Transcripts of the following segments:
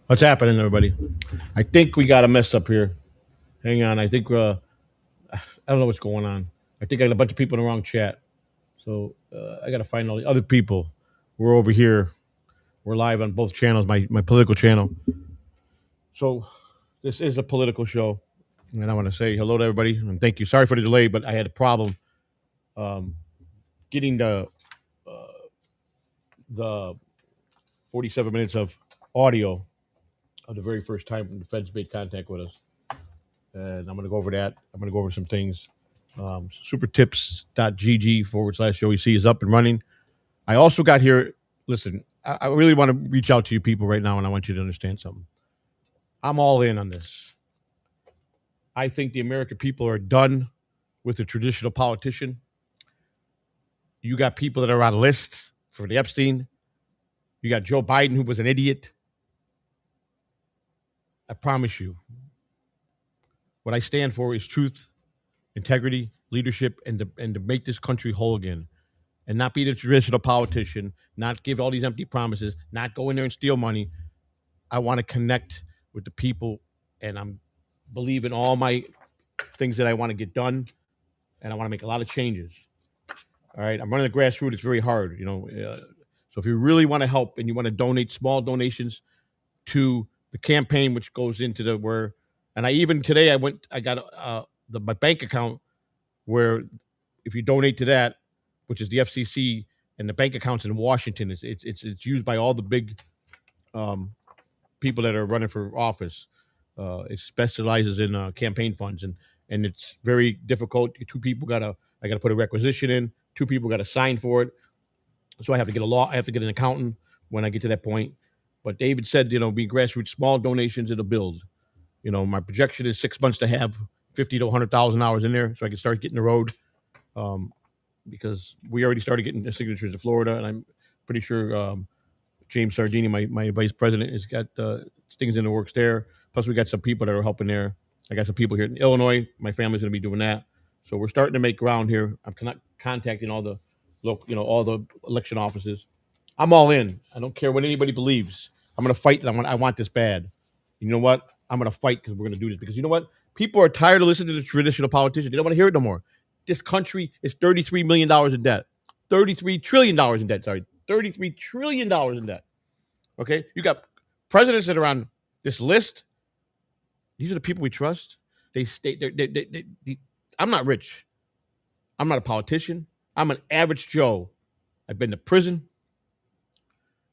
What's happening, everybody? I think we got a mess up here. Hang on. I don't know what's going on. I think I got a bunch of people in the wrong chat. So I got to find all the other people. We're over here. We're live on both channels, my political channel. So this is a political show. And I want to say hello to everybody and thank you. Sorry for the delay, but I had a problem um, getting uh, the 47 minutes of audio of the very first time when the feds made contact with us. And I'm going to go over that. I'm going to go over some things. Supertips.gg/OEC is up and running. I also got here. Listen, I really want to reach out to you people right now, and I want you to understand something. I'm all in on this. I think the American people are done with the traditional politician. You got people that are on lists for the Epstein. You got Joe Biden, who was an idiot. I promise you, what I stand for is truth, integrity, leadership, and to make this country whole again. And not be the traditional politician, not give all these empty promises, not go in there and steal money. I want to connect with the people, and I'm believe in all my things that I want to get done, and I want to make a lot of changes. All right, I'm running the grassroots. It's very hard, so if you really want to help and you want to donate small donations to the campaign, which goes into the where, and I even today I got my bank account where if you donate to that, which is the FCC, and the bank accounts in Washington, it's used by all the big um, people that are running for office. It specializes in campaign funds, and it's very difficult. I gotta put a requisition in. Two people got to sign for it. So I have to get an accountant when I get to that point. But David said, be grassroots, small donations, it'll build. My projection is 6 months to have 50 to 100,000 hours in there, so I can start getting the road. Um, because we already started getting the signatures in Florida, and I'm pretty sure James Sardini, my vice president, has got things in the works there. Plus, we got some people that are helping there. I got some people here in Illinois. My family's going to be doing that. So we're starting to make ground here. I'm contacting all the all the election offices. I'm all in. I don't care what anybody believes. I'm going to fight. I want this bad. You know what? I'm going to fight because we're going to do this. Because you know what? People are tired of listening to the traditional politicians. They don't want to hear it no more. This country is $33 million in debt. $33 trillion in debt. Sorry, $33 trillion in debt. Okay, you got presidents that are on this list. These are the people we trust. They stay. I'm not rich. I'm not a politician. I'm an average Joe. I've been to prison.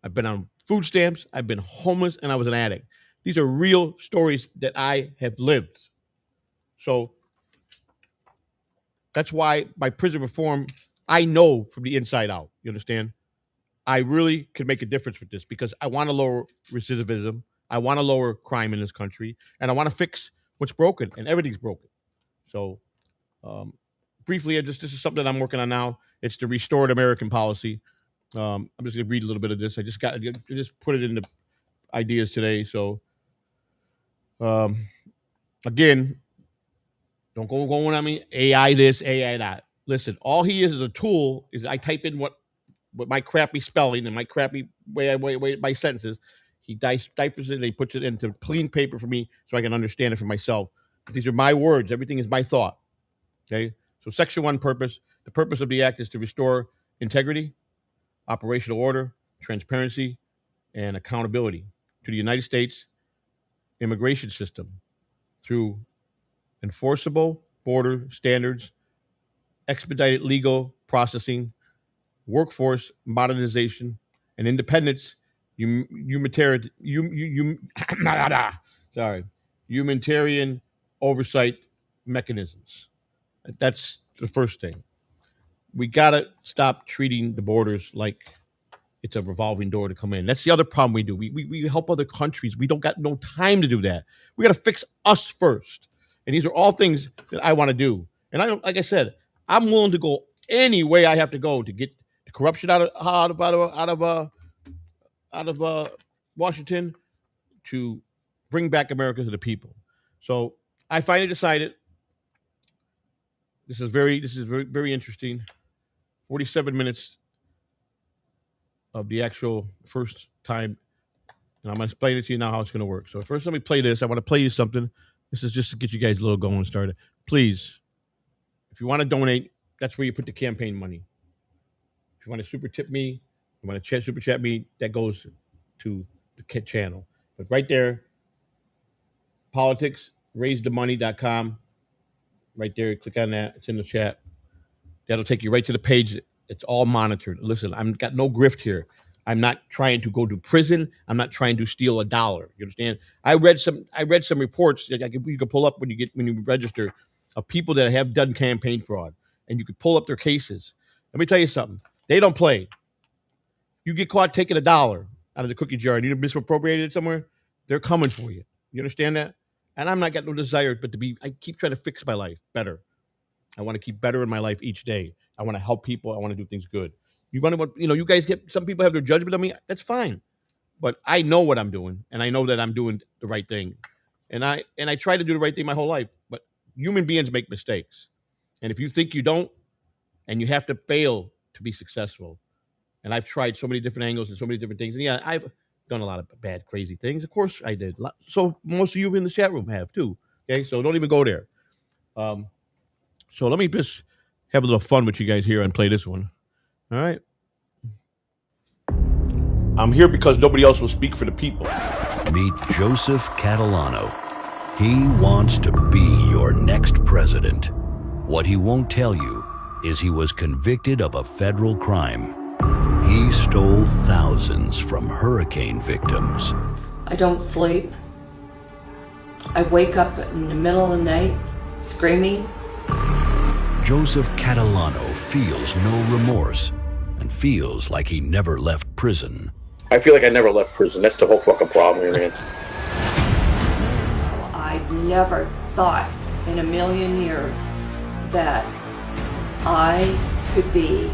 I've been on food stamps. I've been homeless, and I was an addict. These are real stories that I have lived. So that's why by prison reform, I know from the inside out. You understand? I really could make a difference with this because I want to lower recidivism. I want to lower crime in this country, and I want to fix what's broken, and everything's broken. So, um, briefly, this is something that I'm working on now. It's the restored American policy. I'm just going to read a little bit of this. I just put it into ideas today. So, um, again, don't go going on me. AI this, AI that. Listen, all he is a tool. Is I type in what with my crappy spelling and my crappy way my sentences. He diapers it and he puts it into clean paper for me so I can understand it for myself. These are my words. Everything is my thought. Okay. So section one purpose. The purpose of the act is to restore integrity, operational order, transparency, and accountability to the United States immigration system through enforceable border standards, expedited legal processing, workforce modernization, and independence, humanitarian, sorry, humanitarian oversight mechanisms. That's the first thing. We gotta stop treating the borders like it's a revolving door to come in. That's the other problem we do. We help other countries. We don't got no time to do that. We got to fix us first. And these are all things that I want to do. And I don't, like I said, I'm willing to go any way I have to go to get the corruption out of Washington to bring back America to the people. So I finally decided. This is very interesting. 47 minutes of the actual first time And I'm going to explain it to you now how it's going to work. So first, let me play this. I want to play you something. This is just to get you guys a little going started. Please, if you want to donate, that's where you put the campaign money. If you want to super tip me, you want to super chat me, that goes to the channel. But right there, politics, raisethemoney.com. Right there, click on that. It's in the chat. That'll take you right to the page. It's all monitored. Listen, I've got no grift here. I'm not trying to go to prison. I'm not trying to steal $1. You understand? I read some reports that you can pull up when you register of people that have done campaign fraud, and you could pull up their cases. Let me tell you something. They don't play. You get caught taking $1 out of the cookie jar and you misappropriated it somewhere, they're coming for you. You understand that? And I'm not got no desire but to be. I keep trying to fix my life better. I want to keep better in my life each day. I want to help people. I want to do things good. You guys get, some people have their judgment on me. That's fine. But I know what I'm doing, and I know that I'm doing the right thing. And I try to do the right thing my whole life. But human beings make mistakes. And if you think you don't, and you have to fail to be successful. And I've tried so many different angles and so many different things. And yeah, I've done a lot of bad, crazy things. Of course I did. So most of you in the chat room have too. Okay, so don't even go there. So let me just have a little fun with you guys here and play this one. All right. I'm here because nobody else will speak for the people. Meet Joseph Catalano. He wants to be your next president. What he won't tell you is he was convicted of a federal crime. He stole thousands from hurricane victims. I don't sleep. I wake up in the middle of the night screaming. Joseph Catalano feels no remorse and feels like he never left prison. I feel like I never left prison. That's the whole fucking problem here, man. I never thought in a million years that I could be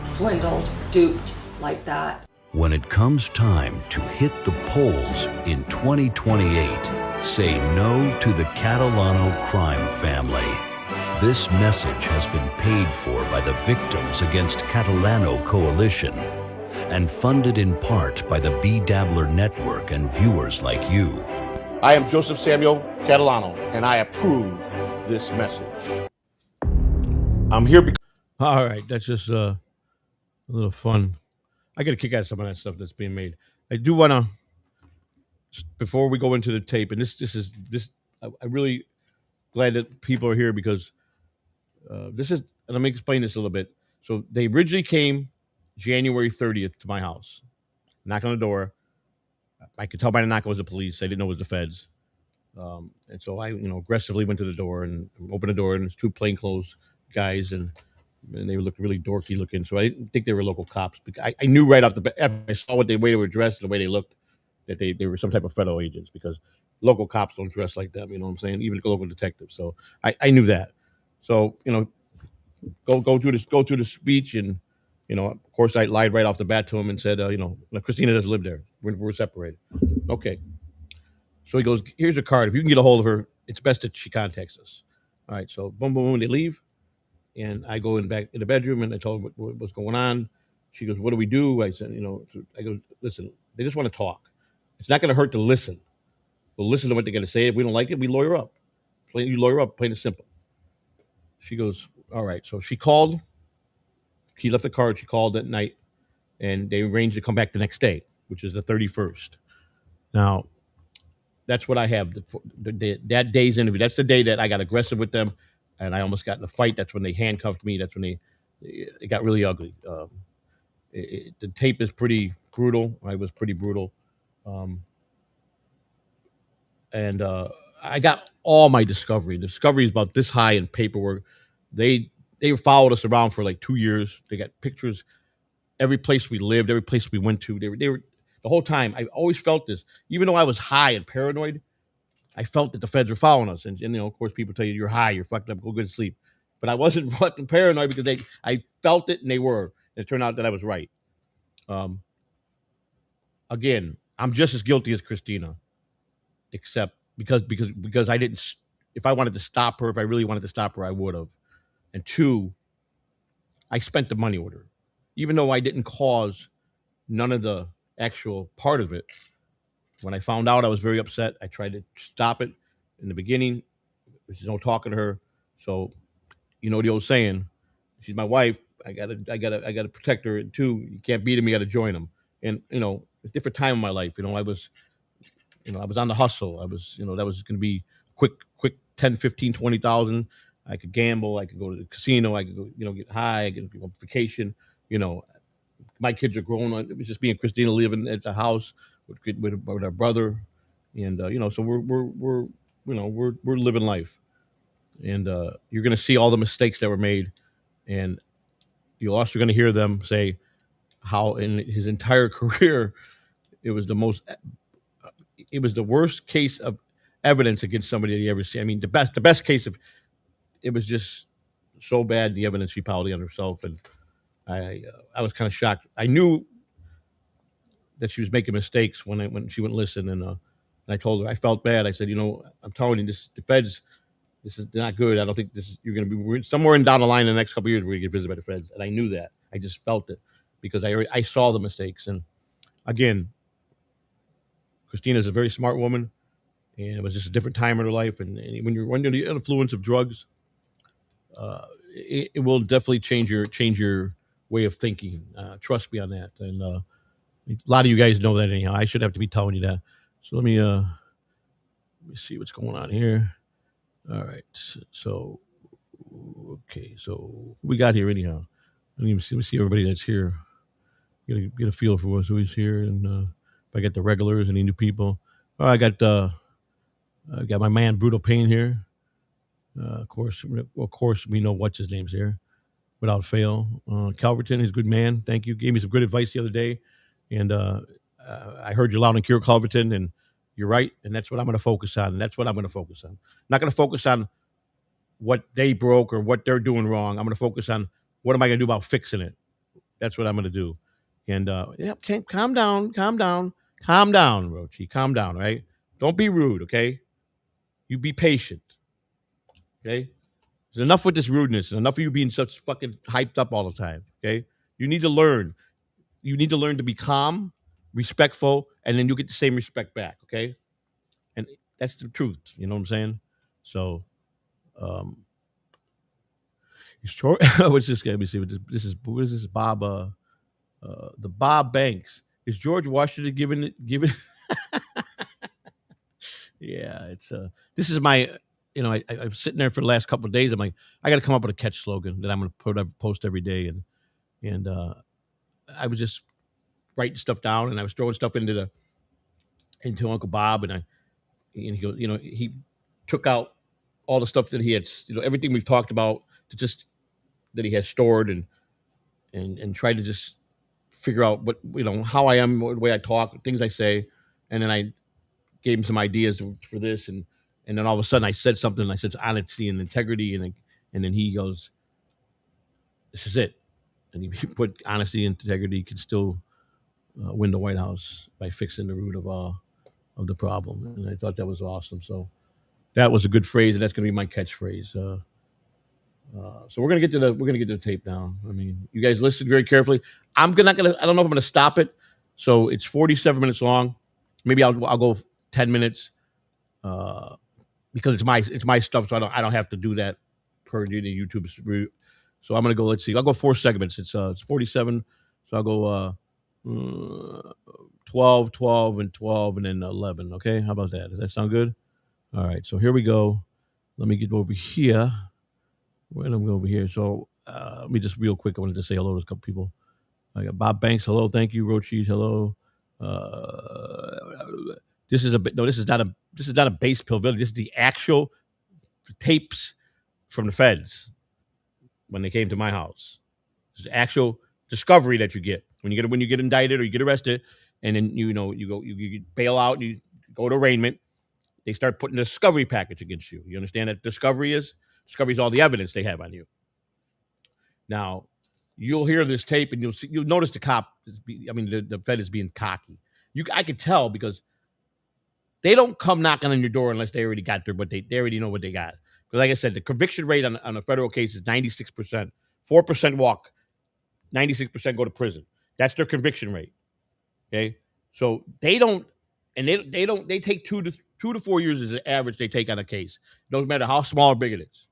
swindled, duped like that. When it comes time to hit the polls in 2028, say no to the Catalano crime family. This message has been paid for by the Victims Against Catalano Coalition and funded in part by the B-Dabbler Network and viewers like you. I am Joseph Samuel Catalano, and I approve this message. I'm here because... All right, that's just a little fun. I get a kick out of some of that stuff that's being made. I do want to, before we go into the tape, and I'm really glad that people are here because let me explain this a little bit. So they originally came January 30th to my house, knocked on the door. I could tell by the knock it was the police. I didn't know it was the feds. And so I, aggressively went to the door and opened the door, and there's two plainclothes guys, and they looked really dorky looking. So I didn't think they were local cops. I knew right off the bat, I saw the way they were dressed, the way they looked, that they were some type of federal agents, because local cops don't dress like them. You know what I'm saying? Even local detectives. So I knew that. So, go through the speech, and, of course I lied right off the bat to him and said, Christina doesn't live there. We're separated. Okay. So he goes, here's a card. If you can get a hold of her, it's best that she contacts us. All right. So boom, boom, boom, they leave. And I go back in the bedroom, and I told her what's going on. She goes, what do we do? I said, I go, listen, they just want to talk. It's not going to hurt to listen. We'll listen to what they're going to say. If we don't like it, we lawyer up. You lawyer up, plain and simple. She goes, all right. So she called. She left the card. She called that night, and they arranged to come back the next day, which is the 31st. Now, that's what I have. That day's interview. That's the day that I got aggressive with them, and I almost got in a fight. That's when they handcuffed me. That's when it got really ugly. The tape is pretty brutal. I was pretty brutal. And I got all my discovery. The discovery is about this high in paperwork. They followed us around for like 2 years. They got pictures every place we lived, every place we went to. They were the whole time. I always felt this, even though I was high and paranoid. I felt that the feds were following us, and of course, people tell you you're high, you're fucked up, go get to sleep. But I wasn't fucking paranoid because I felt it, and they were. And it turned out that I was right. Again, I'm just as guilty as Christina, except because I didn't. If I wanted to stop her, if I really wanted to stop her, I would have. And two, I spent the money with her, even though I didn't cause none of the actual part of it. When I found out, I was very upset. I tried to stop it in the beginning. There's no talking to her. So, you know the old saying, she's my wife. I gotta protect her too. You can't beat him. You got to join him. And a different time in my life. I was on the hustle. That was going to be quick 10, 15, 20,000. I could gamble. I could go to the casino. I could go, get high. I could go on vacation. You know, my kids are grown. It was just me and Christina living at the house with our brother, and so we're living life, and you're going to see all the mistakes that were made, and you're also going to hear them say how in his entire career it was the worst case of evidence against somebody that you ever see. I mean, the best case of it was just so bad the evidence she piled on herself, and I was kind of shocked. I knew that she was making mistakes when she wouldn't listen, and I told her I felt bad. I said, I'm telling you, the feds. This is not good. I don't think this is. You're going to be somewhere down the line in the next couple of years. We're going to get visited by the feds, and I knew that. I just felt it because I saw the mistakes. And again, Christina's a very smart woman, and it was just a different time in her life. And when you're under the influence of drugs, it will definitely change your way of thinking. Trust me on that. And a lot of you guys know that anyhow. I should have to be telling you that. So let me see what's going on here. All right. So okay. So we got here anyhow. Let me see everybody that's here. Get a feel for who's here, and if I got the regulars, any new people. Oh, I got my man Brutal Pain here. Of course, we know what's his name's here, without fail. Calverton, he's a good man. Thank you. Gave me some good advice the other day, and I heard you loud and clear, Calverton, and you're right. And that's what I'm going to focus on. And that's what I'm going to focus on. I'm not going to focus on what they broke or what they're doing wrong. I'm going to focus on what am I going to do about fixing it. That's what I'm going to do. And calm down, Rochi, calm down, right? Don't be rude, okay? You be patient, okay? There's enough with this rudeness. Enough of you being such fucking hyped up all the time, okay? You need to learn. You need to learn to be calm, respectful, and then you get the same respect back, okay? And that's the truth. You know what I'm saying? So, short. What's this guy? Let me see. What is this? Bob. The Bob Banks. Is George Washington giving? Yeah, it's this is my. I'm sitting there for the last couple of days. I'm like, I got to come up with a catch slogan that I'm going to post every day, and I was just writing stuff down, and I was throwing stuff into Uncle Bob, and he goes, he took out all the stuff that he had, everything we've talked about, to just that he has stored, and tried to just figure out what how I am, the way I talk, things I say, and then I gave him some ideas for this, and then all of a sudden I said something. And I said honesty and integrity, and then he goes, "This is it." And he put honesty and integrity can still win the White House by fixing the root of the problem, and I thought that was awesome. So that was a good phrase, and that's going to be my catchphrase. So we're gonna get to the tape now. I mean, you guys listen very carefully. I don't know if I'm gonna stop it. So it's 47 minutes long. Maybe I'll go 10 minutes because it's my stuff. So I don't have to do that per the YouTube. So I'm gonna go. Let's see. I'll go 4 segments. It's 47. So I'll go 12, 12, and 12, and then 11. Okay, how about that? Does that sound good? All right. So here we go. Let me get over here. Where am I over here? So let me just real quick. I wanted to say hello to a couple people. I got Bob Banks. Hello, thank you. Roachis. Hello. This is not a base pill village. This is the actual tapes from the feds when they came to my house. This is actual discovery that you get when you get indicted or you get arrested, and then you bail out and you go to arraignment. They start putting a discovery package against you. You understand that discovery is? Discovery is all the evidence they have on you. Now, you'll hear this tape and you'll notice the Fed is being cocky. I could tell because they don't come knocking on your door unless they already got there, but they already know what they got. Because like I said, the conviction rate on a federal case is 96%. 4% walk, 96% go to prison. That's their conviction rate. Okay? So they don't, and they don't. They take 2 to 4 years as the average they take on a case. Doesn't matter how small or big it is.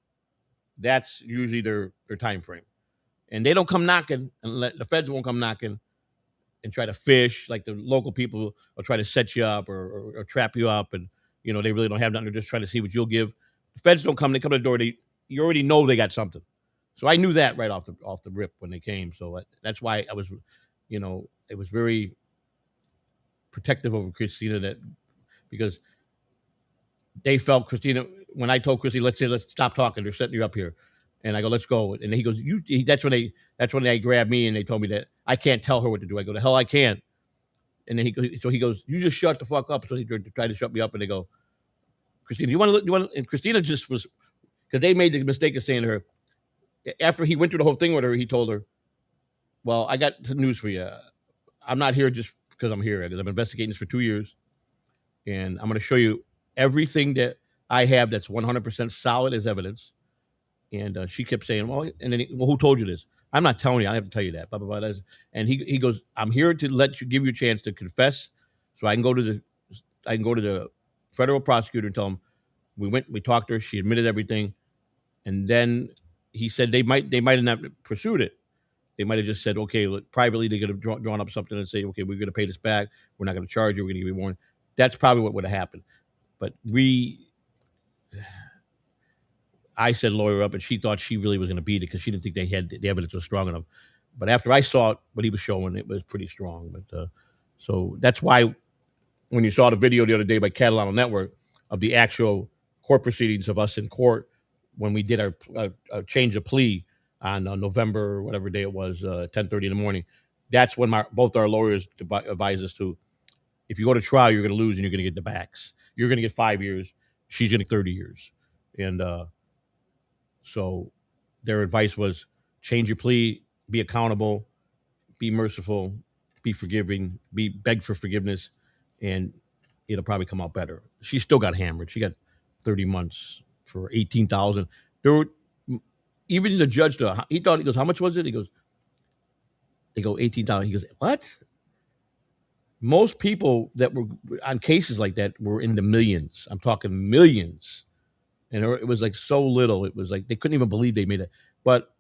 That's usually their time frame. And they don't come knocking, and the feds won't come knocking and try to fish like the local people will try to set you up or trap you up, and they really don't have nothing. They're just trying to see what you'll give. The feds don't come; they come to the door. You already know they got something. So I knew that right off the rip when they came. So that's why I was, it was very protective over Christina, that because they felt Christina, when I told Christina, let's stop talking. They're setting you up here. And I go, let's go. And he goes, that's when they grabbed me and they told me that I can't tell her what to do. I go, the hell I can't. And then he goes, you just shut the fuck up. So he tried to shut me up, and they go, Christina, you want to, and Christina just was, because they made the mistake of saying to her, after he went through the whole thing with her, he told her, well, I got some news for you. I'm not here just because I'm here. I've been investigating this for 2 years, and I'm going to show you everything that I have that's 100% solid as evidence. And she kept saying, well, and then who told you this? I'm not telling you. I have to tell you that. Blah, blah, blah. And he goes, I'm here to give you a chance to confess, so I can go to the federal prosecutor and tell him we talked to her. She admitted everything, and then he said they might have not pursued it. They might have just said, okay, look, privately they could have drawn up something and say, okay, we're going to pay this back. We're not going to charge you. We're going to give you warning. That's probably what would have happened. But I said lawyer up, and she thought she really was going to beat it because she didn't think the evidence was strong enough. But after I saw what he was showing, it was pretty strong. But so that's why when you saw the video the other day by Catalano Network of the actual court proceedings of us in court when we did our change of plea on November, whatever day it was, 10:30 in the morning, that's when both our lawyers advised us to, if you go to trial, you're going to lose and you're going to get the backs. You're going to get 5 years. She's going to get 30 years. And so their advice was change your plea, be accountable, be merciful, be forgiving, beg for forgiveness, and it'll probably come out better. She still got hammered. She got 30 months for $18,000. There were even the judge. He goes, how much was it? They go $18,000. He goes, what? Most people that were on cases like that were in the millions. I'm talking millions. And it was like so little. It was like they couldn't even believe they made it. But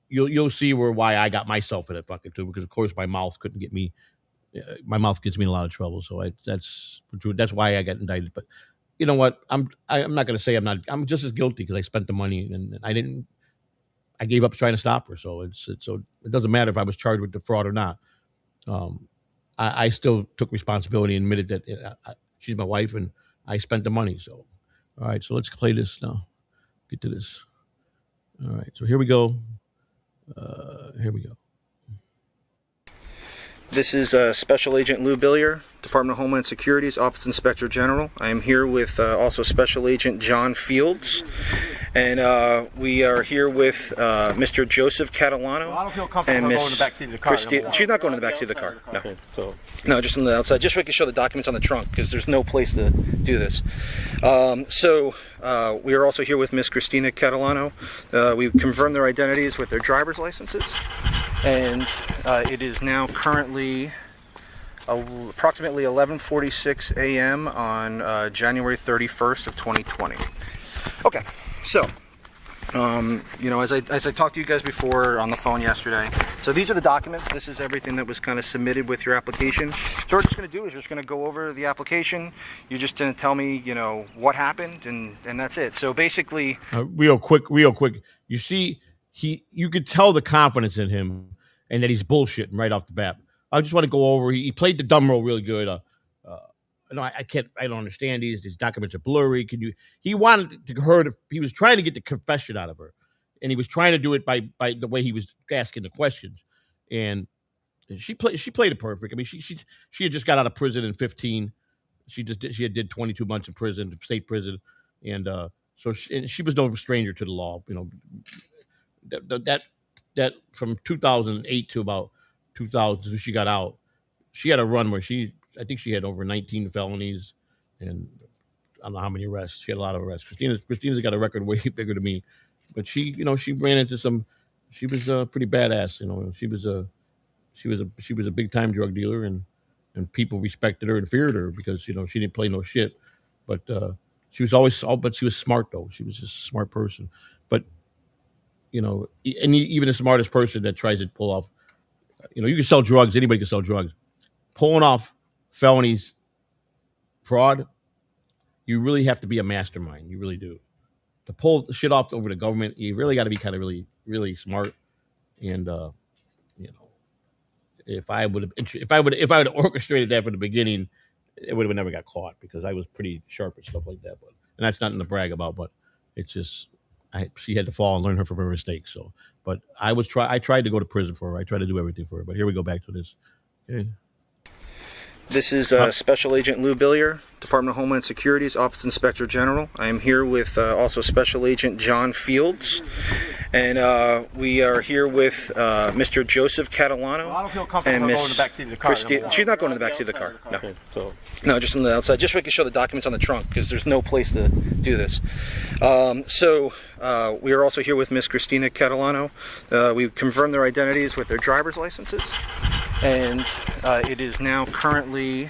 you'll see why I got myself in it fucking too, because of course my mouth couldn't get me. My mouth gets me in a lot of trouble. So that's why I got indicted. But you know what? I'm not going to say I'm not. I'm just as guilty because I spent the money and I didn't. I gave up trying to stop her. So so it doesn't matter if I was charged with the fraud or not. I still took responsibility and admitted that she's my wife and I spent the money. So, all right. So let's play this now. Get to this. All right. So here we go. Here we go. This is Special Agent Lou Billier, Department of Homeland Security's Office Inspector General. I am here with also Special Agent John Fields, and we are here with Mr. Joseph Catalano. Well, I don't feel comfortable going in the backseat of the car. She's not going in the backseat of the car. No. Okay, so. No, just on the outside. Just so we can show the documents on the trunk, because there's no place to do this. We are also here with Miss Christina Catalano. We've confirmed their identities with their driver's licenses. And it is now currently approximately 11:46 a.m. on January 31st of 2020. Okay, so as I talked to you guys before on the phone yesterday, so these are the documents. This is everything that was kind of submitted with your application. So what we're just going to do is we're just going to go over the application. You're just going to tell me, what happened, and that's it. So basically, real quick. You see, you could tell the confidence in him and that he's bullshitting right off the bat. I just want to go over. He played the dumb role really good. I don't understand these documents are blurry. He wanted her to. He was trying to get the confession out of her, and he was trying to do it by the way he was asking the questions, and she played it perfect. I mean, she had just got out of prison in 15. She did 22 months in prison, state prison, and so she was no stranger to the law. That from 2008 to about 2000, she got out. She had a run where I think she had over 19 felonies, and I don't know how many arrests. She had a lot of arrests. Christina's got a record way bigger than me, but she ran into some. She was pretty badass. She was a big time drug dealer, and and people respected her and feared her because she didn't play no shit. But she was always but she was smart though. She was just a smart person. But and even the smartest person that tries to pull off, you can sell drugs. Anybody can sell drugs. Pulling off felonies, fraud, you really have to be a mastermind. You really do. To pull the shit off over the government, you really got to be kind of really, really smart. And if I would have orchestrated that from the beginning, it would have never got caught because I was pretty sharp and stuff like that. And that's nothing to brag about, but it's just she had to fall and learn from her mistakes. So, but I tried to go to prison for her. I tried to do everything for her. But here we go back to this. Okay. This is Special Agent Lou Billier, Department of Homeland Security's Office Inspector General. I am here with also Special Agent John Fields, and we are here with Mr. Joseph Catalano. Well, I don't feel comfortable going in the back seat of the car. She's not going in the back seat of the car. No. Okay, so. No, just on the outside. Just so we can show the documents on the trunk because there's no place to do this. We are also here with Miss Christina Catalano. We've confirmed their identities with their driver's licenses. And it is now currently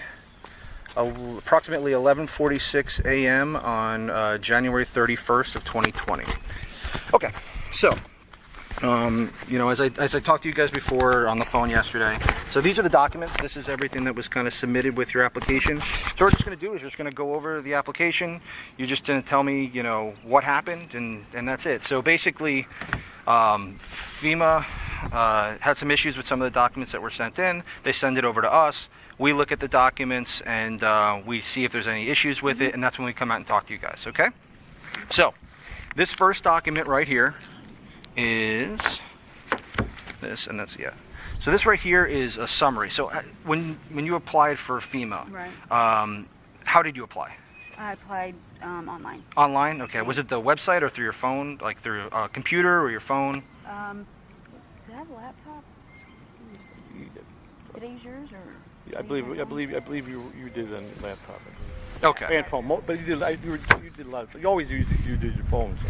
approximately 11:46 a.m. on January 31st of 2020. Okay, so as I talked to you guys before on the phone yesterday, so these are the documents. This is everything that was kind of submitted with your application. So what we're just going to do is we're just going to go over the application. You're just going to tell me, what happened, and that's it. So basically, FEMA had some issues with some of the documents that were sent in. They send it over to us. We look at the documents and we see if there's any issues with it, and that's when we come out and talk to you guys, okay? So, this first document right here is this, and that's, yeah. So this right here is a summary. So when you applied for FEMA, right. How did you apply? I applied online. Online? Okay. Was it the website or through your phone, like through a computer or your phone? Did I have a laptop? Did I use yours or? I believe you did on laptop. Okay. And phone, but you did a lot. You always you did your phone, so.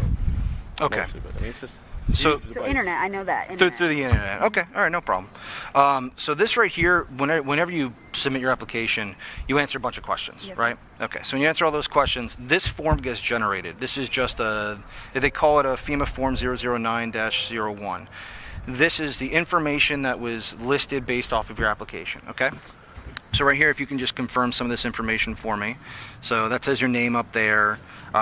Okay. Mostly, but, I mean, it's just. So internet, I know that. Through the internet. Okay, all right, no problem. So this right here, whenever you submit your application, you answer a bunch of questions, yes, right? Okay, so when you answer all those questions, this form gets generated. This is just they call it a FEMA Form 009-01. This is the information that was listed based off of your application, okay? So right here, if you can just confirm some of this information for me. So that says your name up there.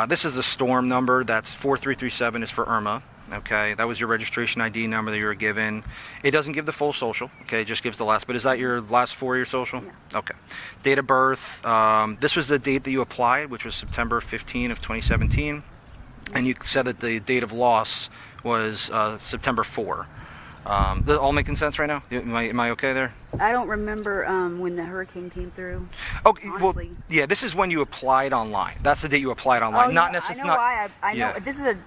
This is the storm number. That's 4337 is for Irma. Okay, that was your registration ID number that you were given. It doesn't give the full social. Okay, it just gives the last. But is that your last 4 of your social? Yeah. Okay. Date of birth. This was the date that you applied, which was September 15 of 2017. And you said that the date of loss was September 4. Does it all making sense right now? Am I okay there? I don't remember when the hurricane came through. Okay, honestly. well, yeah, this is when you applied online. That's the date you applied online. Oh, Not yeah, necessarily. I know why. I know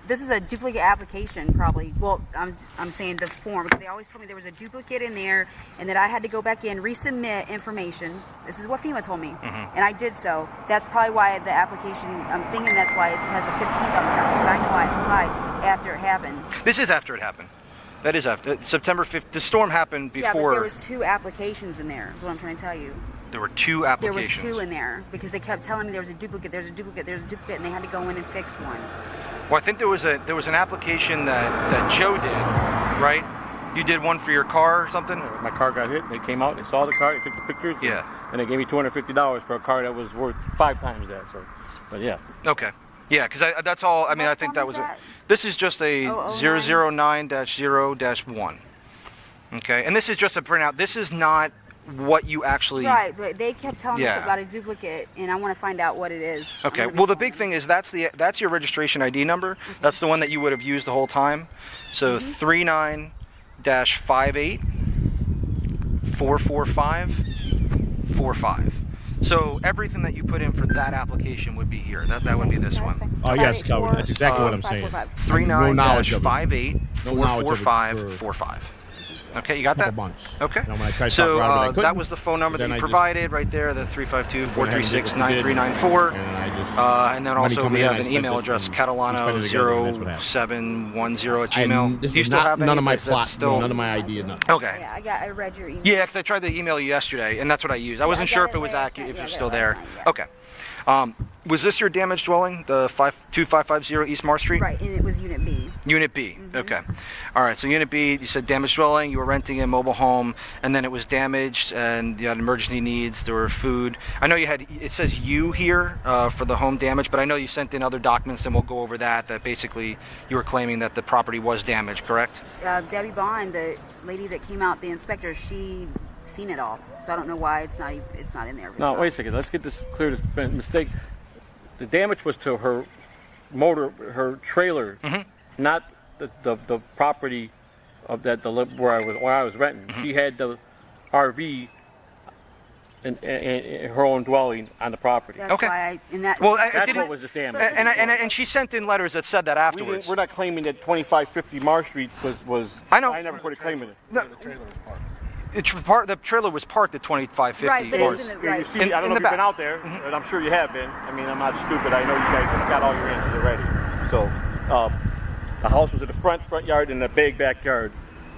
this is a duplicate application, probably. Well, I'm saying the form because they always told me there was a duplicate in there, and that I had to go back in, resubmit information. This is what FEMA told me, and I did so. That's probably why the application. I'm thinking that's why it has the 15th on there because I know I applied after it happened. This is after it happened. That is after September 5th. The storm happened before. Yeah, but there was 2 applications in there. Is what I'm trying to tell you. There were 2 applications. There was 2 in there because they kept telling me there was a duplicate, there's a duplicate, there's a duplicate, and they had to go in and fix one. Well, I think there was an application that Joe did, right? You did one for your car or something? My car got hit. They came out, they saw the car, they took the pictures. Yeah. And they gave me $250 for a car that was worth 5 times that. So, but yeah. Okay. Yeah, because that's all. I mean, I think that was it. This is just a 009-0-1. Okay, and this is just a printout. This is not what you actually. Right, but they kept telling us about a duplicate, and I want to find out what it is. Okay. Well, the big thing is that's your registration ID number. Okay. That's the one that you would have used the whole time. So 39-58-445-45. So everything that you put in for that application would be here. That would be this one. Oh yes, Calvin. That's exactly what I'm saying. 39-58-445-45. Okay, you got that? Couple months. Okay. And when I tried to So talk around it, I that couldn't. was the phone number that Then you I just provided right there, the 352-436-9394. And I just And then money also coming we in, have I an spent email it, address, and we spent it together, and that's what happened. catalano0710@gmail. This Do you is still not have any? none of my Because that's plot, still... none of my idea, nothing. Okay. Yeah, I read your email. Yeah, because I tried to email you yesterday, and that's what I used. I wasn't got sure it if it was last accurate, night. if Yeah, you're I got still it there. last night, yeah. Okay. Was this your damaged dwelling, the 2550 East Mars Street? Right, and it was Unit B. Unit B. Okay. All right. So Unit B, you said damaged dwelling. You were renting a mobile home, and then it was damaged, and you had emergency needs. There were food. I know you had. It says you here for the home damage, but I know you sent in other documents, and we'll go over that. That basically you were claiming that the property was damaged, correct? Debbie Bond, the lady that came out, the inspector, she seen it all. So I don't know why it's not in there. No, wait a second. Let's get this clear. This mistake. The damage was to her her trailer, not the property of where I was renting. She had the RV and her own dwelling on the property. That's Okay. why That's what was the damage. And she sent in letters that said that afterwards. We're not claiming that 2550 Mars Street was. I know. I never put a claim in it. No. The trailer was parked at 2550. Right, but it Mars. was in the You right. see, In- I don't in know the if you've been back. out there, and I'm sure you have been. I mean, I'm not stupid. I know you guys have got all your answers already. So, the house was in the front yard and a big backyard,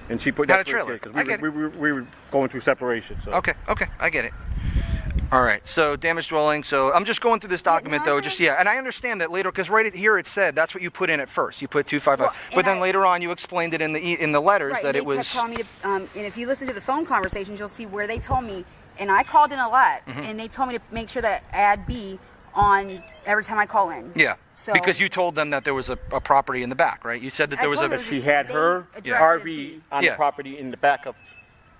and she put Not that a trailer. because I get it. we were going through separation. So. Okay, I get it. All right, so damaged dwelling. So I'm just going through this document though, and I understand that later because right here it said that's what you put in at first. You put 255, Well, but then and later on you explained it in the letters Right, that they it was. kept telling me to, and if you listen to the phone conversations, you'll see where they told me, and I called in a lot, and they told me to make sure that I add B on every time I call in. Yeah, So- because you told them that there was a property in the back, right? You said that there was told a. her She had They her addressed RV it. on Yeah. the property in the back of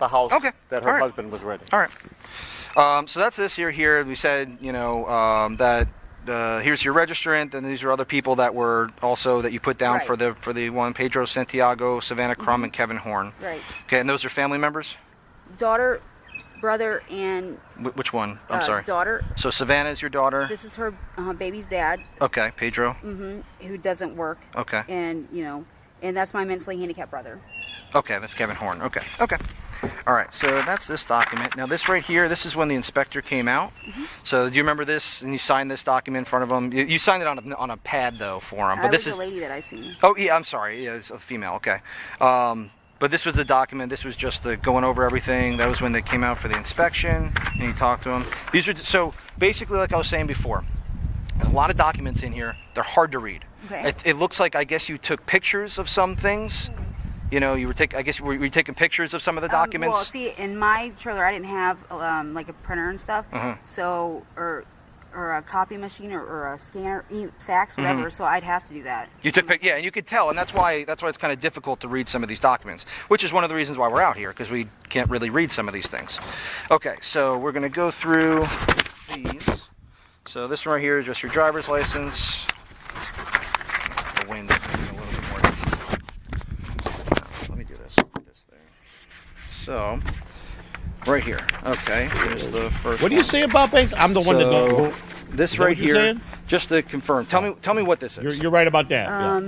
the house Okay, that all her right. husband was renting. All right. So that's this here. We said, that here's your registrant, and these are other people that were also that you put down Right. for the one: Pedro Santiago, Savannah Crum, and Kevin Horn. Right. Okay, and those are family members. Daughter, brother, and Which one? I'm sorry. daughter. So Savannah is your daughter. This is her baby's dad, Okay, Pedro. who doesn't work. Okay. And and that's my mentally handicapped brother. Okay, that's Kevin Horn. Okay. All right, so that's this document. Now this right here, this is when the inspector came out. So do you remember this? And you signed this document in front of him. You signed it on a pad though for him. But this was is the lady that I seen. Oh yeah, I'm sorry. Yeah, it's a female. Okay. But this was the document. This was just the going over everything. That was when they came out for the inspection, and you talked to them. These are so basically, like I was saying before, there's a lot of documents in here. They're hard to read. Okay. It looks like I guess you took pictures of some things. You were were you taking pictures of some of the documents? Well, see, in my trailer, I didn't have like a printer and stuff, so or a copy machine or a scanner, fax, whatever. So I'd have to do that. You took and you could tell, and that's why it's kind of difficult to read some of these documents, which is one of the reasons why we're out here because we can't really read some of these things. Okay, so we're going to go through these. So this one right here is just your driver's license. The wind is getting a little bit more. Let me do this. Put this there. So right here. Okay, here's the first. What do you one. say about banks? I'm the one that So, don't. this Is that right what you're here, saying? just to confirm. Tell me what this is. You're right about that.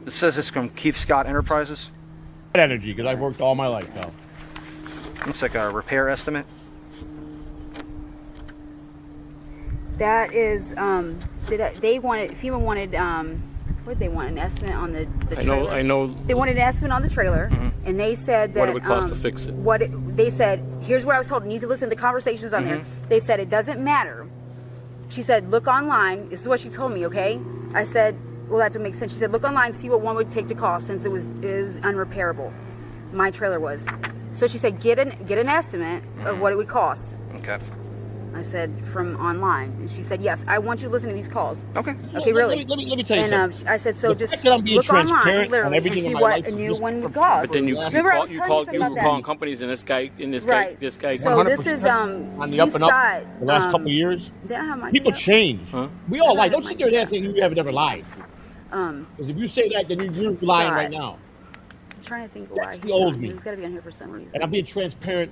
It says it's from Keith Scott Enterprises. Energy, because I've worked all my life, pal. Looks like a repair estimate. That is, FEMA wanted, what did they want, an estimate on the trailer? I know. They wanted an estimate on the trailer, and they said that What it would cost to fix it. They said, here's what I was told, and you can listen to the conversations on there. They said it doesn't matter. She said, look online. This is what she told me, okay? I said, well, that doesn't make sense. She said, look online, see what one would take to cost since it was unrepairable. My trailer was. So she said, get an estimate of what it would cost. Okay. Mm-hmm. I said, from online. And she said, yes, I want you to listen to these calls. Okay. Okay, really? Let me tell you And something. I said, so The just fact that I'm being look online, transparent on literally, and everything in see my what life a is new just one would for- cost. But then you Remember I was telling called something about that? companies, and this guy Right. guy. So this is 100% on the Keith up and up Scott, the last couple of years. Did I have my People key up? change. Huh? We all lie. I Don't have sit my there and key think you have never lied. Because if you say that, then you're lying right now. I'm trying to think why. That's the old me. He's got to be on here for some reason. And I'm being transparent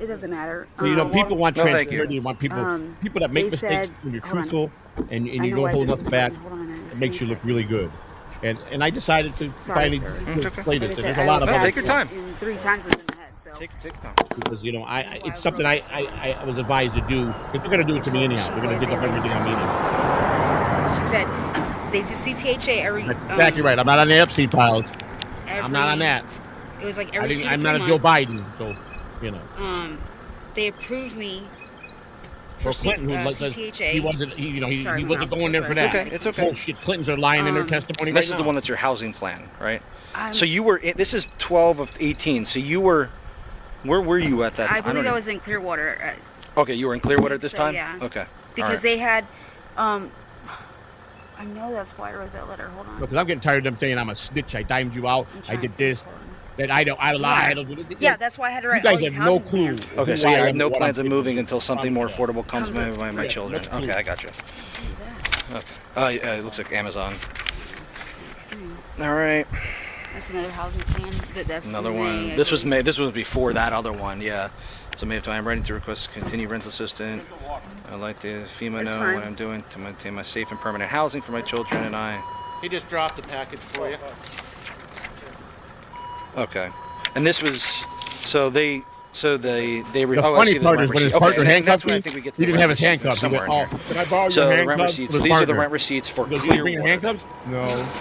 It doesn't matter. So, you know, people want No, thank transparency. you. They want people that make they mistakes said- when you're hold on. truthful and I you know don't why hold this nothing is back. happening. Hold on a minute. It makes you look really good. And I decided to Sorry, finally sir. display Like this. I There's said, a lot of I was other Take your time. and 3 times was in the head. So So. Take time. because it's something I was advised to do because they're gonna do it to me anyhow. They're gonna dig up everything on me. She said they do CTHA every. That's exactly right. I'm not on the Epstein files. I'm not on that. It was like every. I'm not a Joe Biden, so They approved me. Or Clinton, who says CTHA. he wasn't. He Sorry, wasn't going there for that. It's okay. Oh shit, Clintons are lying in their testimony. This right is now. the one that's your housing plan, right? So you were. This is 12 of 18. So you were. Where were you at that time? I believe I was in Clearwater. Okay, you were in Clearwater at this time? Yeah. Okay. Because they had. I know that's why I wrote that letter. Hold on. Because I'm getting tired of them saying I'm a snitch. I dimed you out. I did this. That I lie. I don't do this. Yeah, that's why I had to write. You guys all these have no housing clue. plans. Okay, so who you I have am no and what plans I'm of moving doing. until something more affordable comes Comes up. by my Yeah, children. no clue. Okay, I got you. What is that? Okay. It looks like Amazon. All right. That's another housing plan. That's Another May, one. I This was believe. May. This was before that other one. Yeah. So May of time. I'm ready to request continued rental assistance. I'd like to FEMA That's know fine. what I'm doing to maintain my safe and permanent housing for my children and I. He just dropped the package for you. Okay. And this was they were. The oh, I funny see the part rent is when his receipt. partner Okay, handcuffed that's when me, I think we get to he the didn't have his rent handcuffs. He somewhere went, in here. can I borrow So your the handcuffs? rent receipts. With So his these are the partner. rent receipts for He goes, "You bring your Clearwater. handcuffs?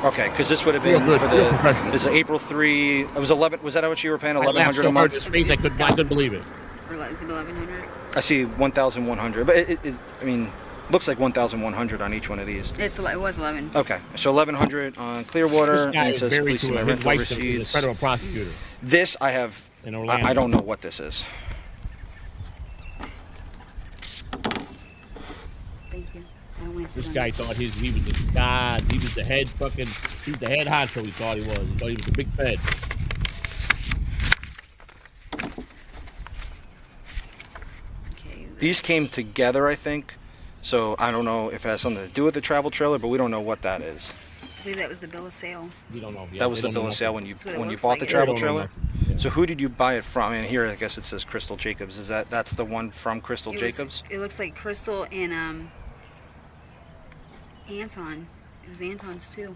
No. Okay, because this would have Real been good, for real the. professional. This is April 3. It was 11. Was that what you were paying? I laughed 1,100 so a month. hard in his face, I couldn't believe it. Or is it 1100? I see 1,100, but I mean, looks like 1,100 on each one of these. It was 11. Okay, so 1,100 on Clearwater, This and guy it is says married please see to my his rental wife's a receipts. federal prosecutor This I have. in Orlando. I don't know what this is. Thank you. I don't want to sit This on guy it. thought he was the god. He was the head he was the head honcho. He thought he was. He thought he was the big fed. Okay. These came together, I think. So I don't know if it has something to do with the travel trailer, but we don't know what that is. I believe that was the bill of sale. We don't know. That was the bill of sale when you That's what it when you looks bought like. the They travel don't know trailer. nothing. Yeah. So who did you buy it from? And here I guess it says Crystal Jacobs. That's the one from Crystal Jacobs? It looks like Crystal and Anton. It was Anton's too.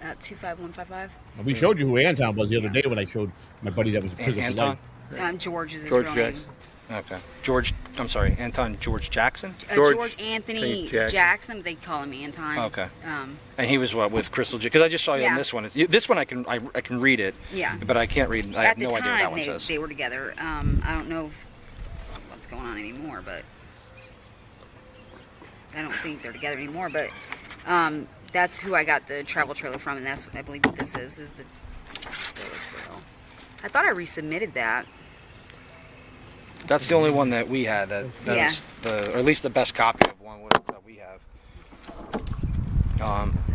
25155. We showed you who Anton was the other day when I showed my buddy that was in prison for Anton? life. George is his George real Jackson. Okay. Anton George Jackson? name. George George Anthony Jackson. Jackson. They call him Anton. Okay. Um, And he was what with Crystal Because I just saw you on Yeah. this one. This one I can read it. Yeah. But I can't read. I At have the no idea what that time, one they, says. they were together. I don't know what's going on anymore, but I don't think they're together anymore. But that's who I got the travel trailer from, and that's I believe what this is the bill of sale. I thought I resubmitted that. That's the only one that we had. That Yeah. is or at least the best copy of one that we have.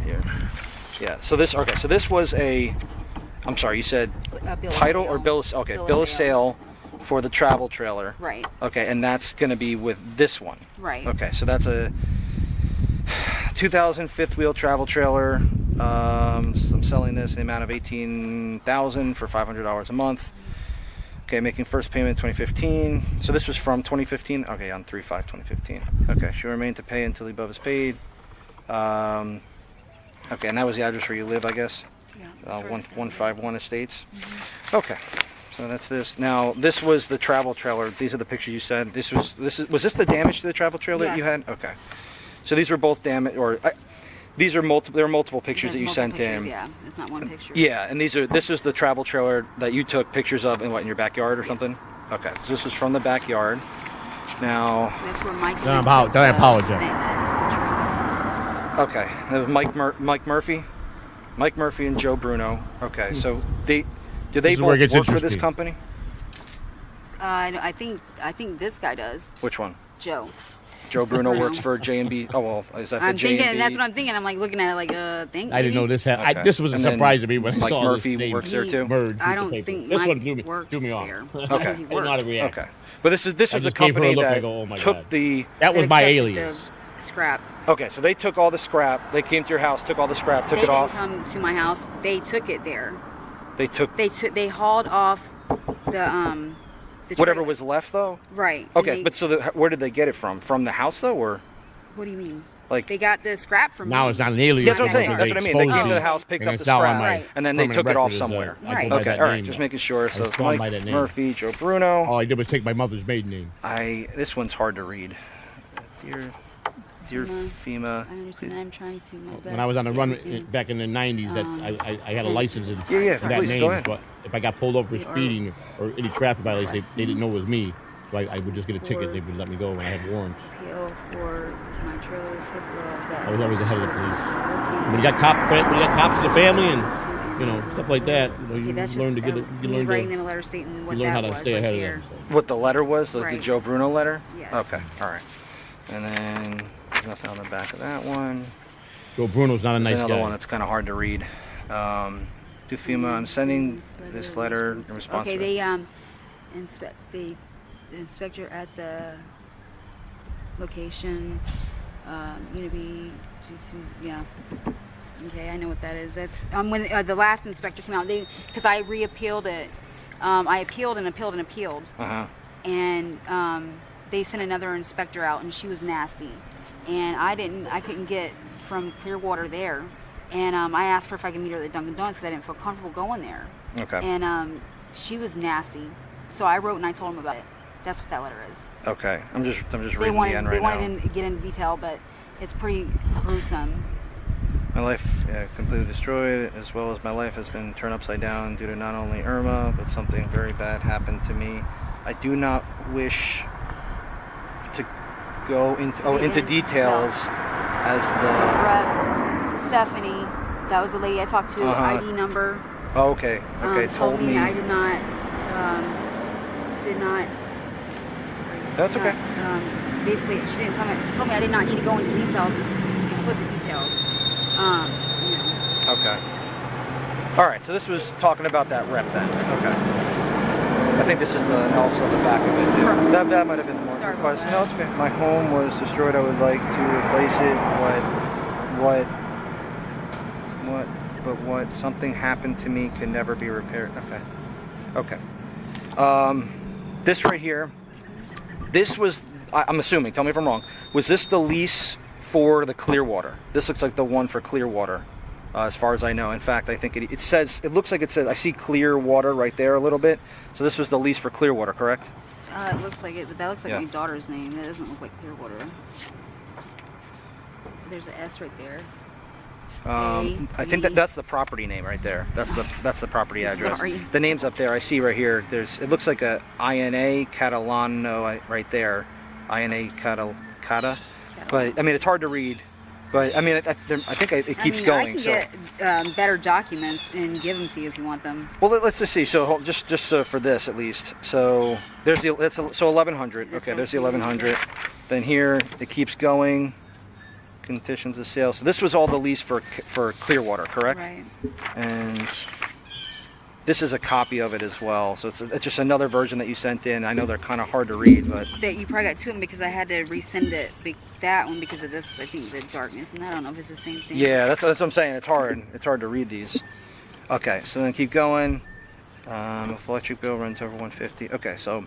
Here. Yeah. So this was a. I'm sorry. You said Bill of title sale. or bill? Okay. Bill of sale for the travel trailer. Right. Okay, and that's going to be with this one. Right. Okay, so that's a 2000 fifth wheel travel trailer. I'm selling this in the amount of $18,000 for $500 a month. Okay, making first payment 2015. So this was from 2015. Okay, on 3/5/2015. Okay, she'll remain to pay until the above is paid. Okay, and that was the address where you live, I guess. Yeah. 151 Estates. Okay. So that's this. Now this was the travel trailer. These are the pictures you said. Was this the damage to the travel trailer that you had? Okay. So these were both damaged, these are multiple. There are multiple pictures that you sent in. Yeah, it's not one picture. Yeah, and this is the travel trailer that you took pictures of in your backyard or something. Okay. So this was from the backyard. Now. That's where Mike. I apologize. Okay. That was Mike Murphy and Joe Bruno. Okay. So do they This is where it both gets work for this interesting. company? I think this guy does. Which one? Joe. Joe Bruno works for J&B. Oh well, is that the I'm J&B? thinking. That's what I'm thinking. I'm like looking at it like think. I didn't know this had. Okay. This was a And then surprise to me when I Mike saw Murphy this name works there too. merge I with don't the paper. think This Mike one works threw me off. there. Okay. I didn't know how to react. Okay, but this I is the just gave her a company look, I that go, "Oh my took God." the. That was That my accepted alias. the scrap. Okay, so they took all the scrap. They came to your house, took all the scrap, took They it didn't off. come to my house. They took it there. They took They hauled off the whatever trailer. was left, though. Right. and Okay, they- but so where did they get it from? From the house, though, or what do you mean? Like They got the scrap from Now me. it's not an alien. That's what I'm saying. Right. That's what I mean. They came to the house, picked up the scrap, Right. and then they took it off somewhere. Right. Okay, all right. Just making sure. So it's Mike Murphy, Joe Bruno. All I did was take my mother's maiden name. This one's hard to read. Dear FEMA. I understand. I'm trying to my best. When I was on the run back in the 90s, I had a license in Yeah, that please, name. go ahead. But if I got pulled over for speeding or any traffic violation, they didn't know it was me. So I would just get a ticket. They would let me go when I had warrants. Appeal for my trailer I was always ahead of the police. When you got cops in the family and stuff like that, you learn to get it. You learn writing to them a letter stating what learn that how to was stay right ahead there. of them. So. What the letter was? The Right. Joe Bruno letter? Yes. Okay, all right. And then there's nothing on the back of that one. Joe Bruno's not a nice There's another guy. one that's kind of hard to read. To FEMA, I'm sending this letter in response Okay, to they the inspector at the location, Unity, yeah. Okay, I know what that is. That's when the last inspector came out. Because I reappealed it. I appealed and appealed and appealed. And they sent another inspector out, and she was nasty. And I couldn't get from Clearwater there. And I asked her if I could meet her at the Dunkin' Donuts because I didn't feel comfortable going there. Okay. And she was nasty. So I wrote and I told them about it. That's what that letter is. Okay, I'm just reading the end right now. They wanted to get into detail, but it's pretty gruesome. My life completely destroyed, as well as my life has been turned upside down due to not only Irma, but something very bad happened to me. I do not wish to go into details as the... Stephanie, that was the lady I talked to, ID number. Oh, okay, told me. I did not, That's okay. Basically, she didn't tell me. She told me I did not need to go into details, explicit details. Okay. All right. So this was talking about that rep then. Okay. I think this is also the back of it too. That might have been the more request. No, it's okay. My home was destroyed. I would like to replace it. What? Something happened to me can never be repaired. Okay. This right here. This was. I'm assuming. Tell me if I'm wrong. Was this the lease for the Clearwater? This looks like the one for Clearwater, as far as I know. In fact, I think it says. It looks like it says. I see Clearwater right there a little bit. So this was the lease for Clearwater, correct? It looks like it, but that looks like my daughter's name. That doesn't look like Clearwater. There's an S right there. I think that's the property name right there. That's the property address. Sorry. The name's up there. I see right here. It looks like a INA Catalano right there. INA Cata. But I mean, it's hard to read. But I mean, I think it keeps going. I can get better documents and give them to you if you want them. Well, let's just see. So just for this at least. So there's so 1100. Okay, there's the 1100. Then here it keeps going. Conditions of sale. So this was all the lease for Clearwater, correct? Right. And this is a copy of it as well. So it's just another version that you sent in. I know they're kind of hard to read, but That you probably got two of them because I had to resend it. That one because of this, I think the darkness, and I don't know if it's the same thing. yeah, that's what I'm saying. It's hard. It's hard to read these. Okay, so then keep going. If electric bill runs over 150. Okay, so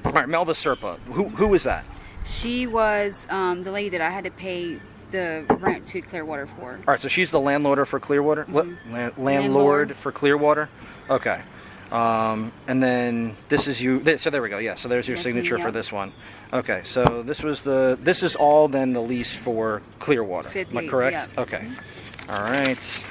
all right, Melba Serpa. Who was that? She was the lady that I had to pay the rent to Clearwater for. All right, so she's the landlord for Clearwater. Mm-hmm. Landlord for Clearwater. Okay. And then this is you. So there we go. Yeah. So there's your signature for this one. Okay. So this is all then the lease for Clearwater. Am I correct? Yeah. Okay. All right.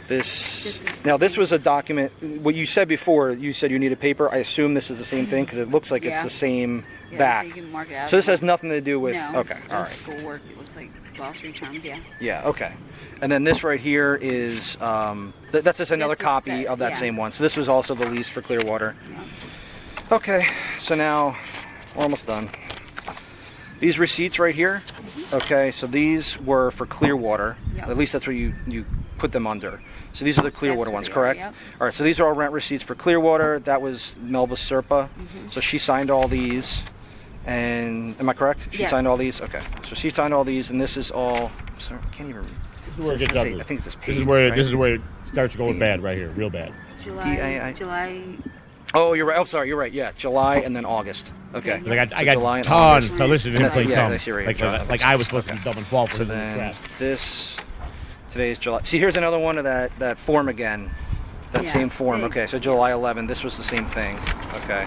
This was a document. What you said before, you said you needed paper. I assume this is the same thing because it looks like it's the same back. So you can mark it out. So this has nothing to do with. No, Okay. All right. Schoolwork. It looks like glossary terms. Yeah. Yeah, okay. And then this right here is, that's just another copy of that same one. So this was also the lease for Clearwater. Yeah. Okay, so now we're almost done. These receipts right here, okay, so these were for Clearwater. Yep. At least that's where you put them under. So these are the Clearwater ones, correct? Yep. All right, so these are all rent receipts for Clearwater. That was Melba Serpa. Mm-hmm. So she signed all these. And am I correct? She signed all these? Okay. So she signed all these, and this is all. Sorry, I can't even read. This is where it gets ugly. I think it's this page. This is where it starts going bad right here, real bad. July. Oh, you're right. Oh, sorry, you're right. Yeah, July and then August. Okay. Like So I got July and tons August. to listen to him That's- play yeah, dumb. that's your right, Like, July, like I was supposed to okay. be dumb and fall for So the then trap. today's July. See, here's another one of that form again. That Yeah. same form. Hey. Okay, so July 11. This was the same thing. Okay.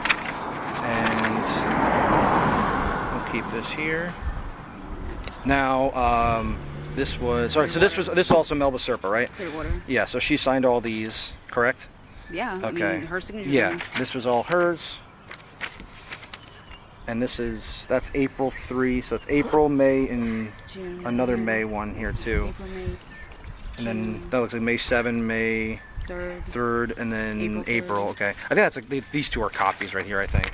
And we'll keep this here. Now, this was sorry. So this is also Melba Serpa, right? Clearwater. Yeah. So she signed all these, correct? Yeah. I Okay. mean, her signature. Yeah. This was all hers. And that's April 3. So it's April, May, and June. another May one here too. April, May, And then that looks like May 7, May 3rd. 3rd, and then April April. 3rd. Okay. I think that's like these two are copies right here, I think.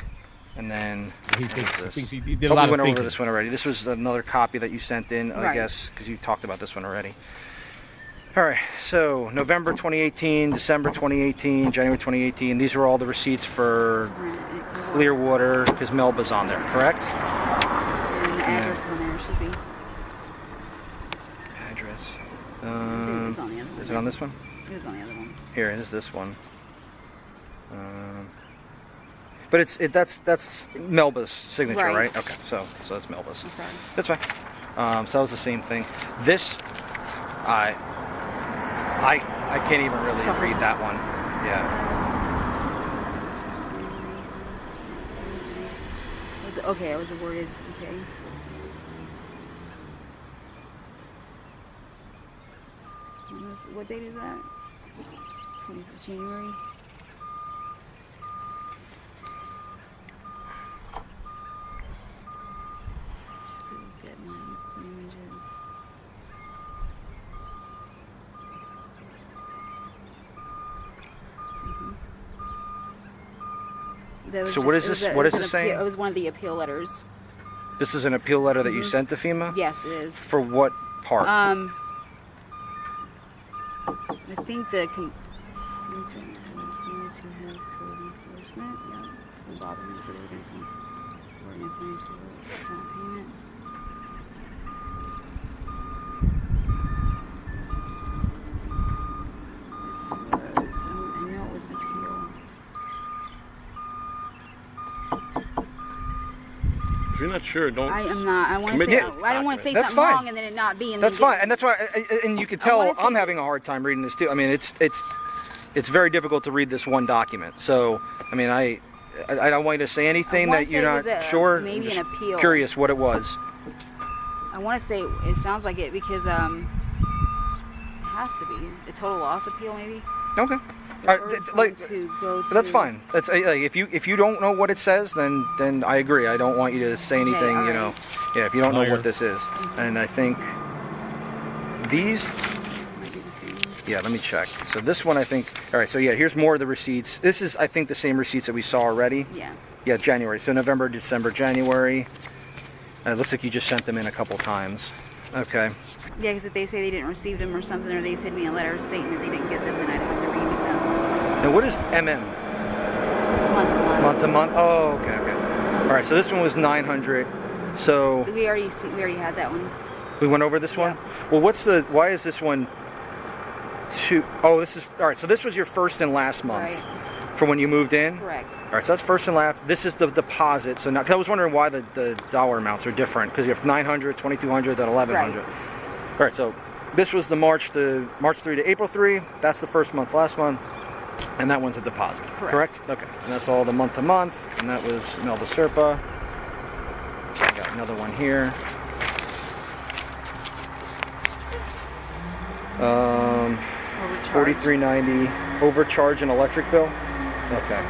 And then He what thinks, is this? thinks he did a Oh, lot we of went over thinking. this one already. This was another copy that you sent in, I Right. guess, because you talked about this one already. All right, so November 2018, December 2018, January 2018. These were all the receipts for Clearwater because Melba's on there, correct? And the address on there should be. Address. It was on the other one. Is it on this one? It was on the other one. Here, it is this one. But that's Melba's signature, Right. right? Okay, so that's Melba's. I'm sorry. That's fine. So that was the same thing. This, I can't even really Sorry. read that one. Yeah. Okay, I was awarded. Okay. What date is that? 20th January. Just to get my images. That was So what is it was this- a- what it is was this an appeal- saying? It was one of the appeal letters. This is an appeal letter that you sent to FEMA? Yes, it is. For what part? I think the to have code enforcement. Yeah, doesn't bother me, so they're going to come for an information for not payment. This was, I know it was an appeal. If you're not sure, don't. I am not. I want to Commit say. to the I don't want to say That's something fine. wrong and then it not be. And That's then fine, and that's why, and you can tell wanna say- I'm having a hard time reading this too. I mean, it's very difficult to read this one document. So, I mean, I don't want you to say anything wanna that you're say it not was sure. maybe I'm an just appeal. Curious what it was. I want to say it sounds like it because it has to be a total loss appeal maybe. Okay. The All right, first like, one to go but that's to- fine. That's like, if you don't know what it says, then I agree. I don't want you to say anything. all You know, right. yeah. If you don't know Lawyer. what this is, and I think these. Might be the same. Yeah, let me check. So this one, I think. All right. So yeah, here's more of the receipts. This is, I think, the same receipts that we saw already. Yeah. Yeah, January. So November, December, January. It looks like you just sent them in a couple times. Okay. Yeah, because if they say they didn't receive them or something, or they send me a letter stating that they didn't get them, then I'd have to read them Now, what is MM? month to month. Month to month? Oh, okay, okay. All right. So this one was 900. So We already had that one. we went over this one. Well, why is this one two? Oh, this is all right. So this was your first and last month Right. for when you moved in. Correct. All right, so that's first and last. This is the deposit. So now, 'cause I was wondering why the dollar amounts are different, because you have 900, 2200, then 1100. All right, so this was the March 3 to April 3. That's the first month, last month, and that one's a deposit. Correct. Okay, and that's all the month to month, and that was Melba Serpa. I got another one here. 4390 overcharge and electric bill. Okay.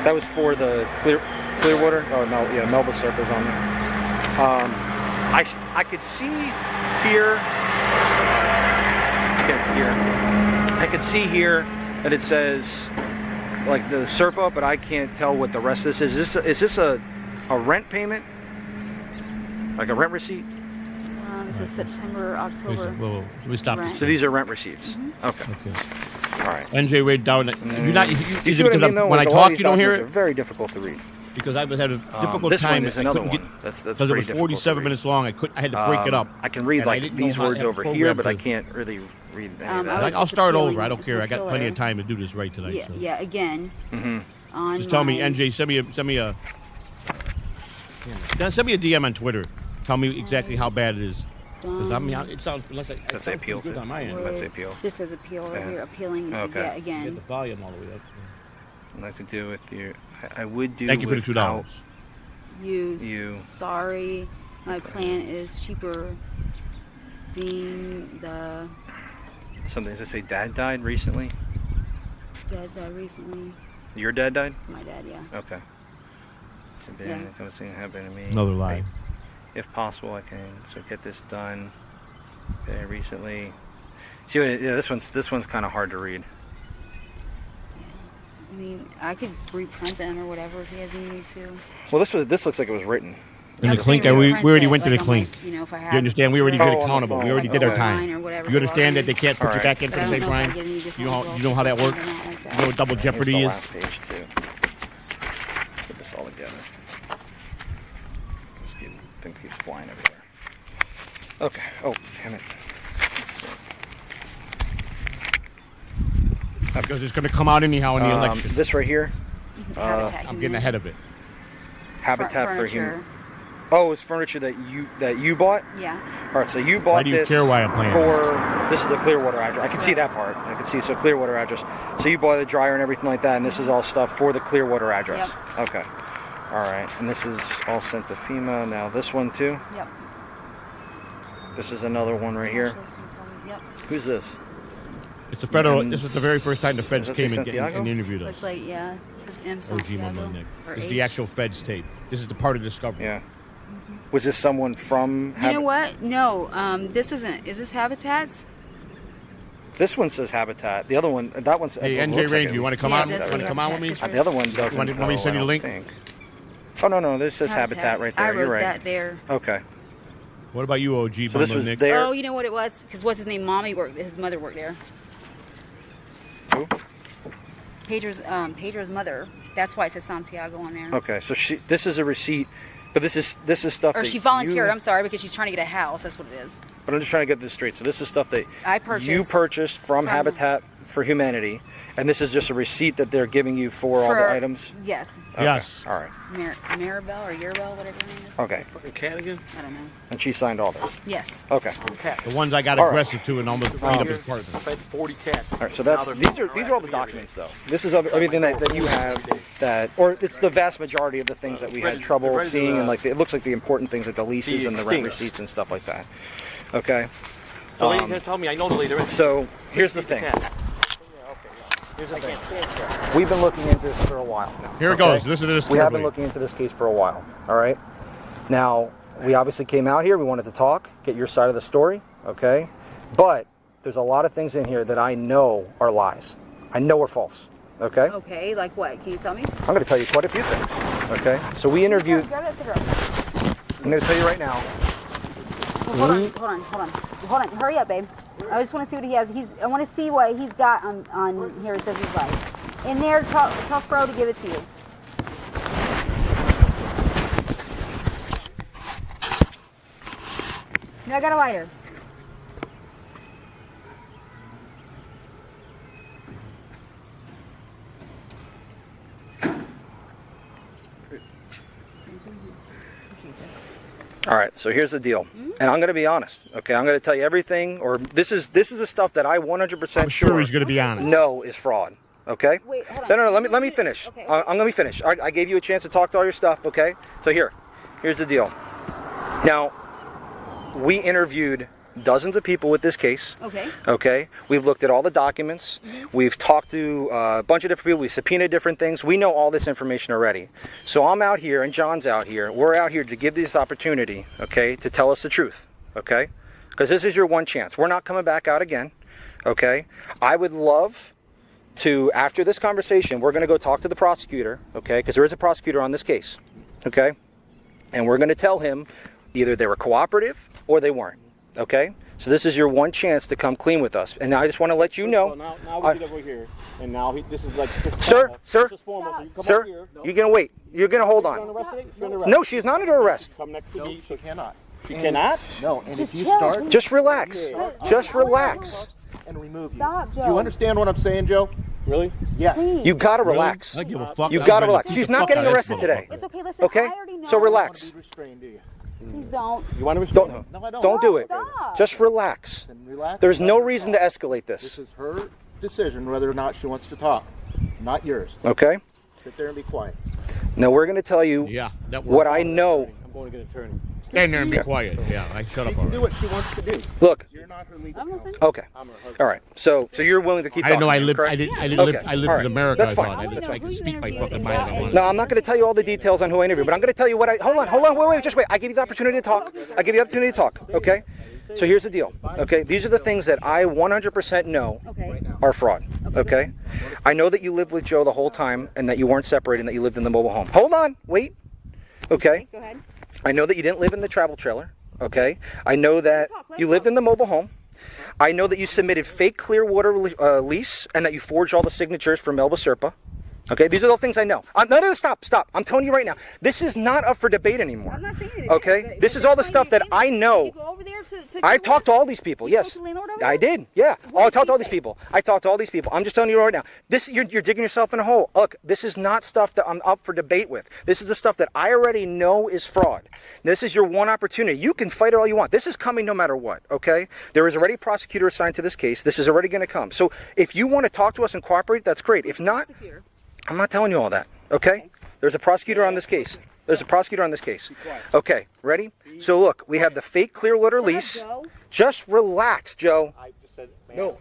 That was for the Clearwater. Oh, no, yeah, Melba Serpa's on there. I could see here. I could see here that it says like the Serpa, but I can't tell what the rest of this is. Is this a rent payment? Like a rent receipt? It says September, October. Well, we stopped. Right. So these are rent receipts. Okay. All right. NJ Wade down. You're not. You You see what I mean, though? When I Like, a lot of talk, these you don't hear documents it. are very difficult to read. because I was had a difficult this time. one is I another couldn't one. get, That's because it pretty was difficult to 47 read. minutes long. I had to break it up. I can read And I like didn't know these how to words have over programmed here, but I to- can't really read any of I that. Like, I'll it's start appealing. over. I don't It's care. I got plenty of killer. time to do this right tonight. Yeah, so. yeah. Again, on Just tell me, my- NJ, send me a DM on Twitter. Tell me exactly how bad it is. Because I mean, it sounds unless I Let's say appeal. good on my end. Let's say appeal. This says appeal right Yeah. here. Appealing. Okay. Yeah, Get again. the volume all the way up. I'd like to do with your. I would do. Thank you for the without $2. You. Sorry, my plan is cheaper. Being the Something. Does it say dad died recently? dad died recently. Your dad died? My dad, yeah. Okay. Yeah. Happened to me. Another lie. If possible, I can get this done. Okay, recently. See, yeah, this one's kind of hard to read. I mean, I could reprint them or whatever if he has need to. Well, this looks like it was written. In the No, clink, they we reprint already it, went to the like, on, clink. like, you know, if I You had understand? We already Oh, did on the accountable. phone. We already Okay. did our Line time. or whatever You it was. understand that they can't put you Alright. back in for But I the don't same know if I crime? get any different You know results how that or works? not like that. You know what double Here's jeopardy the is? last page too. Put this all together. This thing keeps flying everywhere. Okay. Oh, damn it. Because it's going to come out anyhow in the election. This right here, Habitat I'm getting ahead of it. Habitat for Furniture. Human. Oh, it's furniture that you bought. Yeah. All right, so you bought Why do you this care why I'm playing for this is the Clearwater address. I can see that part. I can see so Clearwater address. So you bought the dryer and everything like that, and this is all stuff for the Clearwater address. Yep. Okay. All right, and this is all sent to FEMA. Now this one too. Yep. This is another one right here. Yep. Who's this? It's a federal. And This is the very first time the feds does that say came Santiago? and interviewed us. Looks like, yeah. It says M. OG Santiago. Mama Nick. Or This is H. the actual feds tape. This is the part of discovery. Yeah. Was this someone from? You know what? No, this isn't. Is this Habitats? This one says Habitat. The other one, that one's. Hey, it NJ looks like Range, it you was- want to come Yeah, on? it does Want to say come on with me? Habitat The other one doesn't. Want me to send you the I link? don't think. Oh no, this says Habitat right there. I wrote You're right. that there. Okay. What about you, OG So this Mama was Nick? there. Oh, you know what it was? Because what's his name? Mommy worked. His mother worked there. Who? Pedro's mother. That's why it says Santiago on there. Okay, so this is a receipt, but this is stuff. Or that she volunteered. you- I'm sorry, because she's trying to get a house. That's what it is. But I'm just trying to get this straight. So this is stuff that I purchased you purchased from from- Habitat for Humanity, and this is just a receipt that they're giving you for all the items. Yes. Okay, Yes. All right. Maribel or Yerbel, whatever her name is. Okay. Fucking cat again? I don't know. And she signed all this. Yes. Okay. The ones I got All right. aggressive to and almost bring up his I partner. fed 40 cats. All right. So that's these are all the documents though. This is everything that you have that, or it's the vast majority of the things that we had trouble ready to, seeing, and like it looks like the important things like the leases the and the rent extinct. receipts and stuff like that. Okay. The lady can tell me, I know the lady. So here's the Feed the thing. cat. Here's the I thing. can't stand cats. We've been looking into this for a while now. Here it okay? goes. Listen to this We have been carefully. looking into this case for a while. All right. Now, we obviously came out here. We wanted to talk, get your side of the story. Okay. But there's a lot of things in here that I know are lies. I know are false. Okay. Okay, like what? Can you tell me? I'm going to tell you quite a few things. Okay. So we interviewed. Grab it. I'm going to tell you right now. Hold on. Hurry up, babe. I just want to see what he has. I want to see what he's got on here. It says he's like in there. Tell Fro to give it to you. No, I got a lighter. All right, so here's the deal, and I'm going to be honest. Okay, I'm going to tell you everything, or this is the stuff that I 100% I'm sure he's going to be honest. know is fraud. Okay. Wait, hold on. No, let me finish. Okay. I'm going to finish. I gave you a chance to talk to all your stuff. Okay. So here's the deal. Now, we interviewed dozens of people with this case. Okay. Okay. We've looked at all the documents. We've talked to a bunch of different people. We subpoenaed different things. We know all this information already. So I'm out here and John's out here. We're out here to give this opportunity, okay, to tell us the truth, okay? Because this is your one chance. We're not coming back out again, okay? I would love to, after this conversation, we're going to go talk to the prosecutor, okay? Because there is a prosecutor on this case, okay? And we're going to tell him either they were cooperative or they weren't. Okay, So this is your one chance to come clean with us. And I just want to let you know. Well, now we get over here, and now this is like Sir, This is formal. So you come sir, up here. you're gonna wait. You're gonna hold You're on. arrested? You're under arrest. No, she's not under arrest. Come next to me. She cannot. She cannot. No, and if you chill. start Just relax. Just relax. and remove you. Stop, Joe. You understand what I'm saying, Joe? Really? Yes. Please. You gotta relax. I give a fuck. You I'm gotta ready to relax. beat She's the not fuck getting out of arrested this today. It's okay. Listen, Okay? I already know. So relax. Be restrained, do you? Please don't. You want to restrain? Don't. No, I don't. Don't do it. Stop. Just relax. Then relax. There's no reason to escalate This this. is her decision whether or not she wants to talk, not yours. Okay? Sit there and be quiet. Now we're gonna tell you Yeah, that what works. I know. I'm going to get an attorney. Stand there and be quiet. Yeah, I shut up She can do already. what she wants to do. Look. You're not her legal I'm counsel. listening. Okay. I'm her husband. All right. So you're willing to keep I talking. didn't know I lived. correct? I didn't Okay. live. I lived All in right. America. That's I fine. thought I I could wanna speak know my who you fucking interviewed mind if I and wanted. No, I'm not going to tell you all the details on who I interviewed, but I'm going to tell you what I. Hold on, wait, just wait. I give you the opportunity to talk. I give you the opportunity to talk. Okay. So here's the deal. Okay, these are the things that I 100% know Okay. are fraud. Okay. I know that you lived with Joe the whole time and that you weren't separated and that you lived in the mobile home. Hold on, wait. Okay. Go ahead. I know that you didn't live in the travel trailer. Okay. I know that you lived in the mobile home. I know that you submitted fake Clearwater lease and that you forged all the signatures for Melba Serpa. Okay, these are all things I know. No, stop. I'm telling you right now. This is not up for debate anymore. I'm not saying it. Okay, this is all the stuff that I know. Did you go over there to I've talked to all these people. You Yes, spoke to the landlord over I there? did. Yeah. What I did talked to he all these say? people. I talked to all these people. I'm just telling you right now. This you're digging yourself in a hole. Look, this is not stuff that I'm up for debate with. This is the stuff that I already know is fraud. This is your one opportunity. You can fight it all you want. This is coming no matter what. Okay. There is already a prosecutor assigned to this case. This is already going to come. So if you want to talk to us and cooperate, that's great. If not, Prosecutor. I'm not telling you all that. Okay. There's a prosecutor on this case. Okay. Ready? So look, we have the fake Clearwater Shut up, lease. Joe. Just relax, Joe. I just said no.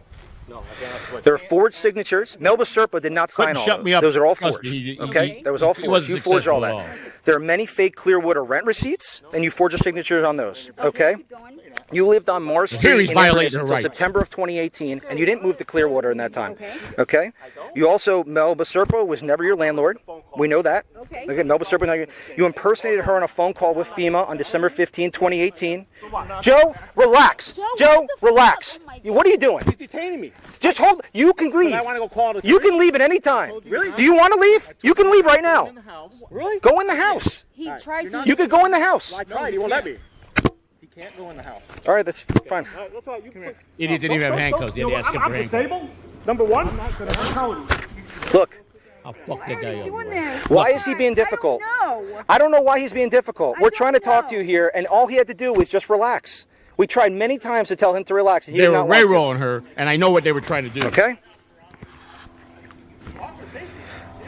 No, I cannot. There are forged signatures. Melba Serpa did not sign Couldn't all shut those. me up. Those are all Trust forged. me, he- Okay, he- that was all he forged. wasn't You forged all successful that. at all. There are many fake Clearwater rent receipts, and you forged your signatures on those. Okay. Keep going. You lived on Mars Street Here he's in Inverness violating her until rights. September of 2018, and you didn't move to Clearwater in that time. Okay. Okay. You also, Melba Serpa was never your landlord. We know that. Okay. Melba Serpa, you impersonated her on a phone call with FEMA on December 15, 2018. Joe, relax. Joe, Joe, what the fuck? relax. Oh my What are you doing? He's detaining me. Just hold. You can leave. I want to go call the. You can leave at any time. Really? Do you want to leave? You can leave right now. In the house. Really? Go in the house. He tried to. You could go in the house. I tried. He won't let me. He can't go in the house. All right, that's fine. All right, that's all right. You can. Idiot didn't even have handcuffs. He had to ask him for I'm handcuffs. disabled. Number one. I'm not going to. Look, I'll fuck Why that are guy you up. doing this? why is he being difficult? I don't know why he's being difficult. We're trying to talk to you here, and all he had to do was just relax. We tried many times to tell him to relax, and he They did were not want to. railroading her, and I know what they were trying to do. Okay?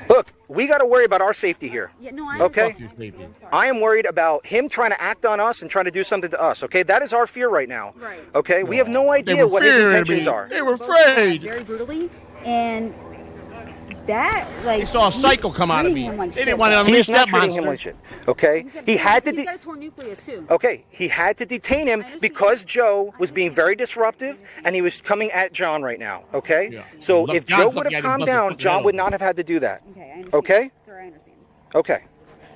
Look, we got to worry about our safety here. Yeah, no, I Okay. Fuck you, baby. I am worried about him trying to act on us and trying to do something to us. Okay, that is our fear right now. Right. Okay, we have no They idea were what his fearing intentions me. are. They were afraid. very brutally, and that like. They saw a cycle come out of me. treating him like They didn't shit. want to He unleash is not that treating him monster. like shit. Okay, he had to. He's got a torn nucleus too. Okay, he had to detain him understand. because Joe was being very disruptive and he was coming at John right now. Okay, Yeah. so Look, if John's Joe lucky would I have didn't calmed bust his down, fucking John head would open. not have had to do that. Okay, I understand. Okay, Sir, I understand. okay.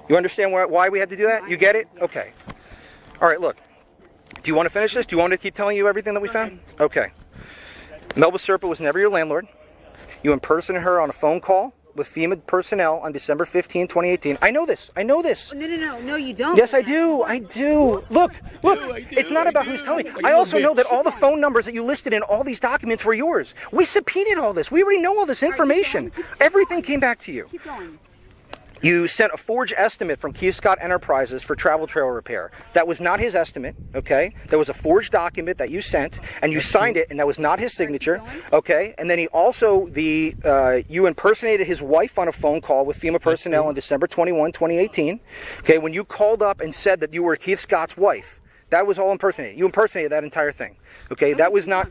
You understand why we had to do that? You get it? Okay. All right. Look, do you want to finish this? Do you want me to keep telling you everything that we found? Okay. Melba Serpa was never your landlord. You impersonated her on a phone call with FEMA personnel on December 15, 2018. I know this. I know this. No, you don't. Yes, I do. I do. Look, it's not about who's telling me. I also know that all the phone numbers that you listed in all these documents were yours. We subpoenaed all this. We already know all this information. Everything came back to you. Keep going. You sent a forged estimate from Key Scott Enterprises for travel trailer repair. That was not his estimate, okay? That was a forged document that you sent, and you signed it, and that was not his signature, okay? And then he also, you impersonated his wife on a phone call with FEMA personnel on December 21, 2018, okay? When you called up and said that you were Keith Scott's wife, that was all impersonated. You impersonated that entire thing, okay? That was not,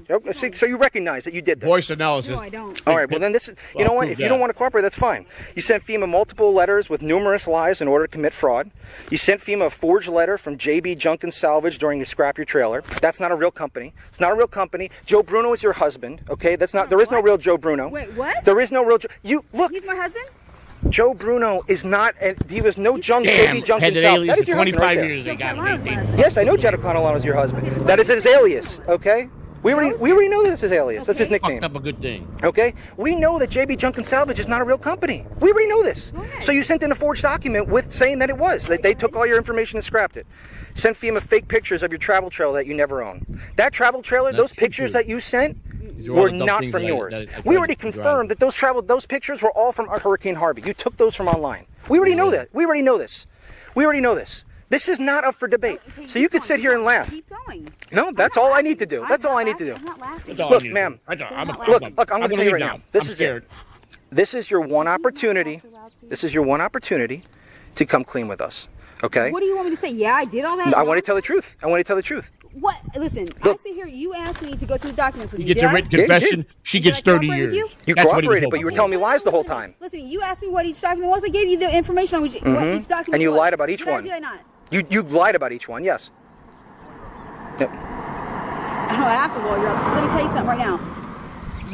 so you recognize that you did this. Voice analysis. No, I don't. All right, well then this, you know what, if you don't want to cooperate, that's fine. You sent FEMA multiple letters with numerous lies in order to commit fraud. You sent FEMA a forged letter from JB Junk and Salvage during your Scrap Your Trailer. That's not a real company. It's not a real company. Joe Bruno is your husband, okay? That's not, there is no real Joe Bruno. Wait, what? There is no real Joe, you, look, He's my husband? Joe Bruno is not, and he was no Damn, JB Junction had an South. alias That is for your husband 25 right there. years. They got Carolina's my me. husband. Yes, I know Joe Catalano is your husband. That is his alias, okay? We already know that's his alias. That's his Okay. nickname. Fucked up a good thing. Okay? We know that JB Junction Salvage is not a real company. We already know this. Go ahead. So you sent in a forged document with saying that it was. That they took all your information and scrapped it. Sent FEMA fake pictures of your travel trailer that you never owned. That travel trailer, That's those pictures true. that you sent These are all were the dumb not things from that I- yours. that I We tried already to drive. confirmed that those pictures were all from Hurricane Harvey. You took those from online. We already know that. We already know this. We already know this. This is not up for debate. Okay, So you keep could going, sit keep here and going, laugh. Keep going. No, that's all I need to do. That's all I need to do. I'm not laughing. That's all I Look, need to ma'am. do. I'm Look, a- Look, I'm going I'm to tell you right leave now. This I'm is scared. it. This is your one opportunity. This is your one opportunity to come clean with us. Okay? What do you want me to say? Yeah, I did all that. I want to tell the truth. I want to tell the truth. What? Listen, Look. I sit here. You asked me to go through the documents with You you. get Did a I? written Yeah, you confession, did. she Did gets I 30 cooperate with years. you? You That's what he was cooperated, but hoping you were for. telling me lies the whole Listen, time. Listen, you asked me what each document was. I gave you the information on what each document And you was. lied about each Did one. Did I not? You lied about each one, yes. Yep. I don't have to lawyer up. Just let me tell you something right now.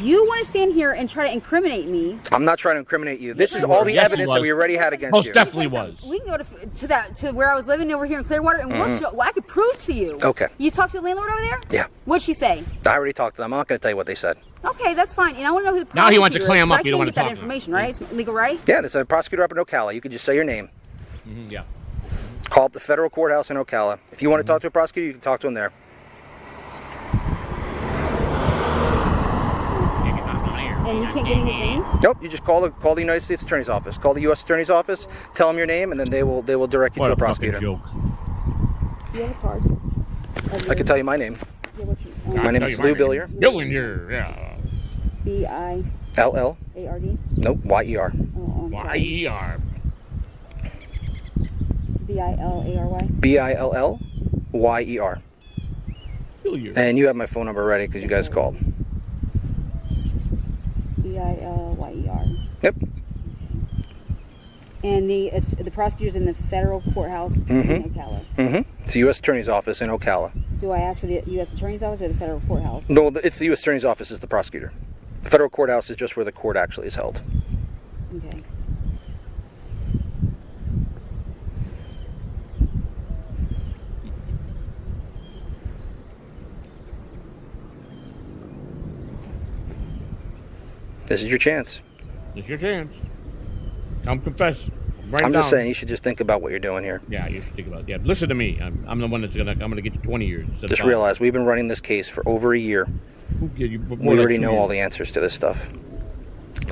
You want to stand here and try to incriminate me? I'm not trying to incriminate you. This is you all were. the Yes, you evidence that was. we already had against Most you. definitely was. We can go to where I was living over here in Clearwater, and well, I could prove to you. Okay. You talked to the landlord over there? Yeah. What'd she say? I already talked to them. I'm not going to tell you what they said. Okay, that's fine. And I want to know who the Now he wants to prosecutor is, clam 'cause up. You don't I want can't to get talk that to him. information, right? It's legal, right? Yeah, there's a prosecutor up in Ocala. You could just say your name. Yeah. Call up the federal courthouse in Ocala. If you want to talk to a prosecutor, you can talk to him there. And you can't give me his name? Nope, you just call the United States Attorney's Office. Call the U.S. Attorney's Office, tell them your name, and then they will direct you What to a a prosecutor. fucking joke. Do you have a card? I can tell you my name. Yeah, what's your, My name Tell is you Lou name. Billier. Billinger, yeah. LL. B-I-A-R-D? Nope, YER. Oh, I'm sorry. Y-E-R. B-I-L-A-R-Y? BILLYER. Billier. And you have my phone number ready because you guys called. B-I-L-Y-E-R. Yep. And the prosecutor's in the federal courthouse in Ocala. It's the U.S. Attorney's Office in Ocala. Do I ask for the U.S. Attorney's office or the federal courthouse? No, it's the U.S. Attorney's Office is the prosecutor. The federal courthouse is just where the court actually is held. Okay. This is your chance. This is your chance. Come confess. Write I'm it just down. saying you should just think about what you're doing here. Yeah, you should think about it. Yeah, listen to me. I'm the one that's I'm gonna get you 20 years. instead of Just 5. realize we've been running this case for over a year. Yeah, more We like already 2 know years. all the answers to this stuff.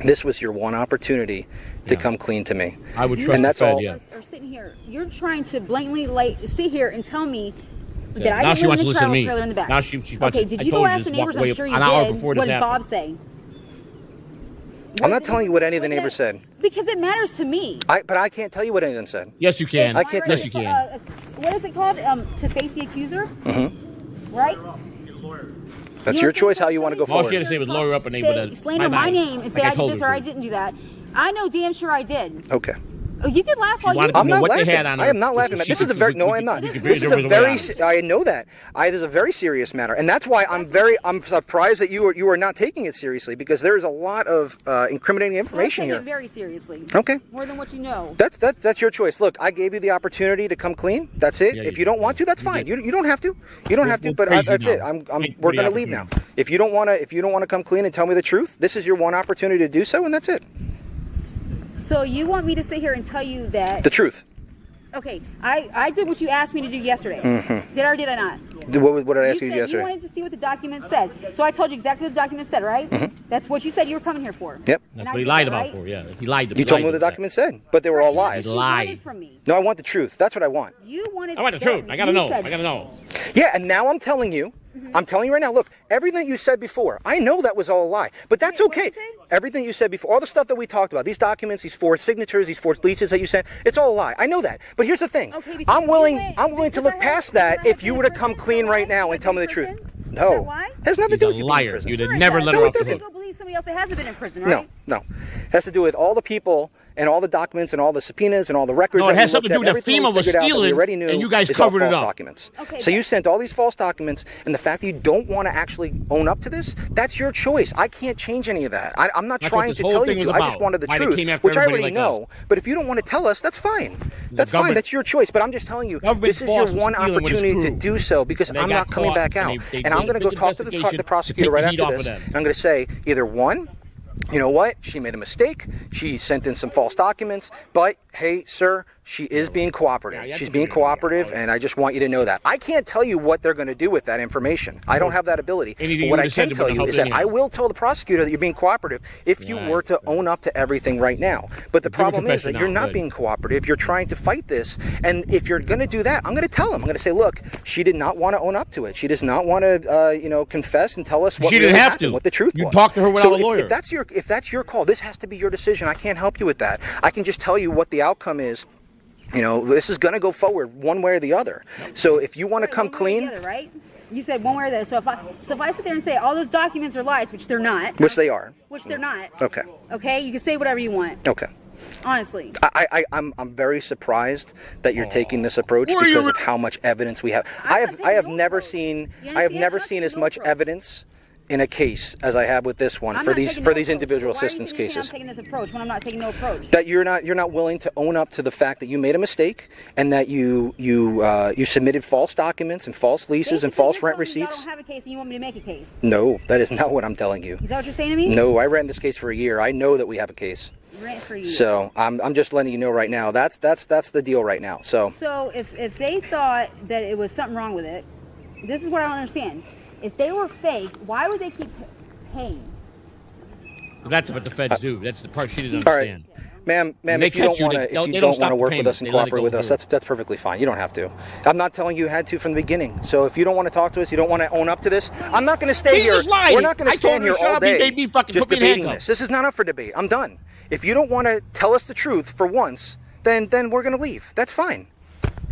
This was your one opportunity to come clean to me. I would trust And that's the Fed, all. yeah. Or sitting here, you're trying to blatantly sit here and tell me that Yeah, I now didn't she live wants in to the listen to travel me. trailer in the back. Now she wants Okay, to- did I you told go you ask just the walk neighbors? away I'm sure you an hour did. before What this did Bob happened. say? I'm not telling you what any of the What neighbors said. Because it matters to me. But I can't tell you what any of them said. Yes, you can. I can't Yes, tell you you. can. What is it called? To face the accuser? Right? That's You your don't choice think how you want to go somebody All she had to forward. say was lawyer up and name Say, with slander my name and say I did this or I didn't do that. I know damn sure I did. Okay. Oh, you can laugh all you wanted to want. I'm know not what they laughing. had on her. I am not laughing. She This is a could- very we no. could- I'm not. we could This is figure a there was very. way out. I know that. It is a very serious matter, and that's why I'm surprised that you are not taking it seriously because there is a lot of incriminating I information take it here. very seriously. Okay. More than what you know. That's your choice. Look, I gave you the opportunity to come clean. That's it. Yeah, If you you don't did. want to, that's You fine. did. You don't have to. You don't have to. We'll But praise you that's it. now. I'm Thank you we're for the gonna leave now. opportunity. If you don't want to come clean and tell me the truth, this is your one opportunity to do so, and that's it. So you want me to sit here and tell you that? The truth. Okay, I did what you asked me to do yesterday. Did I or did I not? What did I ask you said yesterday? you wanted to see what the document said. So I told you exactly what the document said, right? That's what you said you were coming here for. Yep. And That's I what he did lied that, about right? for. Yeah, he lied. You told me what the document said, but they were all lies. You Lied. wanted from me. No, I want the truth. That's what I want. You wanted. I want the then truth. I gotta you know. said- I gotta know. Yeah, and now I'm telling you. I'm telling you right now. Look, everything you said before, I know that was all a lie, but that's Wait, what'd okay. you say? Everything you said before, all the stuff that we talked about, these documents, these forged signatures, these forged leases that you sent, it's all a lie. I know that. But here's the thing. Okay, because I'm willing. you went- I'm willing to because look I had- past that because I if had you been were to in come prison, clean so right I now had and tell me the been truth. in prison? Is No, that why? has nothing to He's do a with you being in liar. prison. You'd have Sure it never does. let No, her it off the doesn't. hook. Go believe somebody else that hasn't been in prison, No, right? no. It has to do with all the people and all the documents and all the subpoenas and all the records. No, it that has we something to do looked with at, that FEMA was stealing, and you guys covered it up. Documents. Okay, So you sent all these false documents, and the fact that you don't want to actually own up to this, that's your choice. I can't change any of that. I'm not That's trying what to this whole tell you thing to. was I just about. wanted the Why they truth, came after which I everybody already like know. But if you don't want to tell us, that's fine. That's fine. government- That's your choice. But I'm just telling you, Government's this is your boss was one stealing with his opportunity to crew. do so, because And they I'm got not coming caught, back and out. they And I'm did going to a go big talk to the investigation to prosecutor take right the heat after off of this. them. And I'm going to say either one, you know what? She made a mistake. She sent in some false documents. But hey, sir, she is being cooperative. Yeah, She's being cooperative, and I just want you to know that. I can't tell you what they're going to do with that information. I don't have that ability. Anything But what you I would've said can tell would've you is helped that I anyhow. will tell the prosecutor that you're being cooperative if you Yeah, were to own up to everything right now. But the Give a problem is confession that you're now, not good. being cooperative. You're trying to fight this. And if you're going to do that, I'm going to tell him. I'm going to say, look, she did not want to own up to it. She does not want to, confess and tell us what She really didn't have happened, to. what the truth You was. talked to her without So a lawyer. if that's your call, this has to be your decision. I can't help you with that. I can just tell you what the outcome is. You know, this is going to go forward one way or the other. So if you want to come One way or clean, the other, right? You said one way or the other. So if I sit there and say all those documents are lies, which they're not, which they are, which they're not. okay, Okay, you can say whatever you want. okay. Honestly. I'm very surprised that you're taking this approach Were you because of how much evidence we have. I have taking never no seen You I have understand? never I'm not seen as taking no much approach. evidence in a case as I have with this one I'm for not these taking for no these approach. individual Why are you assistance saying cases. I'm taking this approach when I'm not taking no approach? That you're not willing to own up to the fact that you made a mistake and that you submitted false documents and false leases and Basically, false you're rent telling me y'all receipts. don't have a case and you want me to make a case. No, that is not what I'm telling you. Is that what you're saying to me? No, I ran this case for a year. I know that we have a case. You ran it for you. So I'm just letting you know right now. That's the deal right now. So So if they thought that it was something wrong with it, this is what I don't understand. If they were fake, why would they keep paying? That's what the feds do. That's the part she didn't all right, understand. ma'am, they if you don't catch you, want they- to, they if you don't don't stop want to the work with payment. us and They let it cooperate go with us, through. that's perfectly fine. You don't have to. I'm not telling you had to from the beginning. So if you don't want to talk to us, you don't want to own up to this. I'm not going to stay He here. just lied. We're not going I to told stand her to here shut all up. He day made me fucking just put me in debating handcuffs. this. This is not up for debate. I'm done. If you don't want to tell us the truth for once, then we're going to leave. That's fine.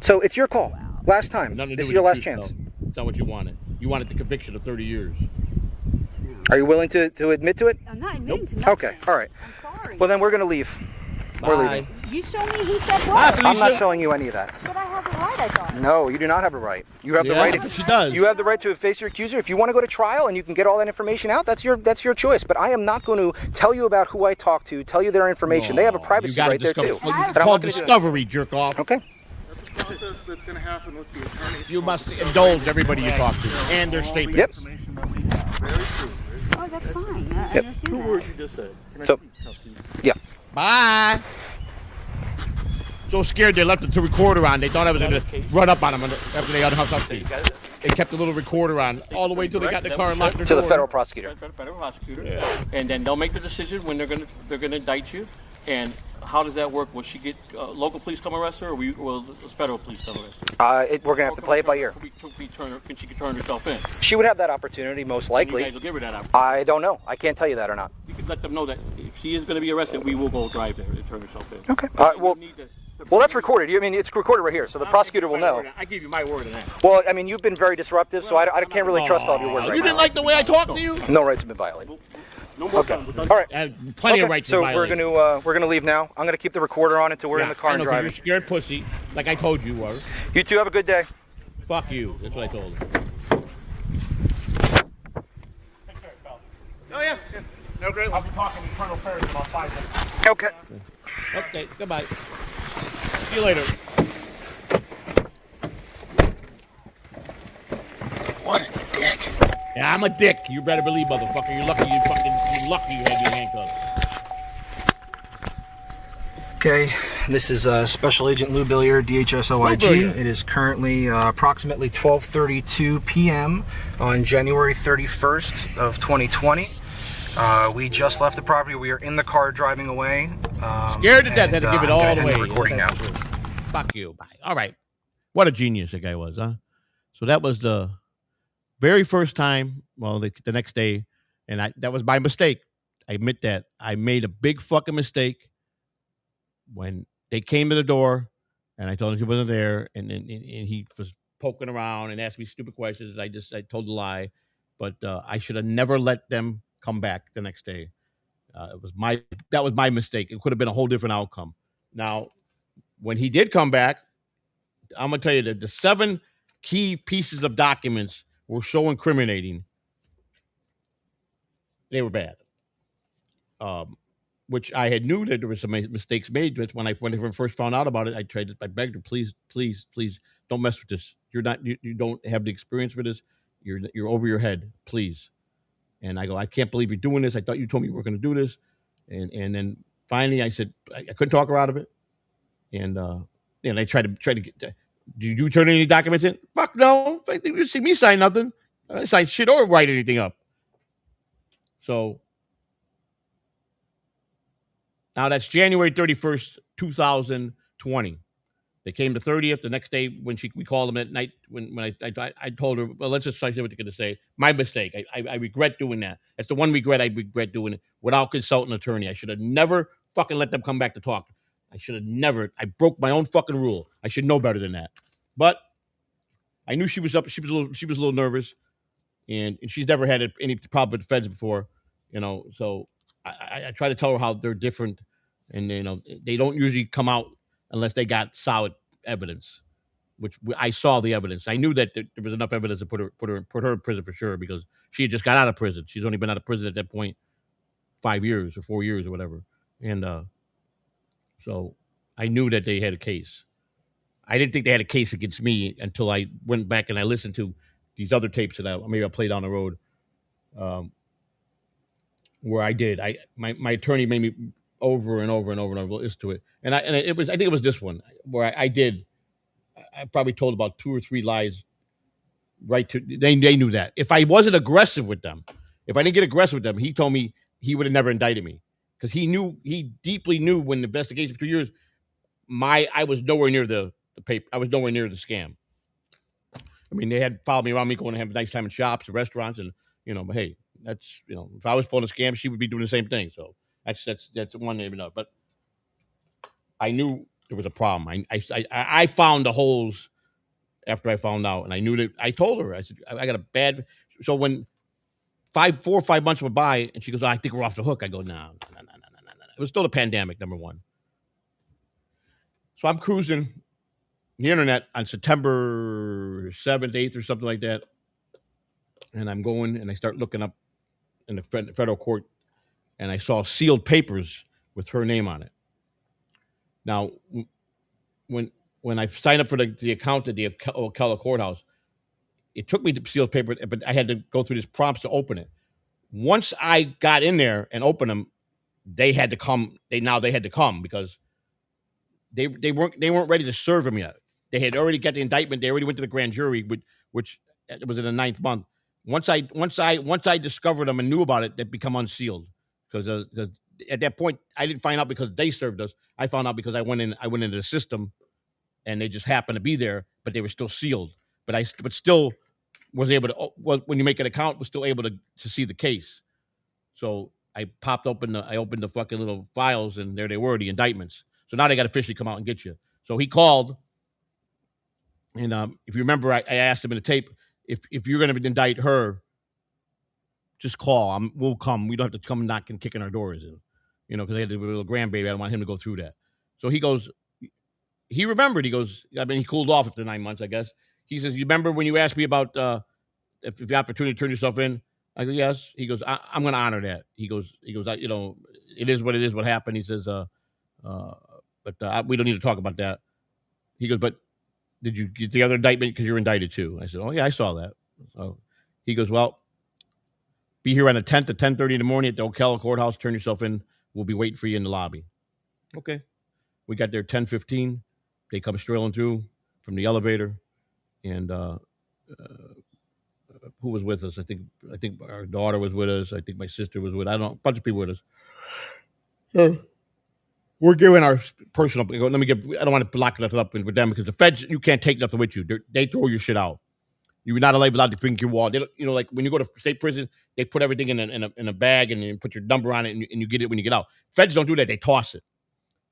So it's your call. Last time. Nothing to do This is with your the last truth, chance. though. It's not what you wanted. You wanted the conviction of 30 years. Are you willing to admit to it? I'm not admitting to nothing. Okay. All right. I'm sorry. Well, then we're going to leave. We're Bye. leaving. You show me he said Bye, what? I'm not Felicia. showing you any of that. But I have the right, I thought. No, you do not have a right. You have the Yeah, right. she does. You have the right to face your accuser. If you want to go to trial and you can get all that information out, that's your choice. But I am not going to tell you about who I talk to, tell you their information. They have a You privacy gotta right there discover- too. Well, And it's I'm called not gonna do that. discovery, jerk off. Okay. That's the process that's going to happen with the attorneys. You must indulge everybody you talk to and their statements. Yep. Information that we have. Very true. Oh, that's fine. I Yep. understand Two that. words you just said. So, yeah. Bye. So scared they left the recorder on. They thought I was going to run up on them after they unhooked up. They kept the little recorder on all the way until they got in the car and locked their To door. the federal prosecutor. Federal prosecutor, and then they'll make the decision when they're gonna indict you. And how does that work? Will she get local police come arrest her, or will the federal police come arrest her? We're gonna have to play it by ear. Can she turn herself in? She would have that opportunity, most You likely. guys will give her that opportunity. I don't know. I can't tell you that or not. You can let them know that if she is going to be arrested, we will go drive there and turn herself in. Okay. You need to- Well, that's recorded. I mean, it's recorded right here, so the prosecutor will know. I give you my word on that. Well, I mean, you've been very disruptive, so I can't really trust all of your words right You didn't now. like the way I talked to you? No rights have been violated. No more Okay. time. We're done. All right. I had plenty of rights to So violate. we're gonna leave now. I'm gonna keep the recorder on until we're in the car I and know, 'cause driving. you're a scared pussy, like I told you were. You two have a good day. Fuck you. That's what I told her. Oh, yeah. No, great. I'll be talking to Colonel Ferris in about 5 minutes. Okay. Okay, goodbye. See you later. What a dick. Yeah, I'm a dick. You better believe, motherfucker. You're lucky you're lucky you had your handcuffs. Okay, this is Special Agent Lou Billiard, DHS-OIG. Lou Billiard. It is currently approximately 12:32 p.m. on January 31st of 2020. We just left the property. We are in the car driving away. Scared to death. Had to give it I'm all gonna the way. end the recording now. Fuck you. Bye. All right. What a genius that guy was, huh? So that was the very first time, well, the next day, and that was my mistake. I admit that. I made a big fucking mistake when they came to the door, and I told him he wasn't there, and he was poking around and asked me stupid questions. I told a lie, but I should have never let them come back the next day. That was my mistake. It could have been a whole different outcome. Now, when he did come back, I'm gonna tell you that the 7 key pieces of documents were so incriminating. They were bad. Which I had knew that there were some mistakes made. But when I first found out about it, I begged her, please, please, please, don't mess with this. You don't have the experience for this. You're over your head, please. And I go, I can't believe you're doing this. I thought you told me you were going to do this. And then finally I said, I couldn't talk her out of it. And I tried to get, did you turn any documents in? Fuck no. You didn't see me sign nothing. I didn't sign shit or write anything up. So now that's January 31st, 2020. They came the 30th. The next day, when we called them at night, when I told her, well, let's just say what they're going to say. My mistake. I regret doing that. That's the one regret I regret doing it without consulting an attorney. I should have never fucking let them come back to talk. I should have never. I broke my own fucking rule. I should know better than that. But I knew she was up. She was a little nervous, and she's never had any problem with the feds before, So I try to tell her how they're different, and they don't usually come out unless they got solid evidence, which I saw the evidence. I knew that there was enough evidence to put her in prison for sure, because she had just got out of prison. She's only been out of prison at that point 5 years or 4 years or whatever, and so I knew that they had a case. I didn't think they had a case against me until I went back and I listened to these other tapes that maybe I'll play down the road. Where I did, my attorney made me over and over and over and over listen to it, and I think it was this one where I probably told about 2 or 3 lies. Right to they knew that if I wasn't aggressive with them, if I didn't get aggressive with them, he told me he would have never indicted me, because he deeply knew when the investigation for 2 years, I was nowhere near the paper. I was nowhere near the scam. I mean, they had followed me around, me going to have a nice time in shops and restaurants, and but hey, that's if I was pulling a scam, she would be doing the same thing. So that's one name enough. But I knew there was a problem. I found the holes after I found out, and I knew that. I told her, I said, I got a bad. So when 4 or 5 months went by, and she goes, I think we're off the hook. I go, no. It was still a pandemic, number one. So I'm cruising the internet on September 7th, 8th, or something like that. And I'm going and I start looking up in the federal court, and I saw sealed papers with her name on it. Now, when I signed up for the account at the Ocala courthouse, it took me to sealed paper, but I had to go through this prompts to open it. Once I got in there and opened them, they had to come. They had to come because they weren't ready to serve him yet. They had already got the indictment. They already went to the grand jury, which was in the 9th month. Once I discovered them and knew about it, they become unsealed, because at that point I didn't find out because they served us. I found out because I went into the system, and they just happened to be there, but they were still sealed. But still was able to. When you make an account, was still able to see the case. So I opened the fucking little files, and there they were, the indictments. So now they got to officially come out and get you. So he called, and if you remember, I asked him in the tape, if you're going to indict her, just call. We'll come. We don't have to come knocking, kicking our doors in, because they had the little grandbaby. I don't want him to go through that. So he goes, he remembered. He goes, I mean, he cooled off after 9 months, I guess. He says, you remember when you asked me about if the opportunity to turn yourself in? I go, yes. He goes, I'm going to honor that. He goes, it is what it is, what happened. He says, but we don't need to talk about that. He goes, but did you get the other indictment because you're indicted too? I said, oh yeah, I saw that. So he goes, well, be here on the 10th at 10:30 in the morning at the Ocala courthouse. Turn yourself in. We'll be waiting for you in the lobby. Okay. We got there 10:15. They come strolling through from the elevator, and who was with us? I think our daughter was with us. I think my sister was with us. I don't know, a bunch of people with us. So we're giving our personal. I don't want to lock nothing up with them, because the feds, you can't take nothing with you. They throw your shit out. You're not allowed to bring your wallet. They don't, like when you go to state prison, they put everything in a bag, and you put your number on it, and you get it when you get out. Feds don't do that. They toss it.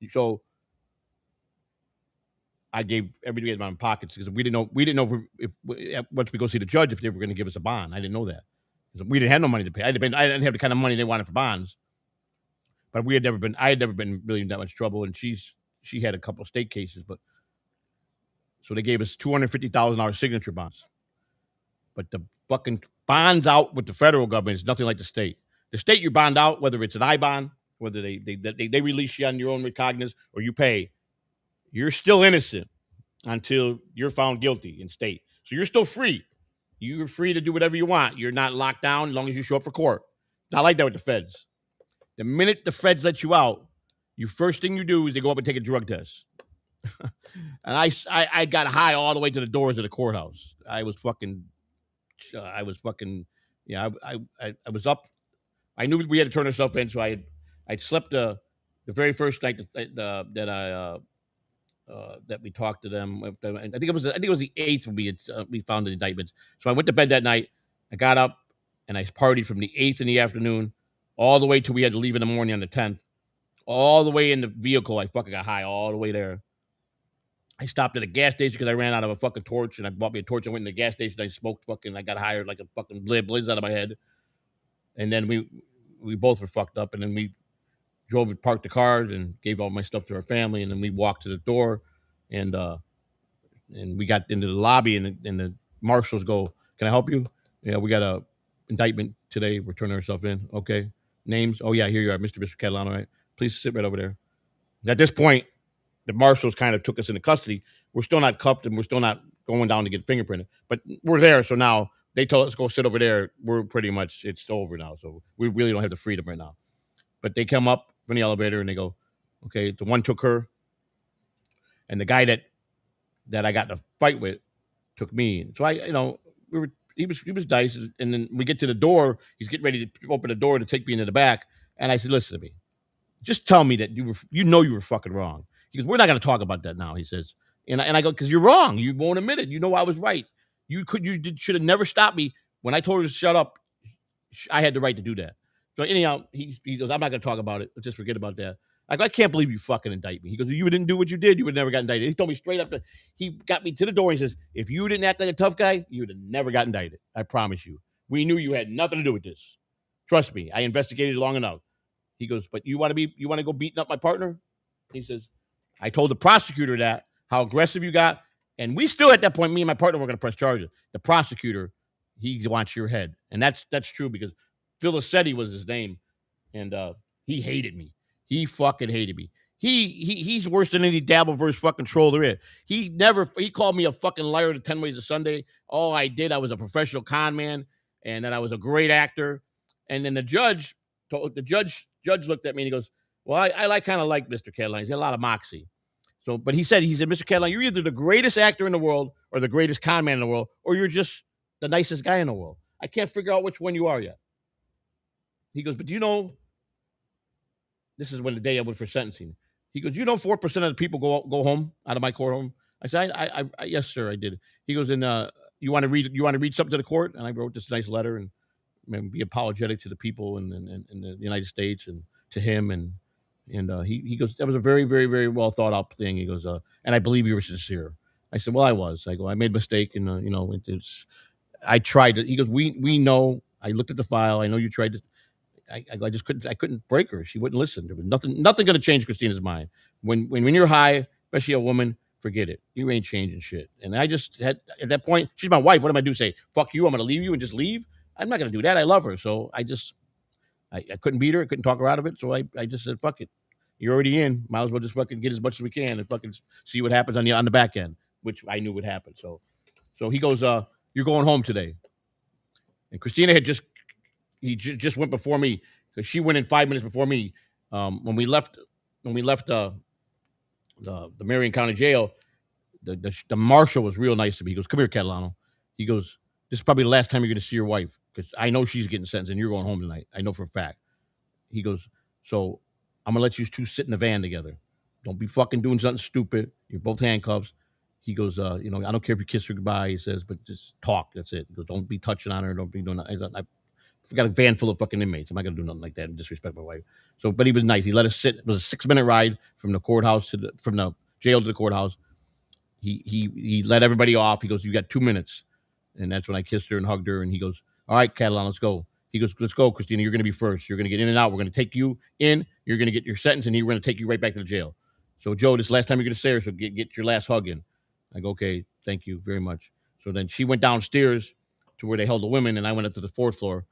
So I gave everything in my pockets, because we didn't know if once we go see the judge, if they were going to give us a bond. I didn't know that. We didn't have no money to pay. I didn't have the kind of money they wanted for bonds. But I had never been really in that much trouble, and she had a couple of state cases, but so they gave us $250,000 signature bonds. But the fucking bonds out with the federal government is nothing like the state. The state you bond out, whether it's an I bond, whether they release you on your own recognizance or you pay, you're still innocent until you're found guilty in state. So you're still free. You're free to do whatever you want. You're not locked down as long as you show up for court. It's not like that with the feds. The minute the feds let you out, first thing you do is they go up and take a drug test. And I got high all the way to the doors of the courthouse. I was fucking, yeah. I was up. I knew we had to turn ourselves in, so I'd slept the very first night that we talked to them. I think it was the 8th when we found the indictments. So I went to bed that night. I got up and I partied from the 8th in the afternoon all the way till we had to leave in the morning on the 10th. All the way in the vehicle, I fucking got high all the way there. I stopped at a gas station because I ran out of a fucking torch, and I bought me a torch. I went in the gas station. I smoked fucking. I got hired like a fucking blizz out of my head. And then we both were fucked up, and then we drove and parked the car and gave all my stuff to our family, and then we walked to the door, and we got into the lobby, and the marshals go, "Can I help you? Yeah, we got a indictment today. We're turning ourselves in. Okay, names? Oh yeah, here you are, Mr. Catalano. Right? Please sit right over there." At this point, the marshals kind of took us into custody. We're still not cuffed, and we're still not going down to get fingerprinted, but we're there. So now they told us go sit over there. We're pretty much, it's over now. So we really don't have the freedom right now. But they come up from the elevator and they go, okay, the one took her, and the guy that I got in a fight with took me. So he was nice, and then we get to the door. He's getting ready to open the door to take me into the back, and I said, listen to me. Just tell me that you were fucking wrong. He goes, we're not going to talk about that now, he says. And I go, because you're wrong. You won't admit it. You know I was right. You should have never stopped me. When I told her to shut up, I had the right to do that. So anyhow, he goes, I'm not going to talk about it. Let's just forget about that. I go, I can't believe you fucking indict me. He goes, you didn't do what you did. You would never got indicted. He told me straight up. He got me to the door. And he says, if you didn't act like a tough guy, you would have never got indicted. I promise you. We knew you had nothing to do with this. Trust me. I investigated long enough. He goes, but you want to go beating up my partner? He says, I told the prosecutor that, how aggressive you got. And we still, at that point, me and my partner were going to press charges. The prosecutor, he wants your head. And that's true, because Filicetti was his name. And he hated me. He fucking hated me. He's worse than any Dabbleverse fucking troll there is. He called me a fucking liar to 10 Ways to Sunday. All I did, I was a professional con man, and then I was a great actor. And then the judge looked at me and he goes, well, I kind of like Mr. Catalano. He's got a lot of moxie. So, but he said, Mr. Catalano, you're either the greatest actor in the world or the greatest con man in the world, or you're just the nicest guy in the world. I can't figure out which one you are yet. He goes, but do you know, this is when the day I went for sentencing. He goes, 4% of the people go home out of my court home? I said, I yes, sir, I did. He goes, and you want to read something to the court? And I wrote this nice letter and be apologetic to the people in the United States and to him. And he goes, that was a very, very, very well thought out thing. He goes, and I believe you were sincere. I said, well, I was. I go, I made a mistake, and I tried to. He goes, we know. I looked at the file. I know you tried to. I just couldn't break her. She wouldn't listen. There was nothing going to change Christina's mind. When you're high, especially a woman, forget it. You ain't changing shit. And I just had, at that point, she's my wife. What am I do? Say, fuck you, I'm going to leave you and just leave? I'm not going to do that. I love her. So I couldn't beat her. I couldn't talk her out of it. So I just said, fuck it. You're already in. Might as well just fucking get as much as we can and fucking see what happens on the back end, which I knew would happen. So he goes, you're going home today. And Christina had just went before me, because she went in 5 minutes before me. When we left the Marion County Jail, the marshal was real nice to me. He goes, come here, Catalano. He goes, this is probably the last time you're going to see your wife, because I know she's getting sentenced and you're going home tonight. I know for a fact. He goes, so I'm going to let you two sit in the van together. Don't be fucking doing something stupid. You're both handcuffs. He goes, I don't care if you kiss her goodbye, he says, but just talk. That's it. He goes, don't be touching on her. Don't be doing that. I got a van full of fucking inmates. I'm not going to do nothing like that and disrespect my wife. So, but he was nice. He let us sit. It was a 6-minute ride from the courthouse from the jail to the courthouse. He let everybody off. He goes, you got 2 minutes. And that's when I kissed her and hugged her. And he goes, all right, Catalan, let's go. He goes, let's go, Christina. You're going to be first. You're going to get in and out. We're going to take you in. You're going to get your sentence, and we're going to take you right back to the jail. So, Joe, this is the last time you're going to stay here, so get your last hug in. I go, okay, thank you very much. So then she went downstairs to where they held the women, and I went up to the fourth floor,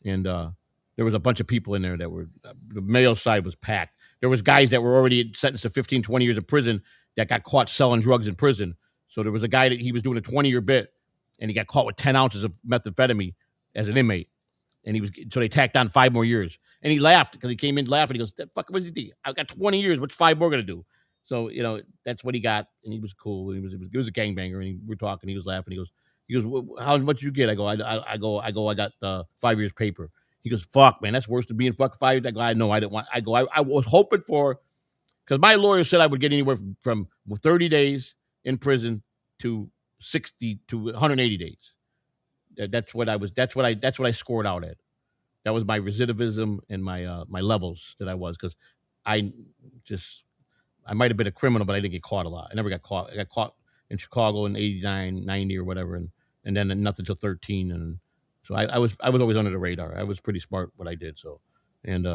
and there was a bunch of people in there that were, the male side was packed. There was guys that were already sentenced to 15, 20 years in prison that got caught selling drugs in prison. So there was a guy that he was doing a 20-year bit, and he got caught with 10 ounces of methamphetamine as an inmate. And so they tacked on 5 more years. And he laughed because he came in laughing. He goes, "That fuck was he? I got 20 years. What's 5 more gonna do?" So that's what he got, and he was cool. He was a gangbanger, and we're talking. He was laughing. He goes, "How much did you get?" I go, I got 5 years paper. He goes, "Fuck, man, that's worse than being fucking 5 years." I go, "I know, I didn't want." I was hoping for, because my lawyer said I would get anywhere from 30 days in prison to 60 to 180 days. That's what I scored out at. That was my recidivism and my levels that I was, because I I might have been a criminal, but I didn't get caught a lot. I never got caught. I got caught in Chicago in 89, 90 or whatever, and then nothing until 13. And so I was always under the radar. I was pretty smart what I did. So, and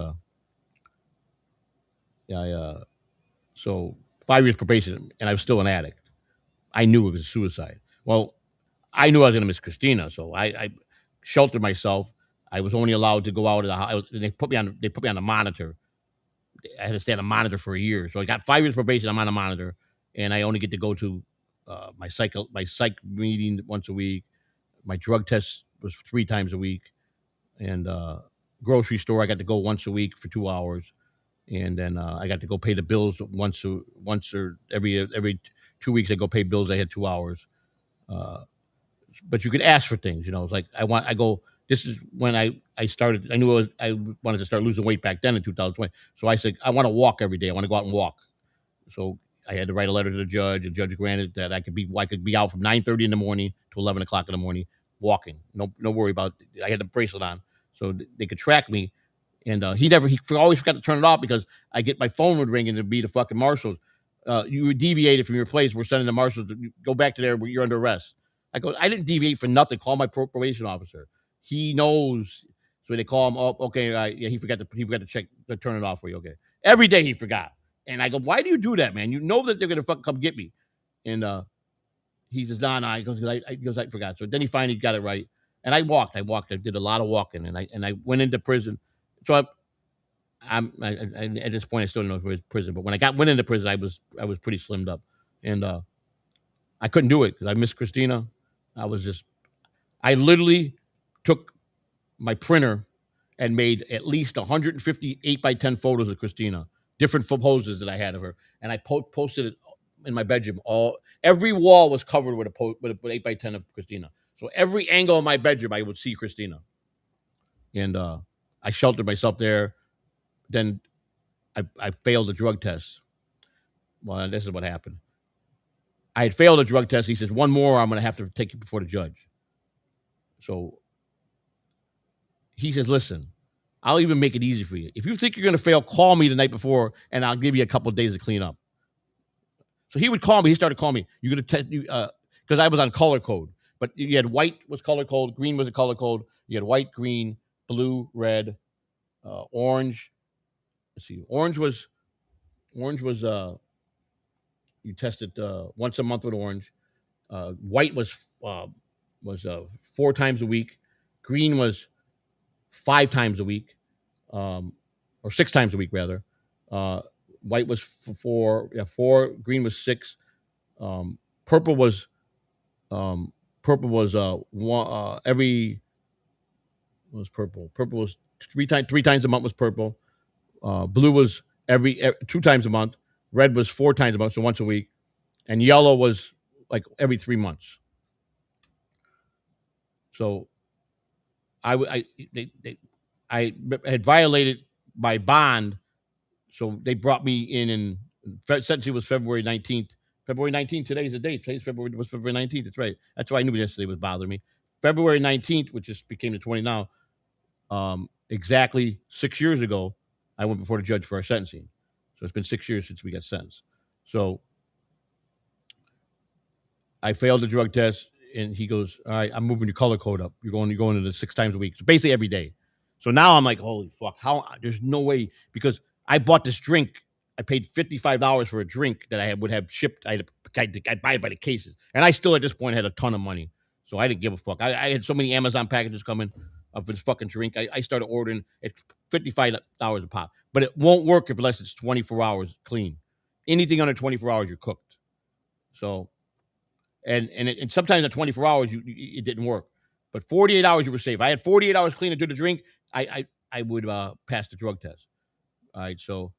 so 5 years probation, and I was still an addict. I knew it was suicide. Well, I knew I was going to miss Christina, so I sheltered myself. I was only allowed to go out of the house. They put me on the monitor. I had to stay on a monitor for a year. So I got 5 years probation. I'm on a monitor, and I only get to go to my psych meeting once a week. My drug test was 3 times a week, and grocery store I got to go once a week for 2 hours, and then I got to go pay the bills once or every 2 weeks. I go pay bills. I had 2 hours. But you could ask for things, It's like this is when I started. I knew I wanted to start losing weight back then in 2020. So I said, I want to walk every day. I want to go out and walk. So I had to write a letter to the judge. The judge granted that I could be out from 9:30 in the morning to 11 o'clock in the morning walking. No worry about. I had the bracelet on, so they could track me. And he always forgot to turn it off, because my phone would ring and it'd be the fucking marshals. You deviated from your place. We're sending the marshals. Go back to there. You're under arrest. I go, I didn't deviate for nothing. Call my probation officer. He knows. So they call him up. Okay, yeah, he forgot to check to turn it off for you. Okay, every day he forgot. And I go, why do you do that, man? You know that they're gonna fucking come get me. And he says, nah. He goes, I forgot. So then he finally got it right. And I walked. I did a lot of walking, and I went into prison. So at this point I still don't know if it was prison, but when I went into prison, I was pretty slimmed up, and I couldn't do it because I missed Christina. I literally took my printer and made at least 150 8x10 photos of Christina, different poses that I had of her, and I posted it in my bedroom. Every wall was covered with with 8x10 of Christina. So every angle of my bedroom, I would see Christina, and I sheltered myself there. Then I failed the drug test. Well, this is what happened. I had failed a drug test. He says, one more, I'm going to have to take you before the judge. So he says, listen, I'll even make it easy for you. If you think you're going to fail, call me the night before, and I'll give you a couple of days to clean up. So he would call me. He started calling me. You're going to test, because I was on color code. But you had white was color code, green was a color code. You had white, green, blue, red, orange. Let's see, orange was you tested once a month with orange. White was 4 times a week. Green was 5 times a week, or 6 times a week rather. White was 4. Yeah, 4. Green was 6. Purple was one every. What was purple? Purple was 3 times a month was purple. Blue was every 2 times a month. Red was 4 times a month, so once a week, and yellow was like every 3 months. So I had violated my bond, so they brought me in, and sentencing was February 19th. February 19th. Today's the date. Today's February 19th. That's right. That's why I knew yesterday was bothering me. February 19th, which just became the 20th now. Exactly 6 years ago, I went before the judge for our sentencing. So it's been 6 years since we got sentenced. So I failed the drug test, and he goes, all right, I'm moving your color code up. You're going to the 6 times a week. So basically every day. So now I'm like, holy fuck, how? There's no way, because I bought this drink. I paid $55 for a drink that would have shipped. I'd buy it by the cases, and I still at this point had a ton of money, so I didn't give a fuck. I had so many Amazon packages coming for this fucking drink. I started ordering at $55 a pop, but it won't work unless it's 24 hours clean. Anything under 24 hours, you're cooked. So, and sometimes at 24 hours, it didn't work. But 48 hours, you were safe. I had 48 hours clean to do the drink. I would pass the drug test. All right, so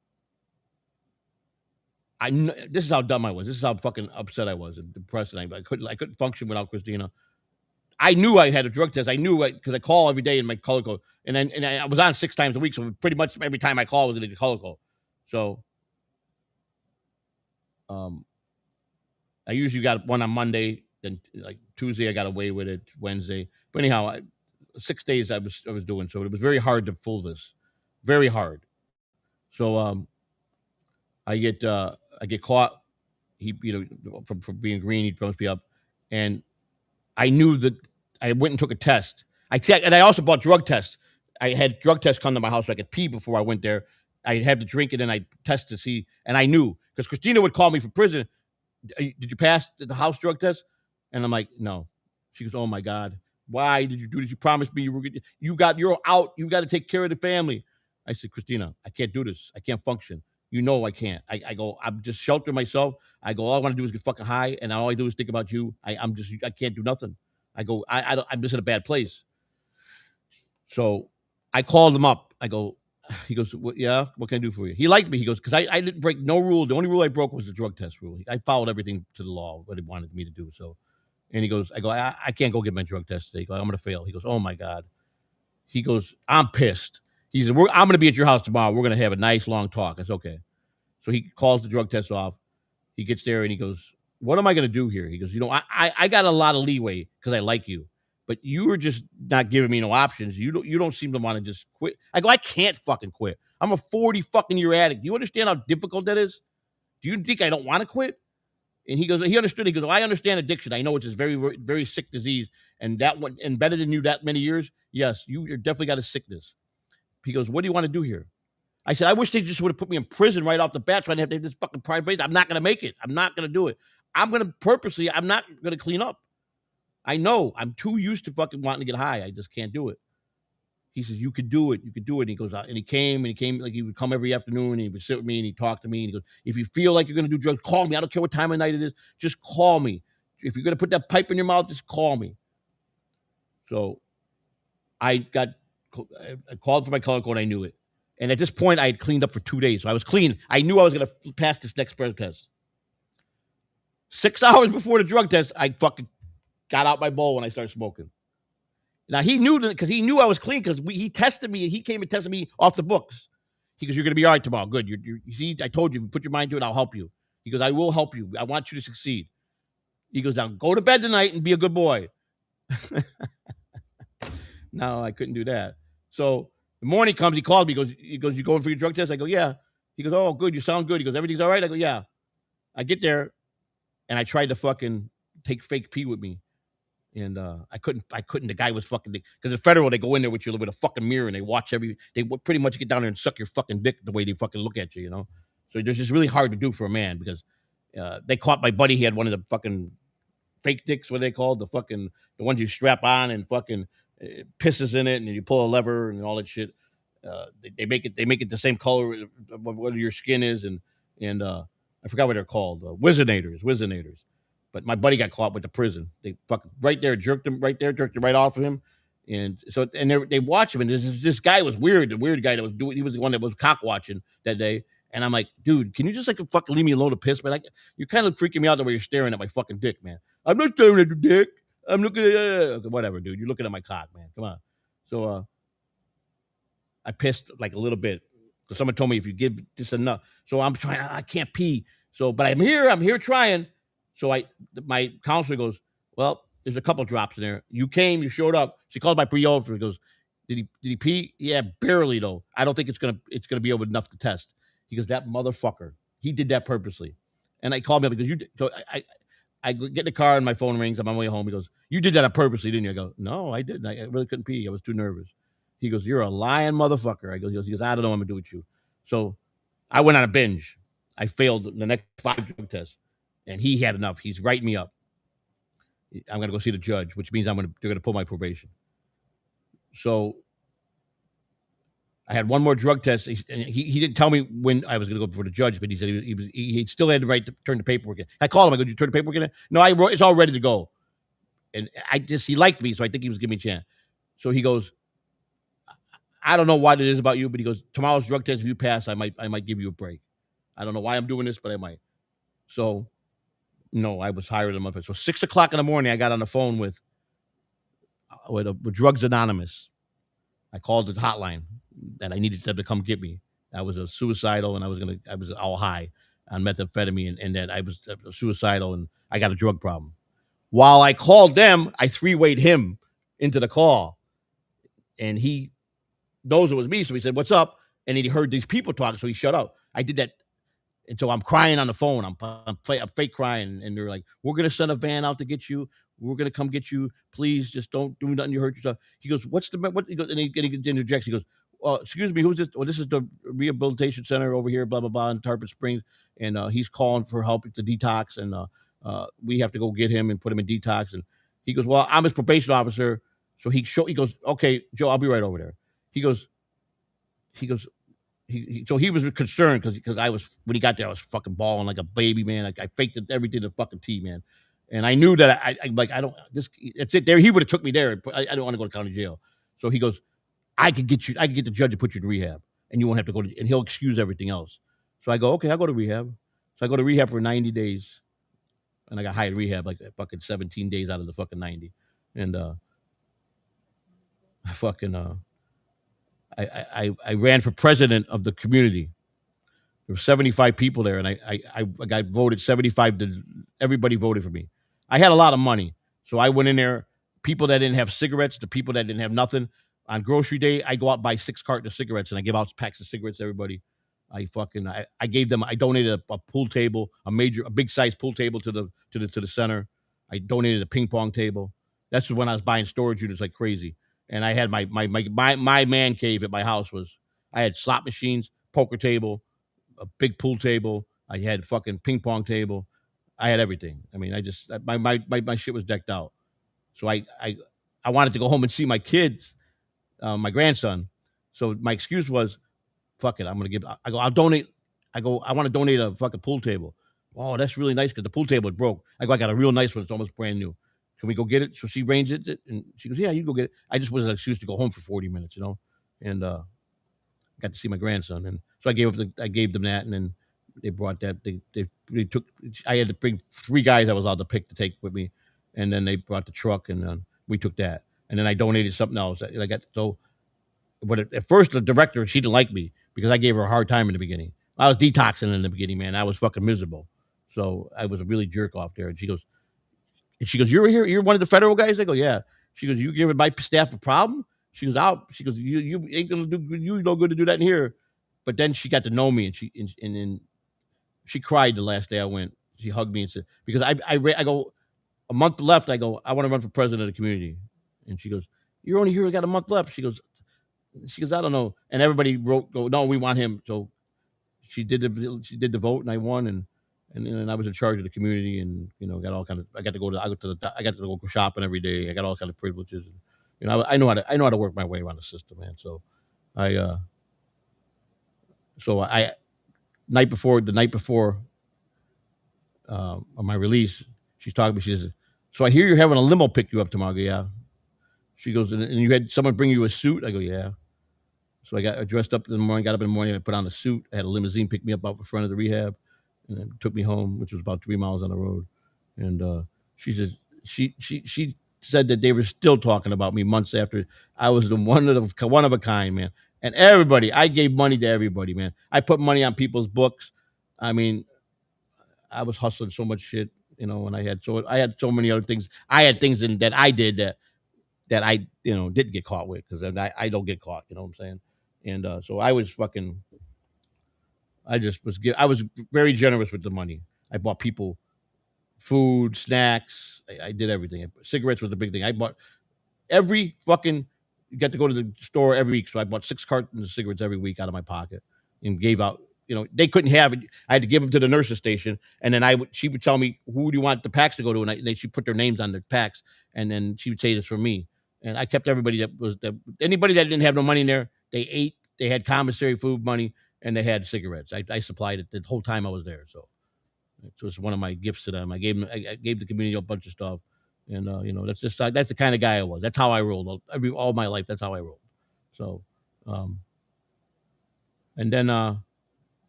this is how dumb I was. This is how fucking upset I was and depressed. And I couldn't function without Christina. I knew I had a drug test. I knew because I call every day in my color code, and I was on 6 times a week. So pretty much every time I call was in the color code. So, I usually got one on Monday. Then like Tuesday, I got away with it. Wednesday, but anyhow, 6 days I was doing. So it was very hard to fool this, very hard. So I get caught. He from being green, he drums me up, and I knew that I went and took a test. And I also bought drug tests. I had drug tests come to my house so I could pee before I went there. I had the drink and then I test to see, and I knew because Christina would call me from prison. Did you pass the house drug test? And I'm like, no. She goes, oh my God, why did you do this? You promised me you're out. You got to take care of the family. I said, Christina, I can't do this. I can't function. You know I can't. I go, I'm just sheltering myself. I go, all I want to do is get fucking high, and all I do is think about you. I can't do nothing. I go, I'm just in a bad place. So I called him up. I go, he goes, yeah, what can I do for you? He liked me. He goes, because I didn't break no rule. The only rule I broke was the drug test rule. I followed everything to the law, what he wanted me to do. So, and he goes, I go, I can't go get my drug test today. He goes, I'm going to fail. He goes, oh my God. He goes, I'm pissed. He said, I'm going to be at your house tomorrow. We're going to have a nice long talk. I said, okay. So he calls the drug test off. He gets there and he goes, what am I going to do here? He goes, I got a lot of leeway because I like you. But you were just not giving me no options. You don't seem to want to just quit. I go, I can't fucking quit. I'm a 40 fucking year addict. Do you understand how difficult that is? Do you think I don't want to quit? And he goes, he understood. He goes, I understand addiction. I know it's a very, very, very sick disease. And that one embedded in you that many years. Yes, you're definitely got a sickness. He goes, what do you want to do here? I said, I wish they just would have put me in prison right off the bat so I didn't have to have this fucking private place. I'm not going to make it. I'm not going to do it. I'm not going to clean up. I know I'm too used to fucking wanting to get high. I just can't do it. He says, you could do it. You could do it. And he goes out and he came like he would come every afternoon and he would sit with me and he'd talk to me. And he goes, if you feel like you're going to do drugs, call me. I don't care what time of night it is. Just call me. If you're going to put that pipe in your mouth, just call me. So I called for my color code. I knew it. And at this point, I had cleaned up for 2 days. So I was clean. I knew I was going to pass this next breath test. 6 hours before the drug test, I fucking got out my bowl when I started smoking. Now, he knew that because he knew I was clean because he tested me. He came and tested me off the books. He goes, you're going to be all right tomorrow. Good. You see, I told you, put your mind to it. I'll help you. He goes, I will help you. I want you to succeed. He goes, now go to bed tonight and be a good boy. No, I couldn't do that. So the morning comes, he called me. He goes, you going for your drug test? I go, yeah. He goes, oh, good. You sound good. He goes, everything's all right? I go, yeah. I get there and I tried to fucking take fake pee with me. And I couldn't. The guy was fucking, because in federal, they go in there with you with a fucking mirror and they watch they pretty much get down there and suck your fucking dick the way they fucking look at you, you know? So it's just really hard to do for a man because they caught my buddy. He had one of the fucking fake dicks, what they called, the ones you strap on and fucking pisses in it and you pull a lever and all that shit. They make it the same color what your skin is and I forgot what they're called. Wizenators. But my buddy got caught with the prison. They fucking jerked him right off of him. And so, and they watch him. And this guy was weird. The weird guy he was the one that was cock watching that day. And I'm like, dude, can you just fucking leave me alone to piss? But you're kind of freaking me out the way you're staring at my fucking dick, man. I'm not staring at your dick. I'm looking at, whatever, dude. You're looking at my cock, man. Come on. So, I pissed like a little bit. So someone told me if you give this enough. So I'm trying, I can't pee. So, but I'm here trying. So my counselor goes, well, there's a couple drops in there. You came, you showed up. She called my pre-over. He goes, did he pee? Yeah, barely though. I don't think it's gonna be enough to test. He goes, that motherfucker. He did that purposely. And I called me up because I get in the car and my phone rings. I'm on my way home. He goes, you did that purposely, didn't you? I go, no, I didn't. I really couldn't pee. I was too nervous. He goes, "You're a lying motherfucker." He goes, "I don't know what I'm gonna do with you." So I went on a binge. I failed the next 5 drug tests, and he had enough. He's writing me up. I'm gonna go see the judge, which means they're gonna pull my probation. So I had one more drug test. He didn't tell me when I was going to go before the judge, but he said he still had the right to turn the paperwork in. I called him. I go, "Did you turn the paperwork in?" No, I wrote. It's all ready to go. And he liked me, so I think he was giving me a chance. So he goes, "I don't know what it is about you, but he goes, tomorrow's drug test. If you pass, I might give you a break. I don't know why I'm doing this, but I might." So no, I was hired a month. So 6 o'clock in the morning, I got on the phone with Drugs Anonymous. I called the hotline that I needed them to come get me. I was a suicidal, and I was all high on methamphetamine, and that I was suicidal, and I got a drug problem. While I called them, I 3-wayed him into the call, and he knows it was me, so he said, "What's up?" And he heard these people talking, so he shut up. I did that. And so I'm crying on the phone. I'm fake crying, and they're like, "We're gonna send a van out to get you. We're gonna come get you. Please, just don't do nothing. You hurt yourself." He goes, "What's the what?" He goes, and he interjects. He goes, "Excuse me, who's this? Oh, this is the rehabilitation center over here, blah blah blah, in Tarpon Springs, and he's calling for help to detox, and we have to go get him and put him in detox." And he goes, "Well, I'm his probation officer." So he goes, "Okay, Joe, I'll be right over there." He goes, he goes, so he was concerned because I was, when he got there, I was fucking bawling like a baby, man. I faked it, everything to fucking T, man. And I knew that I don't, this, it's it there. He would have took me there. But I don't want to go to county jail. So he goes, I could get the judge to put you in rehab, and you won't have to go to, and he'll excuse everything else. So I go, "Okay, I'll go to rehab." So I go to rehab for 90 days, and I got hired rehab like fucking 17 days out of the fucking 90. And I fucking, I ran for president of the community. There were 75 people there, and I got voted 75. Everybody voted for me. I had a lot of money, so I went in there. People that didn't have cigarettes, the people that didn't have nothing. On grocery day, I go out and buy 6 cartons of cigarettes, and I give out packs of cigarettes to everybody. I gave them. I donated a pool table, a big size pool table to the center. I donated a ping pong table. That's when I was buying storage units like crazy. And I had my man cave at my house was. I had slot machines, poker table, a big pool table. I had fucking ping pong table. I had everything. I mean, I just my shit was decked out. So I wanted to go home and see my kids, my grandson. So my excuse was, "Fuck it, I'm gonna give." I go, "I'll donate." I go, "I want to donate a fucking pool table." "Oh, that's really nice because the pool table is broke." I go, "I got a real nice one. It's almost brand new. Can we go get it?" So she arranged it, and she goes, "Yeah, you go get it." I just was an excuse to go home for 40 minutes, and got to see my grandson, and so I gave them that, and then they brought that. They took. I had to bring 3 guys I was allowed to pick to take with me, and then they brought the truck, and we took that, and then I donated something else. I got so, but at first the director, she didn't like me because I gave her a hard time in the beginning. I was detoxing in the beginning, man. I was fucking miserable, so I was a really jerk off there. And she goes, "You're here. You're one of the federal guys." I go, "Yeah." She goes, "You giving my staff a problem?" She goes, "Out." She goes, "You ain't gonna do. You no good to do that in here." But then she got to know me, and then she cried the last day I went. She hugged me and said, because I go, a month left. I go, "I want to run for president of the community," and she goes, "You're only here. We got a month left." She goes, "I don't know." And everybody go, "No, we want him." So she did the vote, and I won, and I was in charge of the community, and got all kind of. I got to go go shopping every day. I got all kind of privileges. I know how to work my way around the system, man. So I the night before on my release, she's talking to me. She says, "So I hear you're having a limo pick you up tomorrow." I go, "Yeah." She goes, "And you had someone bring you a suit?" I go, "Yeah." So I dressed up in the morning, got up in the morning, I put on a suit. I had a limousine pick me up out in front of the rehab, and then took me home, which was about 3 miles on the road. And she says she said that they were still talking about me months after. I was the one of a kind, man. And everybody, I gave money to everybody, man. I put money on people's books. I mean, I was hustling so much shit, and I had so many other things. I had things that I did that I didn't get caught with, because I don't get caught. You know what I'm saying? And so I was fucking. I was very generous with the money. I bought people food, snacks. I did everything. Cigarettes was the big thing. I bought every fucking you got to go to the store every week. So I bought 6 cartons of cigarettes every week out of my pocket and gave out. They couldn't have it. I had to give them to the nurse's station, and then she would tell me, who do you want the packs to go to, and she put their names on the packs, and then she would say this for me, and I kept everybody anybody that didn't have no money in there. They ate. They had commissary food money, and they had cigarettes. I supplied it the whole time I was there. So it was one of my gifts to them. I gave the community a bunch of stuff, and that's the kind of guy I was. That's how I rolled all my life. That's how I rolled. So, and then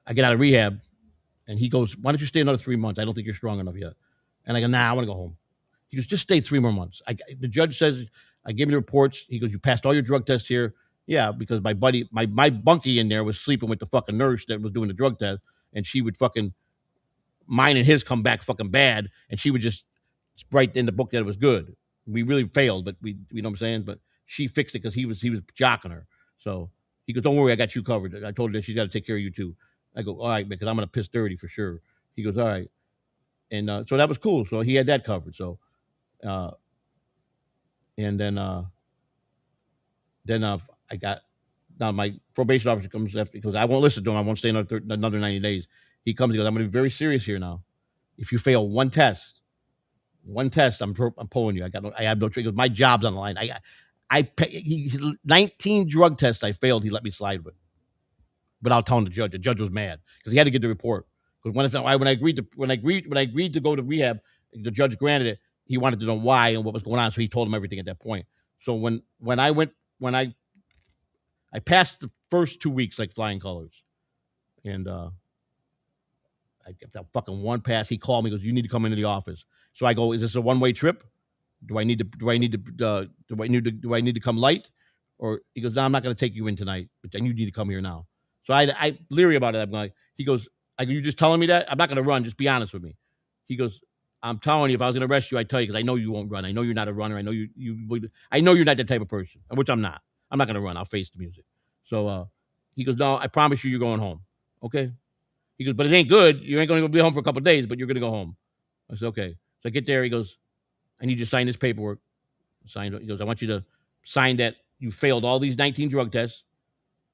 I get out of rehab, and he goes, "Why don't you stay another 3 months? I don't think you're strong enough yet." And I go, "Nah, I want to go home." He goes, "Just stay 3 more months." The judge says, I gave him the reports. He goes, "You passed all your drug tests here." Yeah, because my buddy, my bunkie in there was sleeping with the fucking nurse that was doing the drug test, and she would fucking, mine and his come back fucking bad, and she would just write in the book that it was good. We really failed, but you know what I'm saying? But she fixed it because he was jocking her. So he goes, "Don't worry, I got you covered." I told her that she's got to take care of you too. I go, "All right, because I'm gonna piss dirty for sure." He goes, "All right," and so that was cool. So he had that covered. So, and then I got, now my probation officer comes after, because I won't listen to him. I won't stay another 90 days. He comes. He goes, "I'm gonna be very serious here now. If you fail one test, I'm pulling you. I have no trigger. My job's on the line. I pay, 19 drug tests I failed. He let me slide with, without telling the judge. The judge was mad because he had to get the report. Because when I agreed to go to rehab, the judge granted it. He wanted to know why and what was going on, so he told him everything at that point. So when I passed the first 2 weeks like flying colors, and I get that fucking one pass. He called me, goes, "You need to come into the office." So I go, "Is this a one-way trip? Do I need to come light?" Or he goes, "No, I'm not going to take you in tonight, but then you need to come here now." So I leery about it. I'm like, he goes, "You just telling me that? I'm not going to run. Just be honest with me." He goes, "I'm telling you, if I was going to arrest you, I'd tell you, because I know you won't run. I know you're not a runner. I know I know you're not that type of person, which I'm not. I'm not going to run. I'll face the music." So he goes, "No, I promise you're going home." Okay. He goes, "But it ain't good. You ain't going to be home for a couple of days, but you're going to go home." I said, "Okay." So I get there. He goes, "I need you to sign this paperwork." He goes, "I want you to sign that you failed all these 19 drug tests."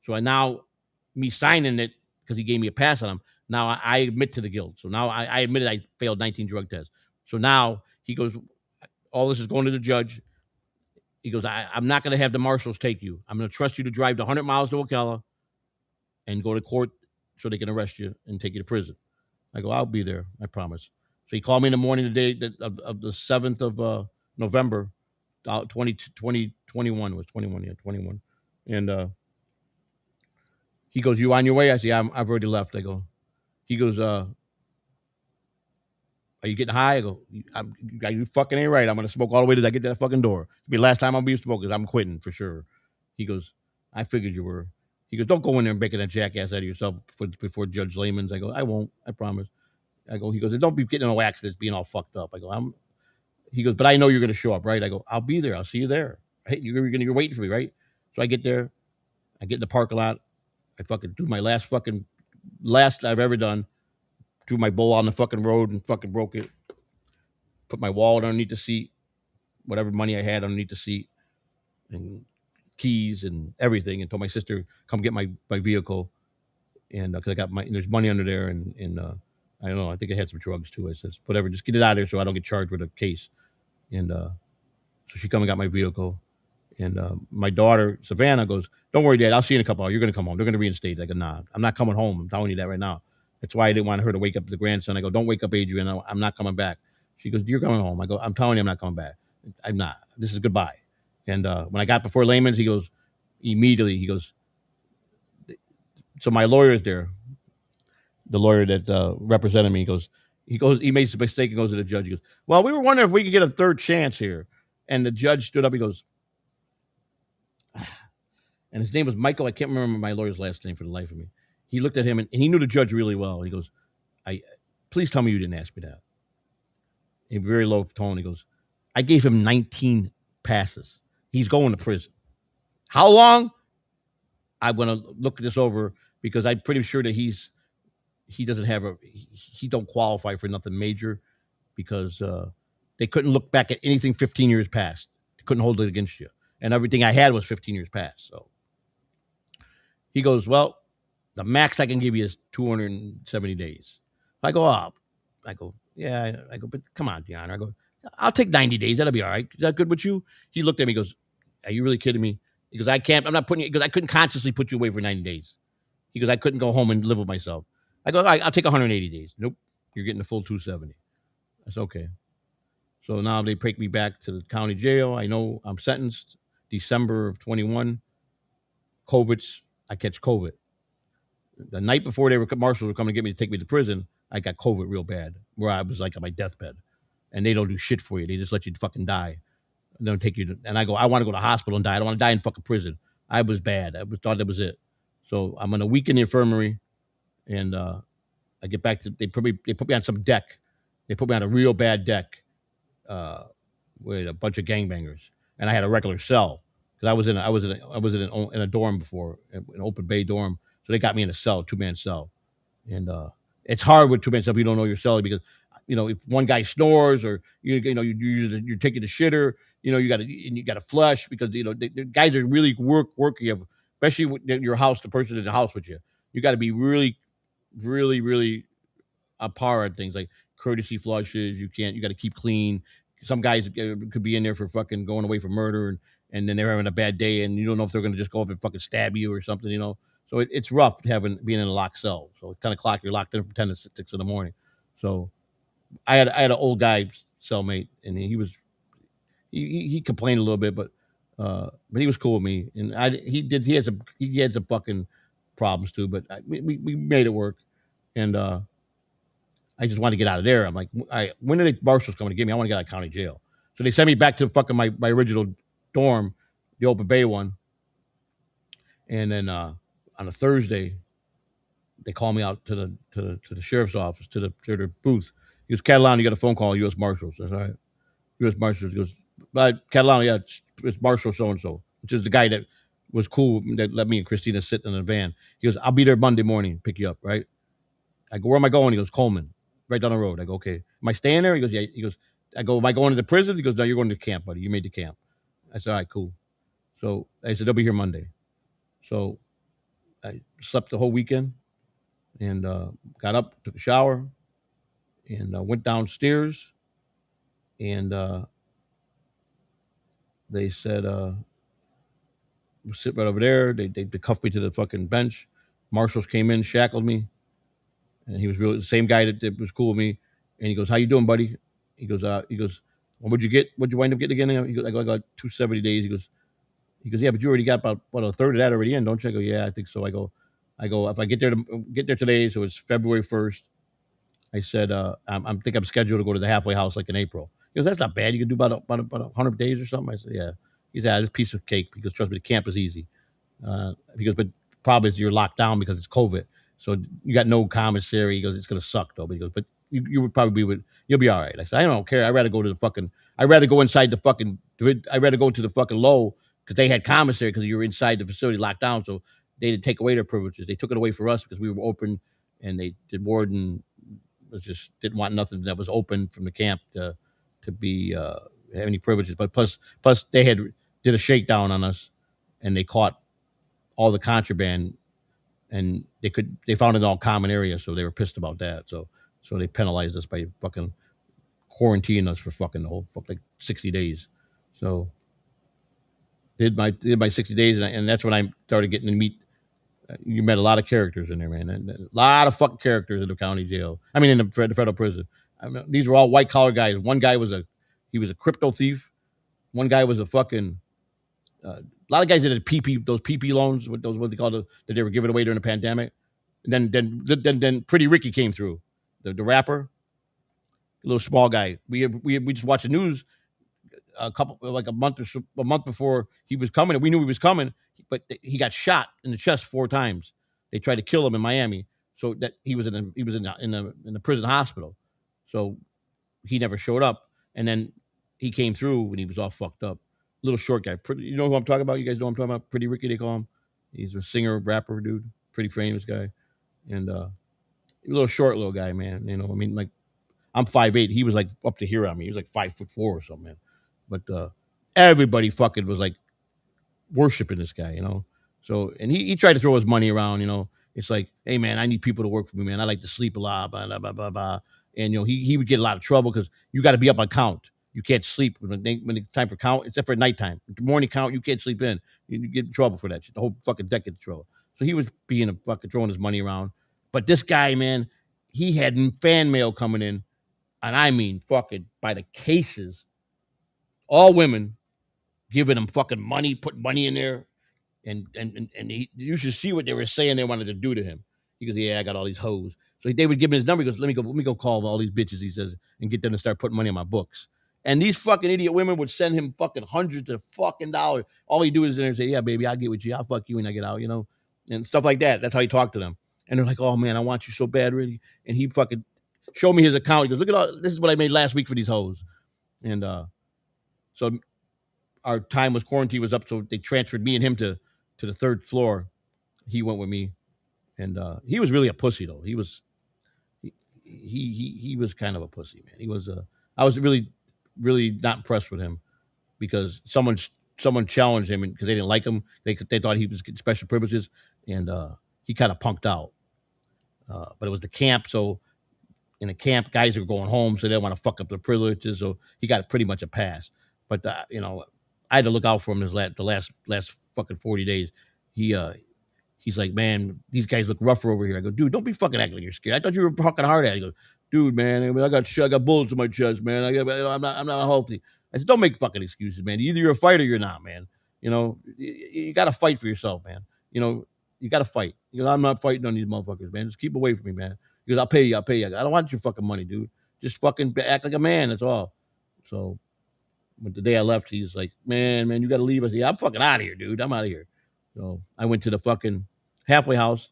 So me signing it, because he gave me a pass on them, now I admit to the guilt. So now I admitted I failed 19 drug tests. So now he goes, "All this is going to the judge." He goes, "I'm not going to have the marshals take you. I'm going to trust you to drive the 100 miles to Ocala and go to court so they can arrest you and take you to prison." I go, "I'll be there. I promise." So he called me in the morning of the 7th of November, 2021 was 21, yeah, 21. And he goes, "You on your way?" I say, "I've already left." He goes, "Are you getting high?" I go, You fucking ain't right. I'm going to smoke all the way till I get to that fucking door. It'll be the last time I'll be smoking. I'm quitting for sure." He goes, "I figured you were." He goes, "Don't go in there and making a jackass out of yourself before Judge Lehman's." I go, "I won't. I promise." He goes, "And don't be getting in no accidents being all fucked up." I go, He goes, "But I know you're going to show up, right?" I go, "I'll be there. I'll see you there. Hey, you're waiting for me, right?" So I get there. I get in the parking lot. I fucking do my last I've ever done. Threw my bowl on the fucking road and fucking broke it. Put my wallet underneath the seat, whatever money I had underneath the seat, and keys and everything, and told my sister, "Come get my vehicle." And because I got there's money under there, and I don't know, I think I had some drugs too. I says, "Whatever, just get it out of there so I don't get charged with a case." And so she come and got my vehicle. And my daughter, Savannah, goes, "Don't worry, Dad. I'll see you in a couple hours. You're going to come home. They're going to reinstate." I go, "Nah, I'm not coming home. I'm telling you that right now." That's why I didn't want her to wake up the grandson. I go, "Don't wake up Adrian. I'm not coming back." She goes, "You're coming home." I go, "I'm telling you I'm not coming back. I'm not. This is goodbye." And when I got before Layman's, he goes, so my lawyer's there, the lawyer that represented me. He made a mistake and goes to the judge. He goes, "Well, we were wondering if we could get a third chance here." And the judge stood up. He goes, and his name was Michael. I can't remember my lawyer's last name for the life of me. He looked at him, and he knew the judge really well. He goes, "Please tell me you didn't ask me that." In a very low tone, he goes, "I gave him 19 passes. He's going to prison. How long? I'm going to look this over, because I'm pretty sure that he don't qualify for nothing major, because they couldn't look back at anything 15 years past. They couldn't hold it against you. and everything I had was 15 years past. So he goes, well, the max I can give you is 270 days. I go, oh, I go, yeah, I go, but come on, Deanna. I go, I'll take 90 days. That'll be all right. Is that good with you? He looked at me, he goes, are you really kidding me? He goes, I'm not putting you, because I couldn't consciously put you away for 90 days. He goes, I couldn't go home and live with myself. I go, all right, I'll take 180 days. Nope, you're getting the full 270. That's okay. So now they take me back to the county jail. I know I'm sentenced December of 21. I catch COVID. The night before marshals were coming to get me to take me to prison, I got COVID real bad, where I was like on my deathbed. And they don't do shit for you. They just let you fucking die. They don't take you to, and I go, I want to go to the hospital and die. I don't want to die in fucking prison. I was bad. Thought that was it. So I'm in a week in the infirmary, and I get back to, they put me on some deck. They put me on a real bad deck with a bunch of gangbangers, and I had a regular cell because I was in a dorm before, an open bay dorm. So they got me in a cell, 2-man cell, and it's hard with 2-man cell if you don't know your cell, because if one guy snores, or you're taking the shitter, you got to flush, because the guys are really working, especially with your house, the person in the house with you. You got to be really, really, really on par at things like courtesy flushes. You got to keep clean. Some guys could be in there for fucking going away for murder, and then they're having a bad day, and you don't know if they're going to just go up and fucking stab you or something, So it's rough being in a locked cell. So at 10 o'clock, you're locked in from 10 to 6 in the morning. So I had an old guy cellmate, and he complained a little bit, but he was cool with me, and he had some fucking problems too, but we made it work, and I just wanted to get out of there. I'm like, when are the marshals coming to get me? I want to get out of county jail. So they sent me back to fucking my original dorm, the open bay one, and then on a Thursday, they call me out to the sheriff's office, to the booth. He goes, Catalano, you got a phone call, U.S. Marshals. I said, all right. U.S. Marshals. He goes, but Catalano, yeah, it's Marshal so-and-so, which is the guy that was cool, that let me and Christina sit in the van. He goes, I'll be there Monday morning, pick you up, right? I go, where am I going? He goes, Coleman, right down the road. I go, okay. Am I staying there? He goes, yeah. He goes, I go, am I going to the prison? He goes, no, you're going to the camp, buddy. You made the camp. I said, all right, cool. So I said, they'll be here Monday. So I slept the whole weekend, and got up, took a shower, and went downstairs, and they said, sit right over there. They cuffed me to the fucking bench. Marshals came in, shackled me, and he was really the same guy that was cool with me. And he goes, how you doing, buddy? He goes, well, what'd you wind up getting again? He goes, I got 270 days. He goes, yeah, but you already got about a third of that already in, don't you? I go, yeah, I think so. I go, if I get there today, so it's February 1st. I said, I'm scheduled to go to the halfway house like in April. He goes, that's not bad. You can do about 100 days or something. I said, yeah. He said, it's a piece of cake, because trust me, the camp is easy. He goes, but the problem is you're locked down because it's COVID. So you got no commissary. He goes, it's going to suck though. But he goes, but you would probably you'll be all right. I said, I don't care. I'd rather go to I'd rather go inside I'd rather go to the fucking low, because they had commissary, because you were inside the facility locked down. So they didn't take away their privileges. They took it away for us because we were open, and they did warden didn't want nothing that was open from the camp to be have any privileges. But plus they did a shakedown on us, and they caught all the contraband, and they found it in all common areas, so they were pissed about that. So they penalized us by fucking quarantining us for fucking the whole like 60 days. So did my 60 days, and that's when I started getting to meet. You met a lot of characters in there, man. And a lot of fucking characters in the county jail. I mean, in the federal prison. I mean, these were all white collar guys. One guy was a crypto thief. One guy was a fucking. A lot of guys that had those PP loans, with those what they call that they were giving away during the pandemic. And then Pretty Ricky came through, the rapper, a little small guy. We just watched the news a month before he was coming, and we knew he was coming, but he got shot in the chest 4 times. They tried to kill him in Miami, so that he was in the prison hospital. So he never showed up, and then he came through when he was all fucked up. Little short guy, you know who I'm talking about? You guys know who I'm talking about? Pretty Ricky, they call him. He's a singer, rapper, dude, pretty famous guy, and a little short little guy, man. I mean, like I'm 5'8", he was like up to here on me. He was like 5'4" or something, man. But everybody fucking was like worshiping this guy, So, and he tried to throw his money around, It's like, hey man, I need people to work for me, man. I like to sleep a lot, blah blah blah blah blah. And he would get a lot of trouble because you got to be up on count. You can't sleep when it's time for count, except for nighttime. The morning count, you can't sleep in. You get in trouble for that shit. The whole fucking deck gets in trouble. So he was being a fucking throwing his money around. But this guy, man, he had fan mail coming in, and I mean fucking by the cases, all women giving him fucking money, putting money in there. And you should see what they were saying they wanted to do to him. He goes, yeah, I got all these hoes. So they would give him his number. He goes, let me go call all these bitches, he says, and get them to start putting money on my books. And these fucking idiot women would send him fucking hundreds of fucking dollars. All he do is in there and say, yeah, baby, I'll get with you. I'll fuck you when I get out, and stuff like that. That's how he talked to them. And they're like, oh man, I want you so bad, really. And he fucking showed me his account. He goes, look at all this is what I made last week for these hoes. And so our time was quarantine was up, so they transferred me and him to the third floor. He went with me, and he was really a pussy though. He was kind of a pussy, man. He was I was really not impressed with him because someone challenged him because they didn't like him. They thought he was getting special privileges, and he kind of punked out. But it was the camp, so in the camp, guys are going home, so they don't want to fuck up their privileges. So he got pretty much a pass. But I had to look out for him the last fucking 40 days. He's like, man, these guys look rougher over here. I go, dude, don't be fucking acting like you're scared. I thought you were fucking hard at it. He goes, dude, man, I got bullets in my chest, man. I'm not healthy. I said, don't make fucking excuses, man. Either you're a fighter or you're not, man. You got to fight for yourself, man. You got to fight. I'm not fighting on these motherfuckers, man. Just keep away from me, man. He goes, I'll pay you. I don't want your fucking money, dude. Just fucking act like a man. That's all. So, but the day I left, he's like, man, you got to leave us. Yeah, I'm fucking out of here, dude. I'm out of here. So I went to the fucking halfway house,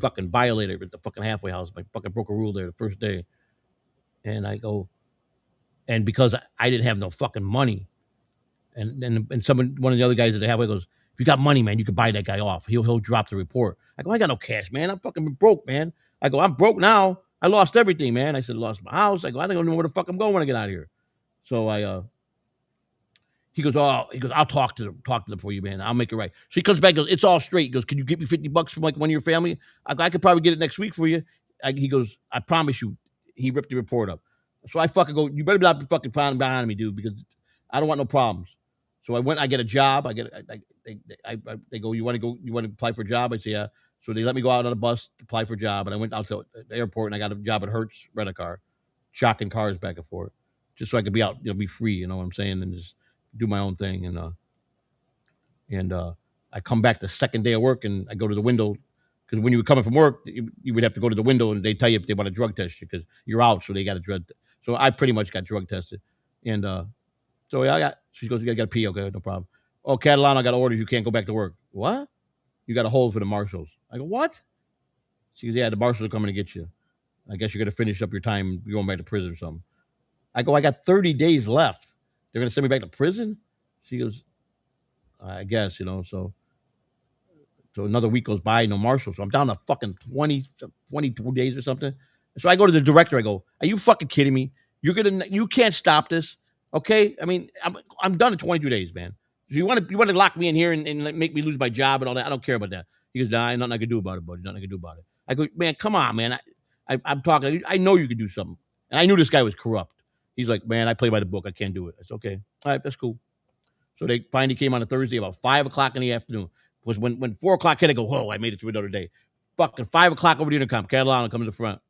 fucking violated at the fucking halfway house. I fucking broke a rule there the first day. And I go, and because I didn't have no fucking money, and one of the other guys at the halfway goes, if you got money, man, you can buy that guy off. He'll drop the report. I go, I got no cash, man. I'm fucking broke, man. I go, I'm broke now. I lost everything, man. I said, I lost my house. I go, I don't know where the fuck I'm going when I get out of here. So he goes, I'll talk to them for you, man. I'll make it right. So he comes back, goes, it's all straight. He goes, can you get me $50 from like one of your family? I could probably get it next week for you. He goes, I promise you. He ripped the report up. So I fucking go, you better not be fucking behind me, dude, because I don't want no problems. So I get a job. They go, you want to apply for a job? I say, yeah. So they let me go out on a bus to apply for a job. And I went out to the airport and I got a job at Hertz, rent a car, shocking cars back and forth, just so I could be out, be free, you know what I'm saying? And just do my own thing. And I come back the second day of work and I go to the window because when you were coming from work, you would have to go to the window and they tell you if they want to drug test you because you're out. So they got a drug. So I pretty much got drug tested. And so she goes, you got to pee. Okay, no problem. Oh, Catalano, I got orders. You can't go back to work. What? You got a hold for the marshals. I go, what? She goes, yeah, the marshals are coming to get you. I guess you're going to finish up your time. You're going back to prison or something. I go, I got 30 days left. They're going to send me back to prison? She goes, I guess, so another week goes by, no marshal. So I'm down to fucking 22 days or something. So I go to the director. I go, are you fucking kidding me? You can't stop this. Okay. I mean, I'm done in 22 days, man. So you want to lock me in here and make me lose my job and all that? I don't care about that. He goes, nah, nothing I can do about it, buddy. Nothing I can do about it. I go, man, come on, man. I'm talking. I know you can do something. And I knew this guy was corrupt. He's like, man, I play by the book. I can't do it. I said, okay. All right, that's cool. So they finally came on a Thursday about 5 o'clock in the afternoon. Because when 4 o'clock hit, I go, whoa, I made it through another day. Fucking 5 o'clock over the intercom. Catalano, come to the front.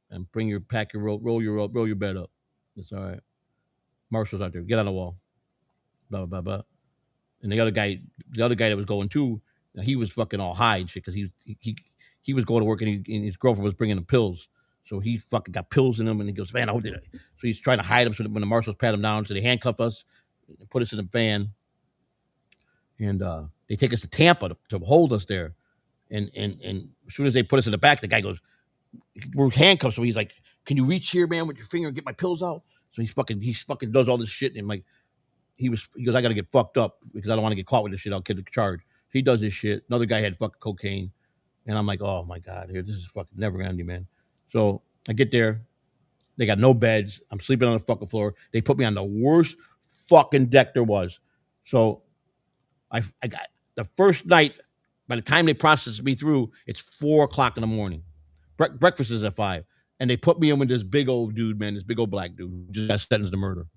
And pack your roll, roll your bed up. It's all right. Marshall's out there. Get on the wall. Blah, blah, blah, blah. And the other guy that was going too, he was fucking all high and shit because he was going to work and his girlfriend was bringing him pills. So he fucking got pills in him and he goes, man, I hope. So he's trying to hide him so that when the marshals pat him down, so they handcuff us and put us in a van. And they take us to Tampa to hold us there. And as soon as they put us in the back, the guy goes, we're handcuffed. So he's like, can you reach here, man, with your finger and get my pills out? So he fucking does all this shit. And like, he goes, I got to get fucked up because I don't want to get caught with this shit. I'll get the charge. He does this shit. Another guy had fucking cocaine. And I'm like, oh my God, this is fucking never ending, man. So I get there. They got no beds. I'm sleeping on the fucking floor. They put me on the worst fucking deck there was. So I got the first night. By the time they processed me through, it's 4:00 in the morning. Breakfast is at 5, and they put me in with this big old dude, man, this big old black dude who just got sentenced to murder.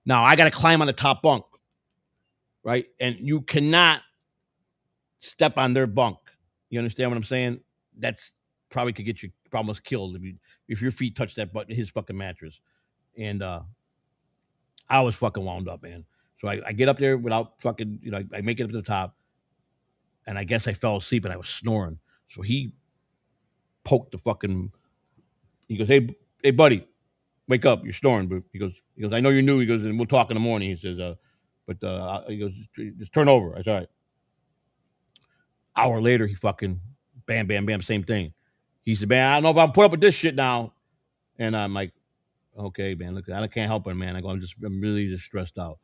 Now I got to climb on the top bunk, right? And you cannot step on their bunk. You understand what I'm saying? That's probably could get you almost killed if your feet touch that button, his fucking mattress. And I was fucking wound up, man. So I get up there without fucking, I make it up to the top, and I guess I fell asleep and I was snoring. So he poked the fucking. He goes, hey, buddy, wake up! You're snoring, bro. He goes, I know you're new. He goes, and we'll talk in the morning. He says, he goes, just turn over. I said, all right. Hour later, he fucking bam, bam, bam, same thing. He said, man, I don't know if I'm put up with this shit now. And I'm like, okay, man, look, I can't help it, man. I'm really just stressed out.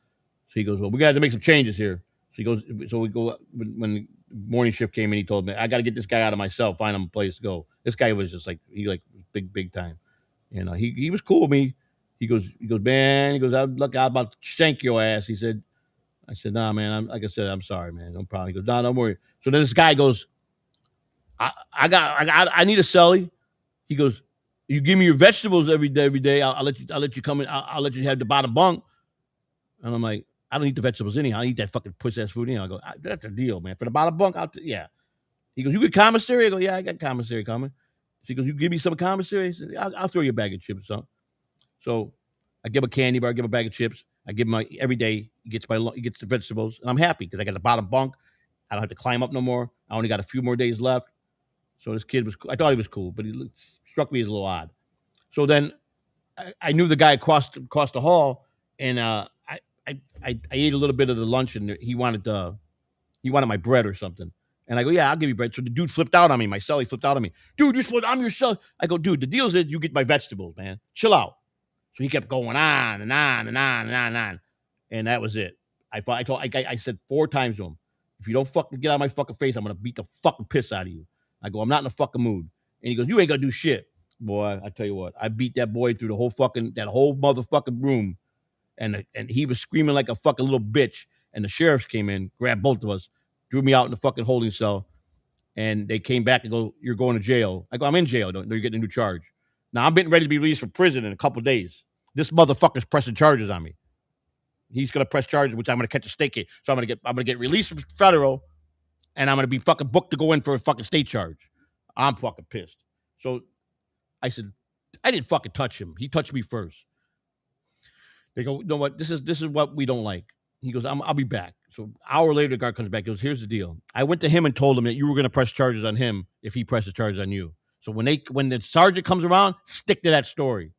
So he goes, well, we got to make some changes here. So he goes, so we go, when the morning shift came in, he told me, I got to get this guy out of my cell, find him a place to go. This guy was just like, big time. And he was cool with me. He goes, man, I'm about to shank your ass. I said, nah, man, like I said, I'm sorry, man. No problem. He goes, nah, don't worry. So then this guy goes, I need a celly. He goes, you give me your vegetables every day. I'll let you come in. I'll let you have the bottom bunk. And I'm like, I don't eat the vegetables anyhow. I eat that fucking pussy ass food anyhow. I go, that's a deal, man. For the bottom bunk, yeah. He goes, you get commissary? I go, yeah, I got commissary coming. So he goes, you give me some commissary? I said, I'll throw you a bag of chips or something. So I give him a candy bar, I give him a bag of chips. I give him every day. He gets the vegetables, and I'm happy because I got the bottom bunk. I don't have to climb up no more. I only got a few more days left. So this kid was cool. I thought he was cool, but he struck me as a little odd. So then I knew the guy across the hall, and I ate a little bit of the lunch, and he wanted my bread or something. And I go, yeah, I'll give you bread. So the dude flipped out on me. My cellie flipped out on me. Dude, I'm your cellie. I go, dude, the deal is that you get my vegetables, man. Chill out. So he kept going on and on and on and on and on. And that was it. I said 4 times to him, if you don't fucking get out of my fucking face, I'm going to beat the fucking piss out of you. I go, I'm not in a fucking mood. And he goes, you ain't going to do shit. Boy, I tell you what, I beat that boy through that whole motherfucking room. And he was screaming like a fucking little bitch. And the sheriffs came in, grabbed both of us, threw me out in the fucking holding cell. And they came back and go, you're going to jail. I go, I'm in jail. No, you're getting a new charge. Now I'm getting ready to be released from prison in a couple of days. This motherfucker's pressing charges on me. He's gonna press charges, which I'm gonna catch a state case. So I'm gonna get released from federal, and I'm gonna be fucking booked to go in for a fucking state charge. I'm fucking pissed. So I said, I didn't fucking touch him. He touched me first. They go, you know what? This is what we don't like. He goes, I'll be back. So an hour later, the guard comes back. He goes, here's the deal. I went to him and told him that you were gonna press charges on him if he presses charges on you. So when the sergeant comes around, stick to that story.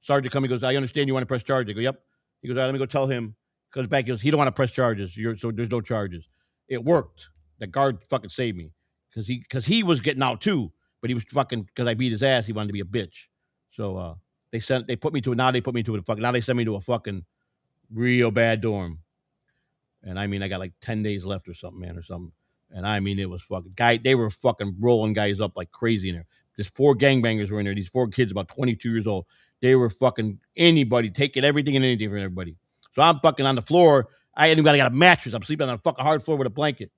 Sergeant comes, he goes, I understand you want to press charges. I go, yep. He goes, all right, let me go tell him. Comes back, he goes, he don't want to press charges. So there's no charges. It worked. The guard fucking saved me. Because he was getting out too. But he was fucking, because I beat his ass, he wanted to be a bitch. So they sent me to now they send me to a fucking real bad dorm. And I mean, I got like 10 days left or something, man, or something. And I mean, it was fucking, they were fucking rolling guys up like crazy in there. There's 4 gangbangers were in there. These 4 kids, about 22 years old. They were fucking anybody, taking everything and anything from everybody. So I'm fucking on the floor. I ain't even got a mattress. I'm sleeping on a fucking hard floor with a blanket.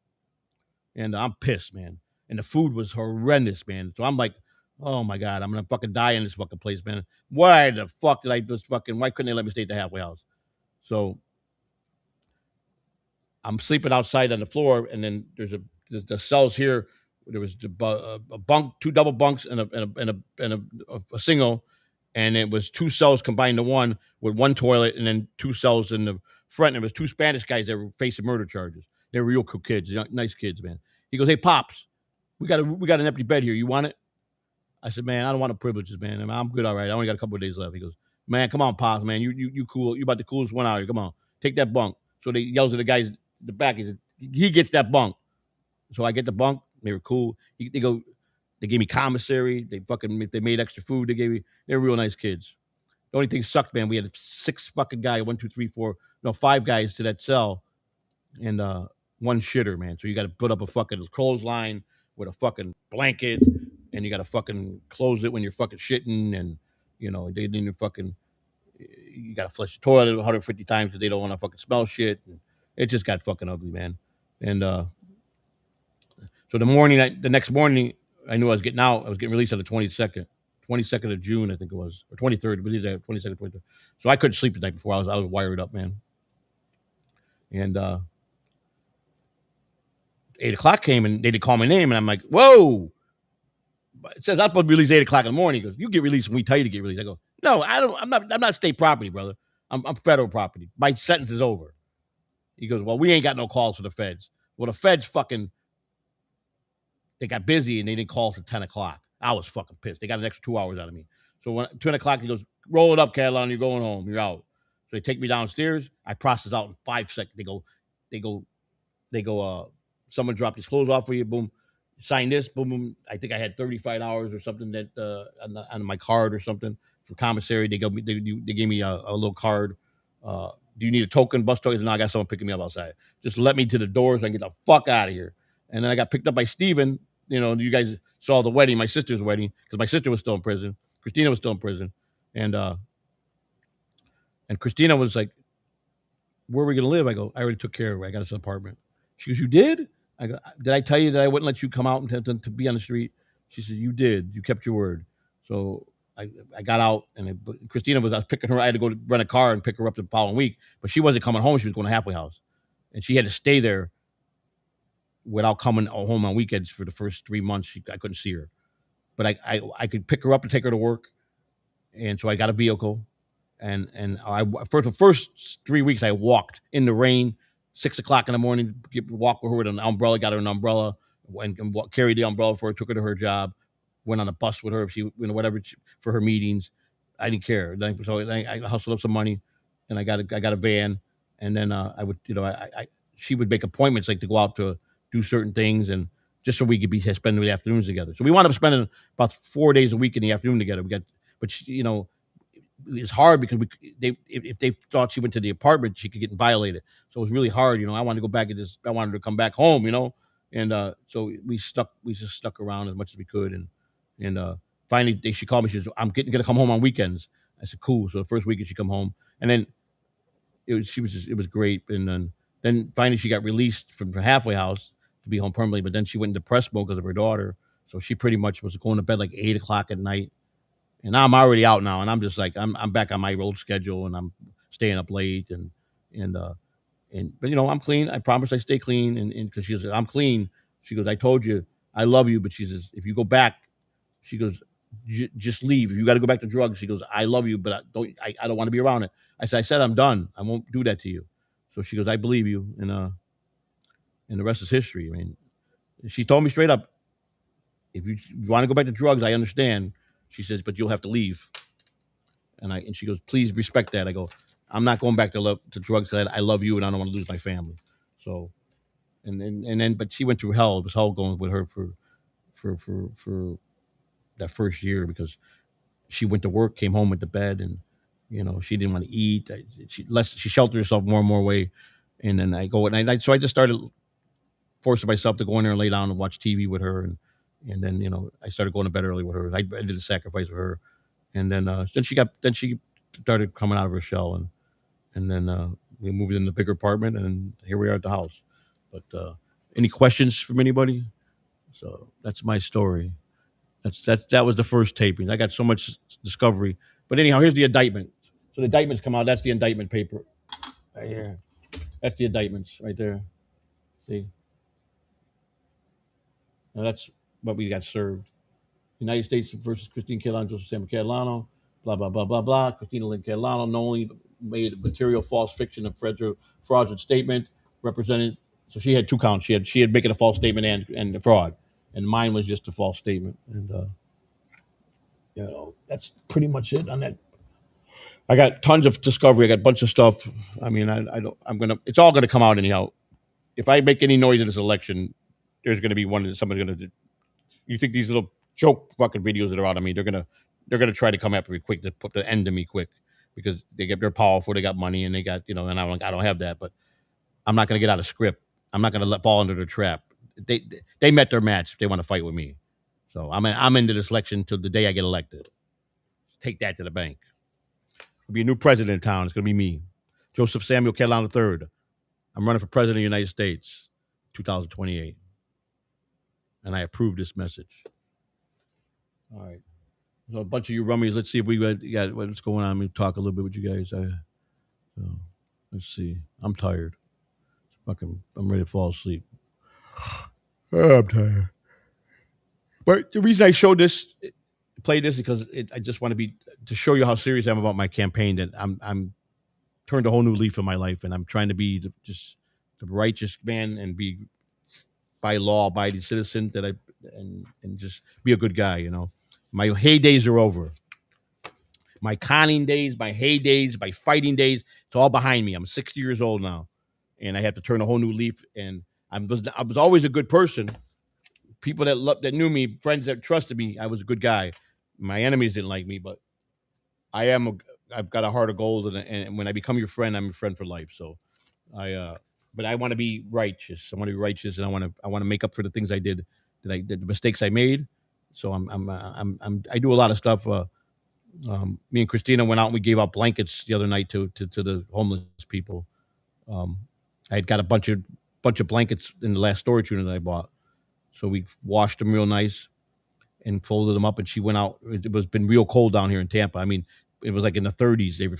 And I'm pissed, man. And the food was horrendous, man. So I'm like, oh my God, I'm going to fucking die in this fucking place, man. Why the fuck did I just why couldn't they let me stay at the halfway house? So I'm sleeping outside on the floor, and then there's the cells here. There was a bunk, 2 double bunks, and a single, and it was 2 cells combined to one with 1 toilet, and then 2 cells in the front. And there was 2 Spanish guys that were facing murder charges. They were real cool kids, nice kids, man. He goes, hey Pops, we got an empty bed here. You want it? I said, man, I don't want no privileges, man. I'm good, all right. I only got a couple of days left. He goes, man, come on, Pops, man. You cool. You about the coolest one out here. Come on, take that bunk. So they yells at the guys in the back. He said, he gets that bunk. So I get the bunk. They were cool. They gave me commissary. They made extra food. They were real nice kids. The only thing sucked, man. We had 6 fucking guys, 1, 2, 3, 4, 5 guys to that cell, and 1 shitter, man. So you got to put up a fucking clothesline with a fucking blanket, and you got to fucking close it when you're fucking shitting, and they didn't fucking. You got to flush the toilet 150 times because they don't want to fucking smell shit. And it just got fucking ugly, man. And so the next morning, I knew I was getting out. I was getting released on the 22nd of June, I think it was, or 23rd. It was either 22nd, 23rd. So I couldn't sleep the night before. I was wired up, man. And 8 o'clock came and they did call my name, and I'm like, whoa. It says I'm supposed to be released 8 o'clock in the morning. He goes, you get released when we tell you to get released. I go, no, I don't. I'm not state property, brother. I'm federal property. My sentence is over. He goes, well, we ain't got no calls for the feds. Well, the feds fucking, they got busy and they didn't call for 10 o'clock. I was fucking pissed. They got an extra 2 hours out of me. So when 10 o'clock, he goes, roll it up, Catalan. You're going home. You're out. So they take me downstairs. I process out in 5 seconds. They go. Someone dropped his clothes off for you. Boom. Sign this. Boom, boom. I think I had 35 hours or something that on my card or something for commissary. They gave me a little card. Do you need a token? Bus token? No, I got someone picking me up outside. Just let me to the door so I can get the fuck out of here. And then I got picked up by Steven. You guys saw the wedding, my sister's wedding, because my sister was still in prison. Christina was still in prison. And Christina was like, where are we going to live? I go, I already took care of her. I got us an apartment. She goes, you did? I go, did I tell you that I wouldn't let you come out and to be on the street? She said, you did. You kept your word. So I got out, and Christina I was picking her. I had to go to rent a car and pick her up the following week, but she wasn't coming home. She was going to halfway house, and she had to stay there without coming home on weekends for the first 3 months. I couldn't see her, but I could pick her up and take her to work, and so I got a vehicle, and I for the first 3 weeks I walked in the rain, 6 o'clock in the morning, walk with her with an umbrella, got her an umbrella, and carried the umbrella for her, took her to her job, went on a bus with her if she, whatever, for her meetings. I didn't care. So I hustled up some money, and I got a van, and then I would, she would make appointments like to go out to do certain things, and just so we could be spending the afternoons together. So we wound up spending about 4 days a week in the afternoon together. But she, it's hard because if they thought she went to the apartment, she could get violated. So it was really hard. I wanted to go back I wanted to come back home, and so we just stuck around as much as we could. And finally she called me. She said, I'm going to come home on weekends. I said, cool. So the first weekend she come home, and then it was great. And then finally she got released from the halfway house to be home permanently. But then she went into depressed mode because of her daughter. So she pretty much was going to bed like 8 o'clock at night. And I'm already out now, and I'm just like I'm back on my old schedule, and I'm staying up late, but I'm clean. I promise I stay clean, and because she says I'm clean, she goes, I told you I love you, but she says if you go back, she goes, just leave. If you got to go back to drugs, she goes, I love you, but I don't want to be around it. I said I'm done. I won't do that to you. So she goes, I believe you, and the rest is history. I mean, she told me straight up, if you want to go back to drugs, I understand. She says, but you'll have to leave. And she goes, please respect that. I go, I'm not going back to drugs. I love you, and I don't want to lose my family. So, but she went through hell. It was hell going with her for that first year, because she went to work, came home, went to bed, and she didn't want to eat. She sheltered herself more and more away. And then I go so I just started forcing myself to go in there and lay down and watch TV with her, and then I started going to bed early with her. I did a sacrifice with her, and then she started coming out of her shell, and then we moved in the bigger apartment, and here we are at the house. But any questions from anybody? So that's my story. That was the first taping. I got so much discovery. But anyhow, here's the indictment. So the indictments come out. That's the indictment paper right here. That's the indictments right there. See? Now that's what we got served. United States versus Christine Catalano, Joseph Samuel Catalano, blah, blah, blah, blah, blah. Christina Lynn Catalano knowingly made a material false fiction of fraudulent statement represented. So she had 2 counts. She had making a false statement and the fraud. And mine was just a false statement. And, that's pretty much it on that. I got tons of discovery. I got a bunch of stuff. I mean, it's all going to come out anyhow. If I make any noise in this election, there's going to be somebody's going to, you think these little joke fucking videos that are out of me, they're gonna try to come after me quick, to put the end to me quick, because they're powerful, they got money, and they got and I don't have that. But I'm not gonna get out of script. I'm not gonna fall into their trap. They met their match if they want to fight with me. So I'm into this election till the day I get elected. Take that to the bank. There'll be a new president in town. It's gonna be me, Joseph Samuel Catalano III. I'm running for president of the United States, 2028, and I approve this message. All right. So a bunch of you rummies. Let's see if we got what's going on. Let me talk a little bit with you guys. So, let's see. I'm tired. I'm ready to fall asleep. I'm tired. But the reason I showed this, play this, because I just want to show you how serious I am about my campaign. That I'm turned a whole new leaf in my life, and I'm trying to be just the righteous man and be by law abiding citizen that and just be a good guy. You know, my heydays are over. My conning days, my heydays, my fighting days, it's all behind me. I'm 60 years old now, and I have to turn a whole new leaf. And I was always a good person. People that knew me, friends that trusted me, I was a good guy. My enemies didn't like me, but I've got a heart of gold, and when I become your friend, I'm your friend for life. So but I want to be righteous. I want to be righteous, and I want to make up for the things I did, the mistakes I made. So I do a lot of stuff. Me and Christina went out and we gave out blankets the other night to the homeless people. I had got a bunch of blankets in the last storage unit that I bought, so we washed them real nice and folded them up. And she went out. It was been real cold down here in Tampa. I mean, it was like in the 30s. They were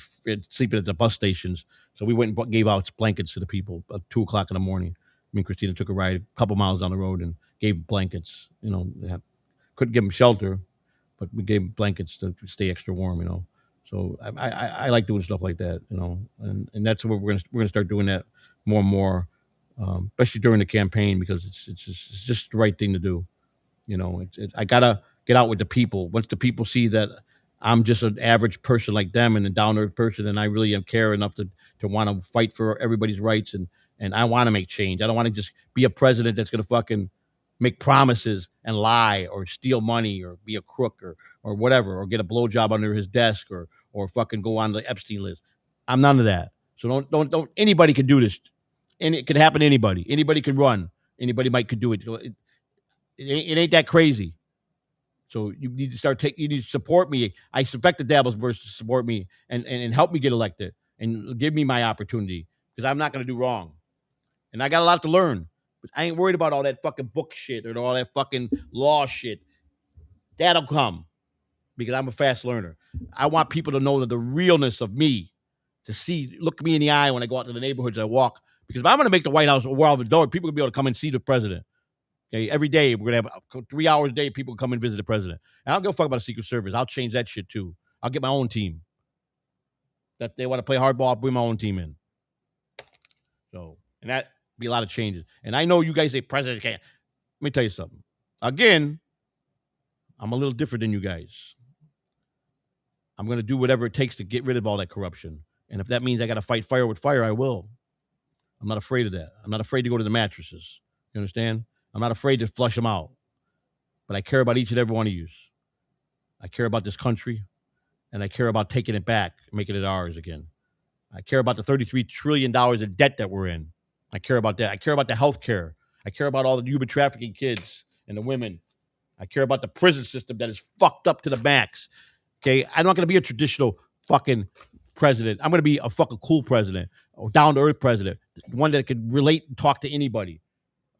sleeping at the bus stations, so we went and gave out blankets to the people at 2:00 in the morning. Me and Christina took a ride a couple miles down the road and gave blankets. You know, couldn't give them shelter, but we gave them blankets to stay extra warm, you know. So I like doing stuff like that, you know, and that's what we're gonna start doing that more and more, especially during the campaign, because it's just the right thing to do, you know. I gotta get out with the people. Once the people see that I'm just an average person like them and a down to earth person, and I really care enough to want to fight for everybody's rights, and I want to make change. I don't want to just be a president that's gonna fucking make promises and lie or steal money or be a crook or whatever, or get a blowjob under his desk or fucking go on the Epstein list. I'm none of that. So don't anybody can do this. And it could happen to anybody. Anybody could run. Anybody could do it. It ain't that crazy. So you need to you need to support me. I expect the Dabble's verse to support me and help me get elected and give me my opportunity, because I'm not going to do wrong. And I got a lot to learn. But I ain't worried about all that fucking book shit or all that fucking law shit. That'll come, because I'm a fast learner. I want people to know that the realness of me, to look me in the eye when I go out to the neighborhoods I walk. Because if I'm going to make the White House a world of a door, people will be able to come and see the president. Okay, every day we're going to have 3 hours a day. People come and visit the president. And I don't give a fuck about the Secret Service. I'll change that shit too. I'll get my own team. That they want to play hardball, I'll bring my own team in. So, and that be a lot of changes. And I know you guys say president can't. Let me tell you something. Again, I'm a little different than you guys. I'm going to do whatever it takes to get rid of all that corruption. And if that means I got to fight fire with fire, I will. I'm not afraid of that. I'm not afraid to go to the mattresses. You understand? I'm not afraid to flush them out. But I care about each and every one of you. I care about this country, and I care about taking it back, making it ours again. I care about the $33 trillion in debt that we're in. I care about that. I care about the health care. I care about all the human trafficking kids and the women. I care about the prison system that is fucked up to the max. Okay? I'm not going to be a traditional fucking president. I'm going to be a fucking cool president, or down-to-earth president, one that could relate and talk to anybody.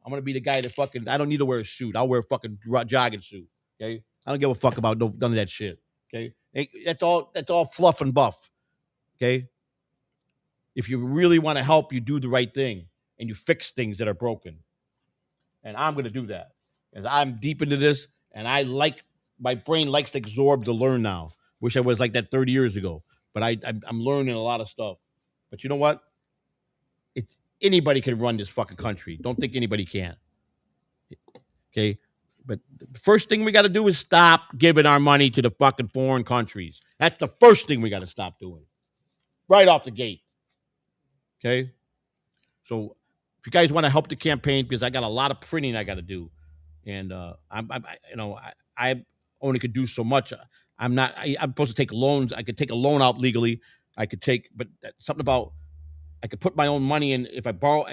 I'm going to be the guy that fucking, I don't need to wear a suit. I'll wear a fucking jogging suit. Okay? I don't give a fuck about none of that shit. Okay? That's all fluff and buff. Okay? If you really want to help, you do the right thing and you fix things that are broken. And I'm going to do that. And I'm deep into this, and my brain likes to absorb to learn now. Wish I was like that 30 years ago. But I'm learning a lot of stuff. But you know what? Anybody can run this fucking country. Don't think anybody can. Okay? But the first thing we got to do is stop giving our money to the fucking foreign countries. That's the first thing we got to stop doing. Right off the gate. Okay? So if you guys want to help the campaign, because I got a lot of printing I got to do, and I only could do so much. I'm supposed to take loans. I could take a loan out legally. I could but something about I could put my own money in. If I borrow,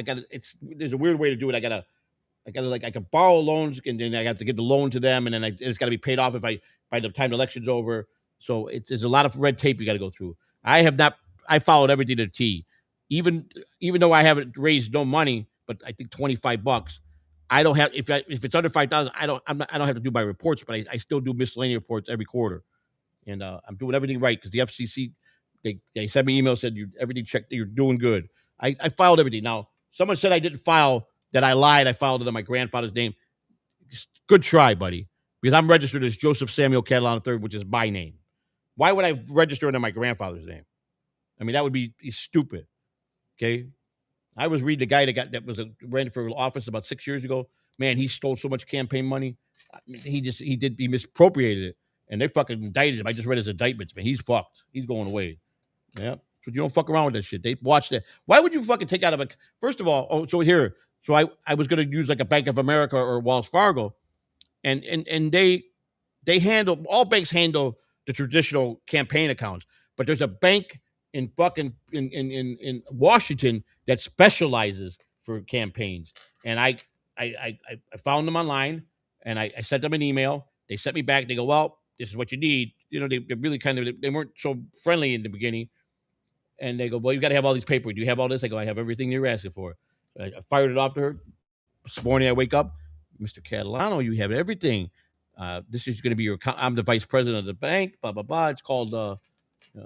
there's a weird way to do it. I could borrow loans, and then I have to give the loan to them, and then it's got to be paid off by the time the election's over. So there's a lot of red tape you got to go through. I followed everything to the T. even though I haven't raised no money, but I think $25. I don't have if it's under 5,000. I don't have to do my reports, but I still do miscellaneous reports every quarter, and I'm doing everything right because the FCC they sent me emails said you everything checked, you're doing good. I filed everything. Now someone said I didn't file, that I lied. I filed it on my grandfather's name. Good try, buddy, because I'm registered as Joseph Samuel Catalano III, which is my name. Why would I register under my grandfather's name? I mean, that would be stupid. Okay. I was reading the guy that ran for office about 6 years ago. Man, he stole so much campaign money. He misappropriated it, and they fucking indicted him. I just read his indictments, man. He's fucked. He's going away. Yeah, but you don't fuck around with that shit. They watch that. Why would you fucking take out of a? First of all, so I was gonna use like a Bank of America or Wells Fargo, and they handle, all banks handle the traditional campaign accounts, but there's a bank in fucking in Washington that specializes for campaigns. And I found them online, and I sent them an email. They sent me back. They go, well, this is what you need. You know, they really they weren't so friendly in the beginning. And they go, well, you got to have all these papers. Do you have all this? I go, I have everything you're asking for. I fired it off to her. This morning I wake up, Mr. Catalano, you have everything. This is going to be your. I'm the vice president of the bank. Blah blah blah. It's called.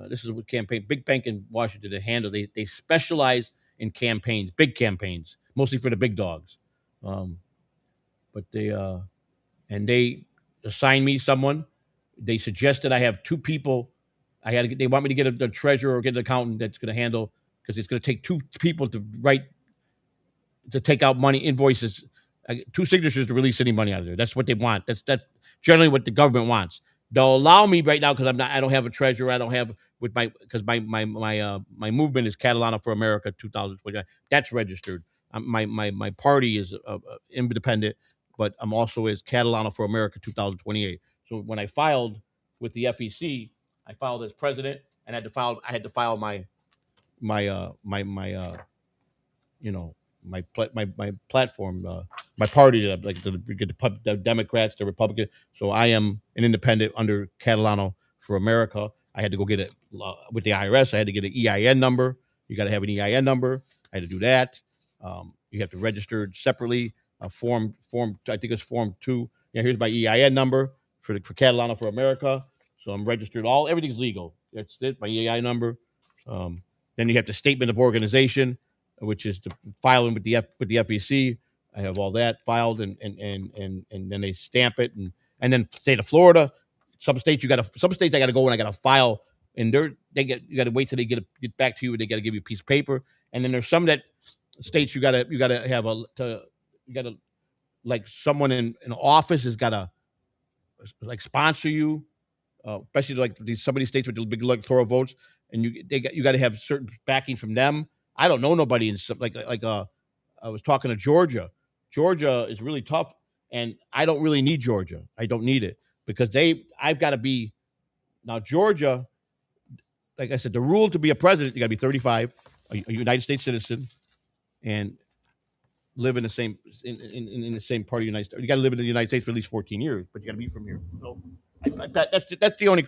This is what campaign. Big bank in Washington to handle. They specialize in campaigns, big campaigns, mostly for the big dogs. But they assigned me someone. They suggested I have two people. They want me to get a treasurer or get an accountant that's going to handle, because it's going to take two people to take out money, invoices, two signatures to release any money out of there. That's what they want. That's generally what the government wants. They'll allow me right now because I don't have a treasurer. I don't have because my movement is Catalano for America 2020. That's registered. My party is independent, but I'm also is Catalano for America 2028. So when I filed with the FEC, I filed as president, and I had to file my you know my platform, my party, like the Democrats, the Republican. So I am an independent under Catalano for America. I had to go get it with the IRS. I had to get an EIN number. You got to have an EIN number. I had to do that. You have to register separately. Form, I think it's Form 2. Yeah, here's my EIN number for Catalano for America. So I'm registered. Everything's legal. That's it. My EIN number. Then you have the statement of organization, which is the filing with the FEC. I have all that filed, and then they stamp it, and then state of Florida. Some states I got to go and I got to file, and you got to wait till they get back to you, and they got to give you a piece of paper. And then there's some states you got to have like someone in office has got to like sponsor you, especially like some of these states with the big electoral votes, and you got to have certain backing from them. I don't know nobody in some I was talking to Georgia. Georgia is really tough, and I don't really need Georgia. I don't need it because I've got to be now Georgia. Like I said, the rule to be a president, you got to be 35, a United States citizen, and live in the same in the same part of the United States. You got to live in the United States for at least 14 years, but you got to be from here. So that's the only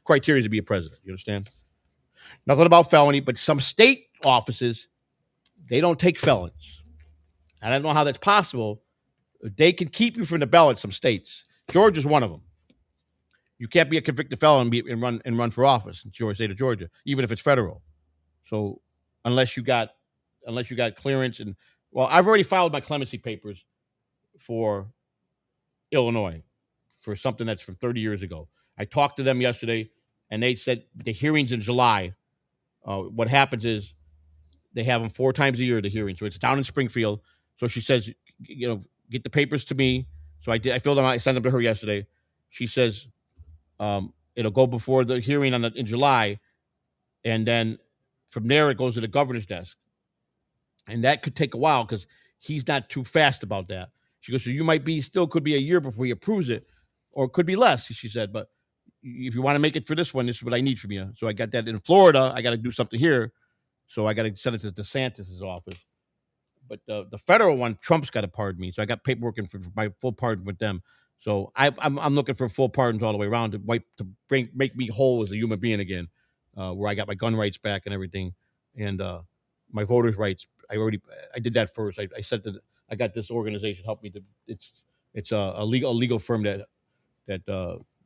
criteria to be a president. You understand? Nothing about felony, but some state offices, they don't take felons. And I don't know how that's possible. They can keep you from the ballot. Some states, Georgia's one of them. You can't be a convicted felon and run for office in the state of Georgia, even if it's federal. So unless you got clearance, and I've already filed my clemency papers for Illinois for something that's from 30 years ago. I talked to them yesterday, and they said the hearing's in July. What happens is they have them 4 times a year, the hearing. So it's down in Springfield. So she says, get the papers to me. So I did. I filled them out. I sent them to her yesterday. She says it'll go before the hearing in July, and then from there it goes to the governor's desk, and that could take a while because he's not too fast about that. She goes, so you might be could be a year before he approves it, or it could be less. She said, but if you want to make it for this one, this is what I need from you. So I got that in Florida. I got to do something here. So I got to send it to DeSantis' office. But the federal one, Trump's got to pardon me. So I got paperwork for my full pardon with them. So I'm looking for full pardons all the way around to make me whole as a human being again, where I got my gun rights back and everything. And my voters' rights. I did that first. I said that I got this organization help me to. It's a legal firm that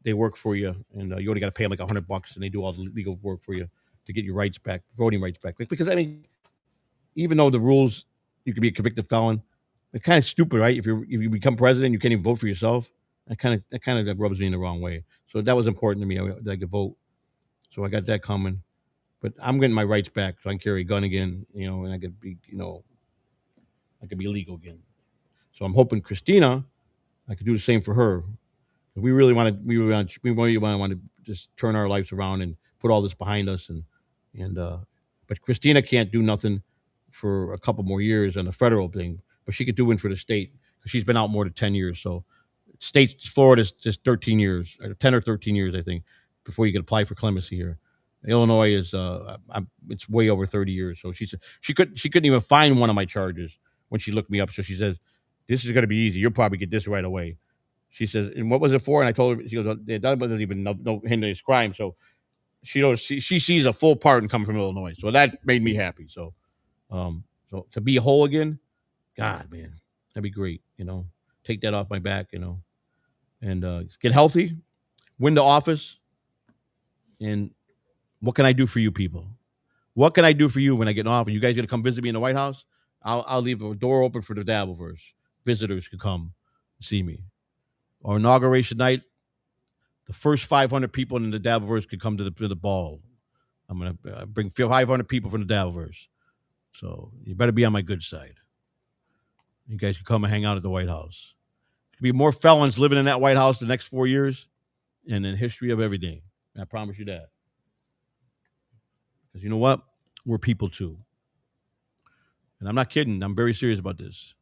they work for you, and you only got to pay them like $100, and they do all the legal work for you to get your rights back, voting rights back. Because I mean, even though the rules, you could be a convicted felon. It's kind of stupid, right? If you become president, you can't even vote for yourself. That kind of rubs me in the wrong way. So that was important to me that I could vote. So I got that coming. But I'm getting my rights back, so I can carry a gun again, and I could be, I could be legal again. So I'm hoping Christina, I could do the same for her. We really want to just turn our lives around and put all this behind us, and but Christina can't do nothing for a couple more years on the federal thing, but she could do one for the state because she's been out more than 10 years. So states, Florida's just 13 years, or 10 or 13 years, I think, before you can apply for clemency here. Illinois is it's way over 30 years. So she couldn't even find one of my charges when she looked me up. So she says, "This is going to be easy. You'll probably get this right away." She says, "And what was it for?" And I told her, she goes, "That wasn't even no heinous crime." So she sees a full pardon coming from Illinois. So that made me happy. So to be whole again, God, man, that'd be great. Take that off my back. And get healthy, win the office, and what can I do for you people? What can I do for you when I get in office? You guys gonna come visit me in the White House? I'll leave a door open for the Dabbleverse. Visitors could come see me. Or inauguration night, the first 500 people in the Dabbleverse could come to the ball. I'm gonna bring 500 people from the Dabbleverse. So you better be on my good side. You guys can come and hang out at the White House. There'll be more felons living in that White House the next 4 years, and in history of everything. I promise you that. Because you know what? We're people too. And I'm not kidding. I'm very serious about this.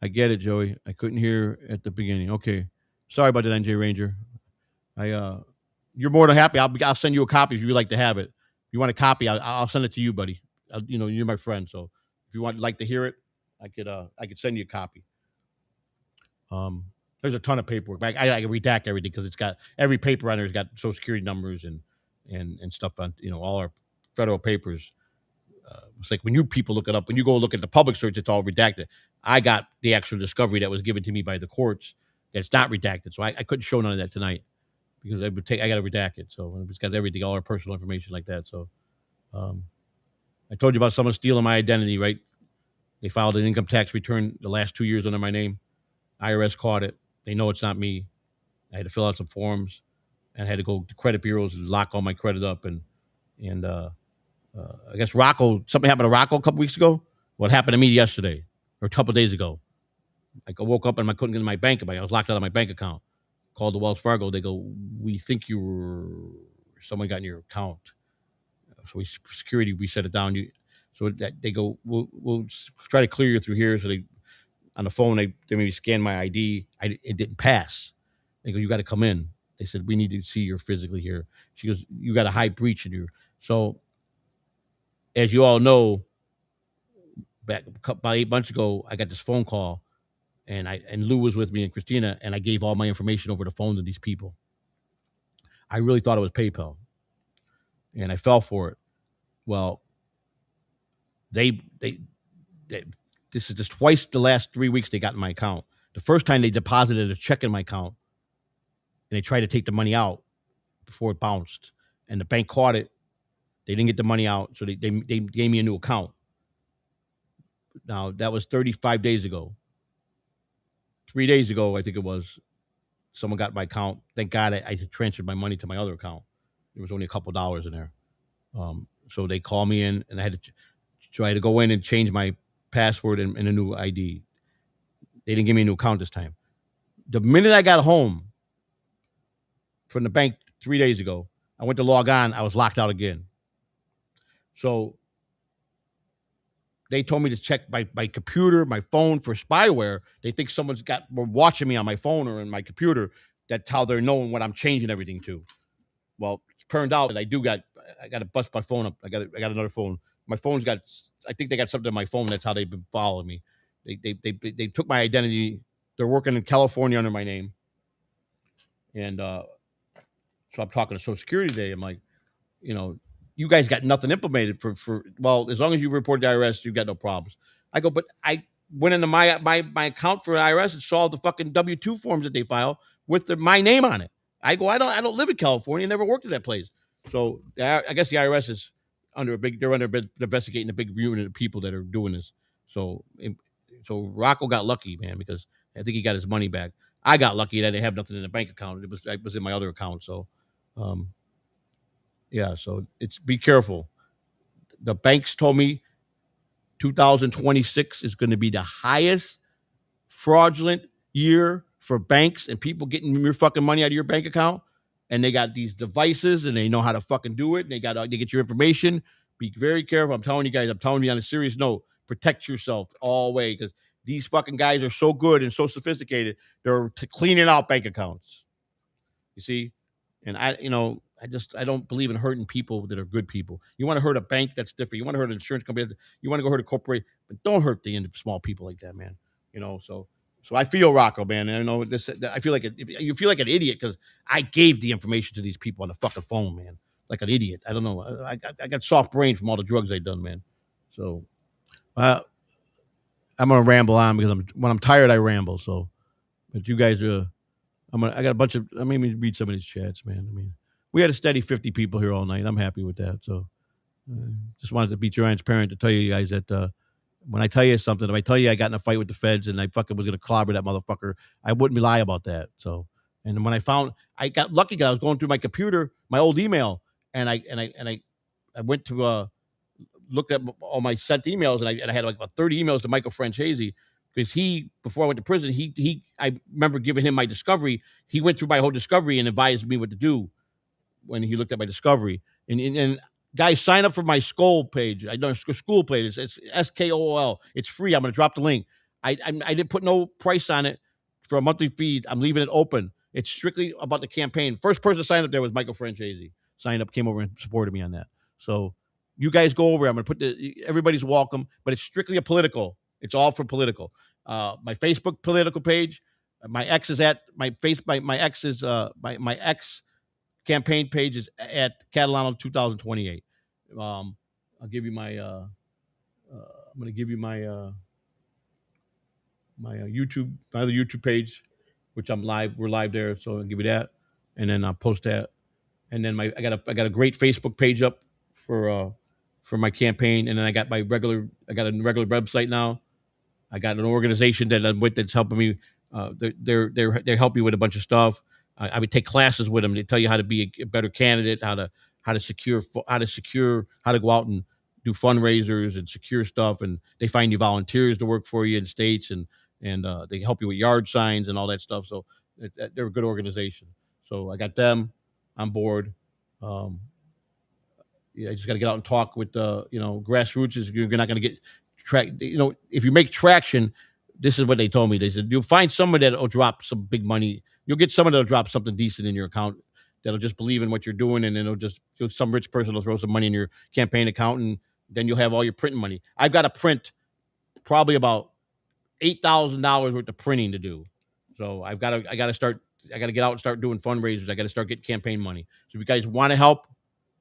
I get it, Joey. I couldn't hear at the beginning. Okay. Sorry about that, NJ Ranger. You're more than happy. I'll send you a copy if you'd like to have it. If you want a copy, I'll send it to you, buddy. You're my friend. So if you like to hear it, I could send you a copy. There's a ton of paperwork. I can redact everything because it's got every paper on there has got Social Security numbers and stuff on all our federal papers. It's like when you people look it up, when you go look at the public search, it's all redacted. I got the actual discovery that was given to me by the courts that's not redacted. So I couldn't show none of that tonight because I got to redact it. So it's got everything, all our personal information like that. So I told you about someone stealing my identity, right? They filed an income tax return the last 2 years under my name. IRS caught it. They know it's not me. I had to fill out some forms and I had to go to credit bureaus and lock all my credit up. And I guess something happened to Rocco a couple weeks ago. What happened to me yesterday or a couple of days ago? I woke up and I couldn't get in my bank. I was locked out of my bank account. Called the Wells Fargo. They go, "We think someone got in your account." So security, we set it down. So that they go, we'll try to clear you through here. So they on the phone, they maybe scanned my ID. It didn't pass. They go, "You got to come in." They said, "We need to see you're physically here." She goes, "You got a high breach in you." So as you all know, back about 8 months ago, I got this phone call, and Lou was with me and Christina, and I gave all my information over the phone to these people. I really thought it was PayPal, and I fell for it. Well, they this is just twice the last 3 weeks they got in my account. The first time they deposited a check in my account, and they tried to take the money out before it bounced, and the bank caught it. They didn't get the money out, so they gave me a new account. Now, that was 35 days ago. 3 days ago, I think it was, someone got my account. Thank God I transferred my money to my other account. There was only a couple dollars in there. So they called me in, and I had to try to go in and change my password and a new ID. They didn't give me a new account this time. The minute I got home from the bank 3 days ago, I went to log on. I was locked out again. So they told me to check my computer, my phone for spyware. They think someone's watching me on my phone or in my computer. That's how they're knowing what I'm changing everything to. Well, it turned out that I got to bust my phone up. I got another phone. My phone's I think they got something on my phone. That's how they've been following me. They took my identity. They're working in California under my name. And so I'm talking to Social Security today. I'm like, you guys got nothing implemented for well, as long as you report the IRS, you got no problems. I go, but I went into my account for IRS and saw the fucking W-2 forms that they file with my name on it. I go, I don't live in California, never worked at that place. So I guess the IRS is investigating a big unit of people that are doing this. So so Rocco got lucky, man, because I think he got his money back. I got lucky that I didn't have nothing in the bank account. It was in my other account. So um, yeah, so it's be careful. The banks told me 2026 is going to be the highest fraudulent year for banks and people getting your fucking money out of your bank account. And they got these devices and they know how to fucking do it. And they get your information. Be very careful. I'm telling you guys, I'm telling you on a serious note, protect yourself all the way because these fucking guys are so good and so sophisticated. They're cleaning out bank accounts. You see? And I don't believe in hurting people that are good people. You want to hurt a bank, that's different. You want to hurt an insurance company, you want to go hurt a corporate, but don't hurt the end of small people like that, man. So I feel Rocco, man. And I know this. I feel like you feel like an idiot because I gave the information to these people on the fucking phone, man. Like an idiot. I don't know. I got soft brain from all the drugs I've done, man. So I'm gonna ramble on because when I'm tired, I ramble. So, but you guys are. I got a bunch of. I mean, read some of these chats, man. I mean, we had a steady 50 people here all night. I'm happy with that. So, just wanted to be transparent to tell you guys that when I tell you something, if I tell you I got in a fight with the feds and I fucking was going to clobber that motherfucker, I wouldn't lie about that. So, and when I got lucky because I was going through my computer, my old email, and I went to look at all my sent emails, and I had like about 30 emails to Michael Francesi because before I went to prison, I remember giving him my discovery. He went through my whole discovery and advised me what to do when he looked at my discovery. And guys, sign up for my school page. I know school page. It's SKOOL. It's free. I'm going to drop the link. I didn't put no price on it for a monthly feed. I'm leaving it open. It's strictly about the campaign. First person to sign up there was Michael Francesi. Signed up, came over and supported me on that. So you guys go over. I'm going to put everybody's welcome, but it's strictly a political. It's all for political. My Facebook political page. My ex is at my my ex is my ex campaign page is at Catalano 2028. I'll give you my. I'm going to give you my my my other YouTube page, which I'm live. We're live there, so I'll give you that, and then I'll post that. And then I got a great Facebook page up for my campaign, and then I got a regular website now. I got an organization that I'm with that's helping me. They help me with a bunch of stuff. I would take classes with them. They tell you how to be a better candidate, how to go out and do fundraisers and secure stuff. And they find you volunteers to work for you in states, and they help you with yard signs and all that stuff. So they're a good organization. So I got them on board. Yeah, I just got to get out and talk with grassroots. You're not going to get track. If you make traction, this is what they told me. They said you'll find someone that'll drop some big money. You'll get someone that'll drop something decent in your account that'll just believe in what you're doing, and then some rich person will throw some money in your campaign account, and then you'll have all your printing money. I've got to print probably about $8,000 worth of printing to do. So I got to get out and start doing fundraisers. I got to start getting campaign money. So if you guys want to help,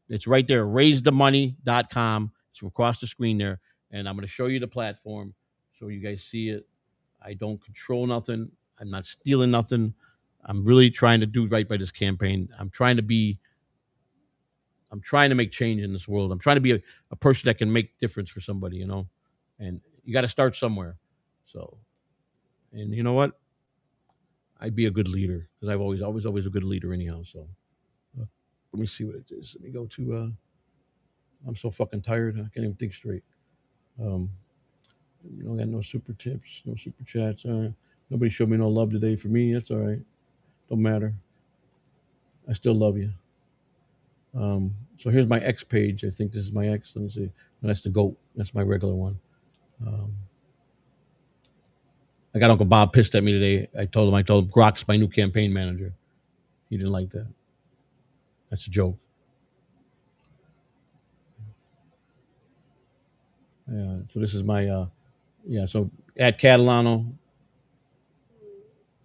it's right there, raisethemoney.com. It's across the screen there. And I'm going to show you the platform so you guys see it. I don't control nothing. I'm not stealing nothing. I'm really trying to do right by this campaign. I'm trying to make change in this world. I'm trying to be a person that can make difference for somebody, and you got to start somewhere. So, and you know what? I'd be a good leader because I've always a good leader anyhow. So let me see what it is. Let me go to, I'm so fucking tired. I can't even think straight. I got no super tips, no super chats. Nobody showed me no love today for me. That's all right. Don't matter. I still love you. So here's my X page. I think this is my X. Let me see. And that's the GOAT. That's my regular one. I got Uncle Bob pissed at me today. I told him Grok's my new campaign manager. He didn't like that. That's a joke. Yeah. So this is my so at Catalano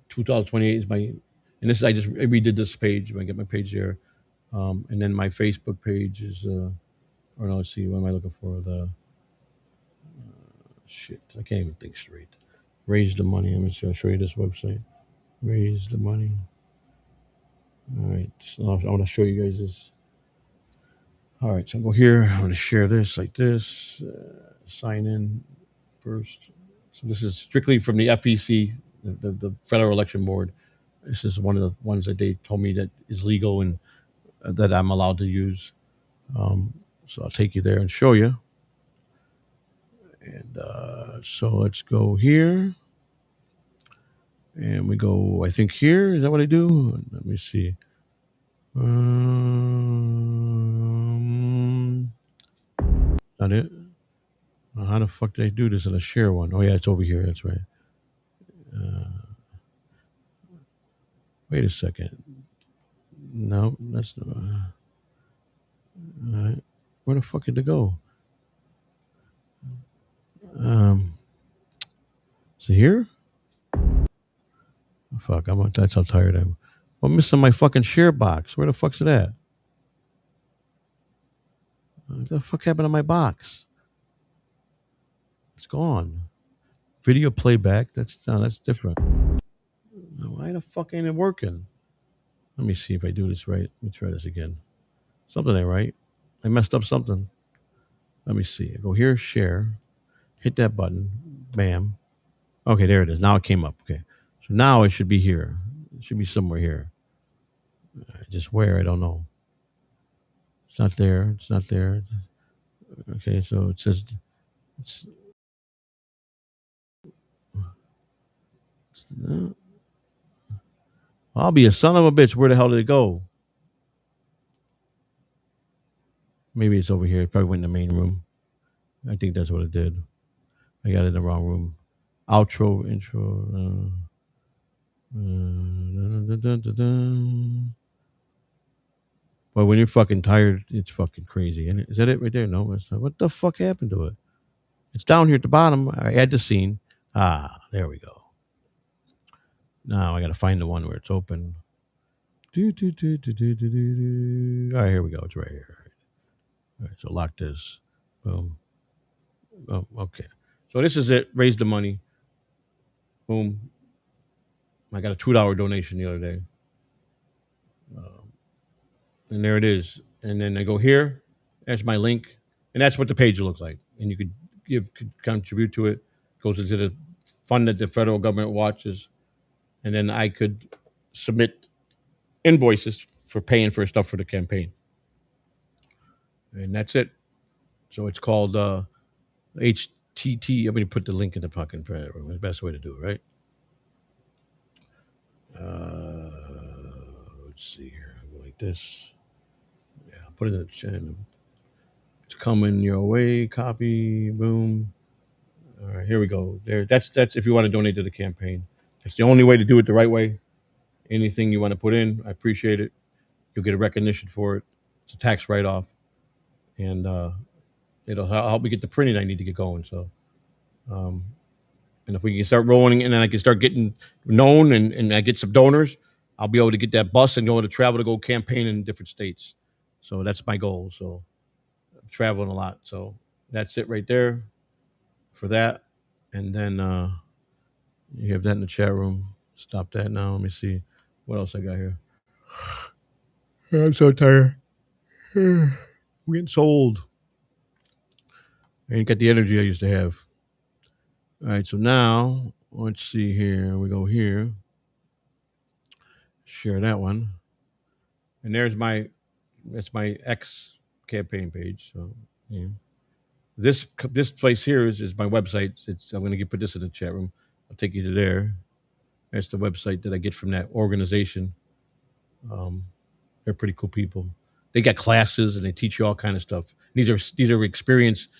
2028 is my, and I redid this page. I get my page there. And then my Facebook page is Or no, let's see. What am I looking for? The shit. I can't even think straight. Raise the money. I'm just gonna show you this website. Raise the money. All right. So I want to show you guys this. All right. So I'll go here. I'm going to share this like this. Sign in first. So this is strictly from the FEC, the Federal Election Board. This is one of the ones that they told me that is legal and that I'm allowed to use. So I'll take you there and show you. And so let's go here. And we go, I think here. Is that what I do? Let me see. Not it. How the fuck did I do this in a share one? Oh, yeah, it's over here. That's right. Wait a second. No, that's not. All right. Where the fuck did it go? Is it here? Oh, fuck, that's how tired I am. I'm missing my fucking share box. Where the fuck's it at? What the fuck happened to my box? It's gone. Video playback. That's different. Why the fuck ain't it working? Let me see if I do this right. Let me try this again. Something ain't right. I messed up something. Let me see. I go here, share. Hit that button. Bam. Okay, there it is. Now it came up. Okay. So now it should be here. It should be somewhere here. Just where, I don't know. It's not there. It's not there. Okay, so it says I'll be a son of a bitch. Where the hell did it go? Maybe it's over here. It probably went in the main room. I think that's what it did. I got it in the wrong room. Outro, intro. But when you're fucking tired, it's fucking crazy. Is that it right there? No, that's not. What the fuck happened to it? It's down here at the bottom. I had the scene. Ah, there we go. Now I got to find the one where it's open. All right, here we go. It's right here. All right, so lock this. Boom. Oh, okay. So this is it. Raise the money. Boom. I got a $2 donation the other day. And there it is. And then I go here. That's my link. And that's what the page will look like. And you could contribute to it. Goes into the fund that the federal government watches. And then I could submit invoices for paying for stuff for the campaign. And that's it. So it's called HTT. I'm going to put the link in the fucking prayer room. It's the best way to do it, right? Let's see here. I'll go like this. Yeah, I'll put it in the channel. It's coming your way. Copy. Boom. All right, here we go. There. That's if you want to donate to the campaign. It's the only way to do it the right way. Anything you want to put in, I appreciate it. You'll get a recognition for it. It's a tax write-off. And it'll help me get the printing I need to get going. So, and if we can start rolling and then I can start getting known and I get some donors, I'll be able to get that bus and go to travel to go campaign in different states. So that's my goal. So I'm traveling a lot. So that's it right there for that. And then you have that in the chat room. Stop that now. Let me see what else I got here. I'm so tired. I'm getting so old. I ain't got the energy I used to have. All right, so now let's see here. We go here. Share that one. And that's my X campaign page. So yeah. This place here is my website. I'm going to put this in the chat room. I'll take you to there. That's the website that I get from that organization. They're pretty cool people. They got classes and they teach you all kind of stuff. These are experienced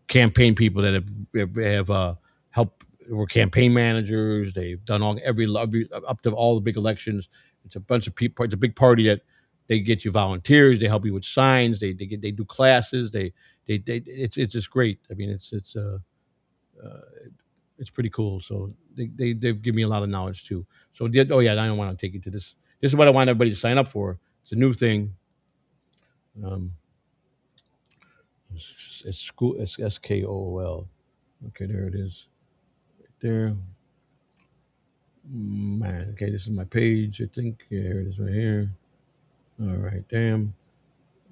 campaign people that have helped. Were campaign managers. They've done every up to all the big elections. It's a bunch of people. It's a big party that they get you volunteers. They help you with signs. They do classes. It's just great. I mean, it's pretty cool. So they give me a lot of knowledge too. So I don't want to take you to this. This is what I want everybody to sign up for. It's a new thing. It's school. It's SKOOL. Okay, there it is. Right there. Man, okay, this is my page. I think. Yeah, here it is right here. All right, damn.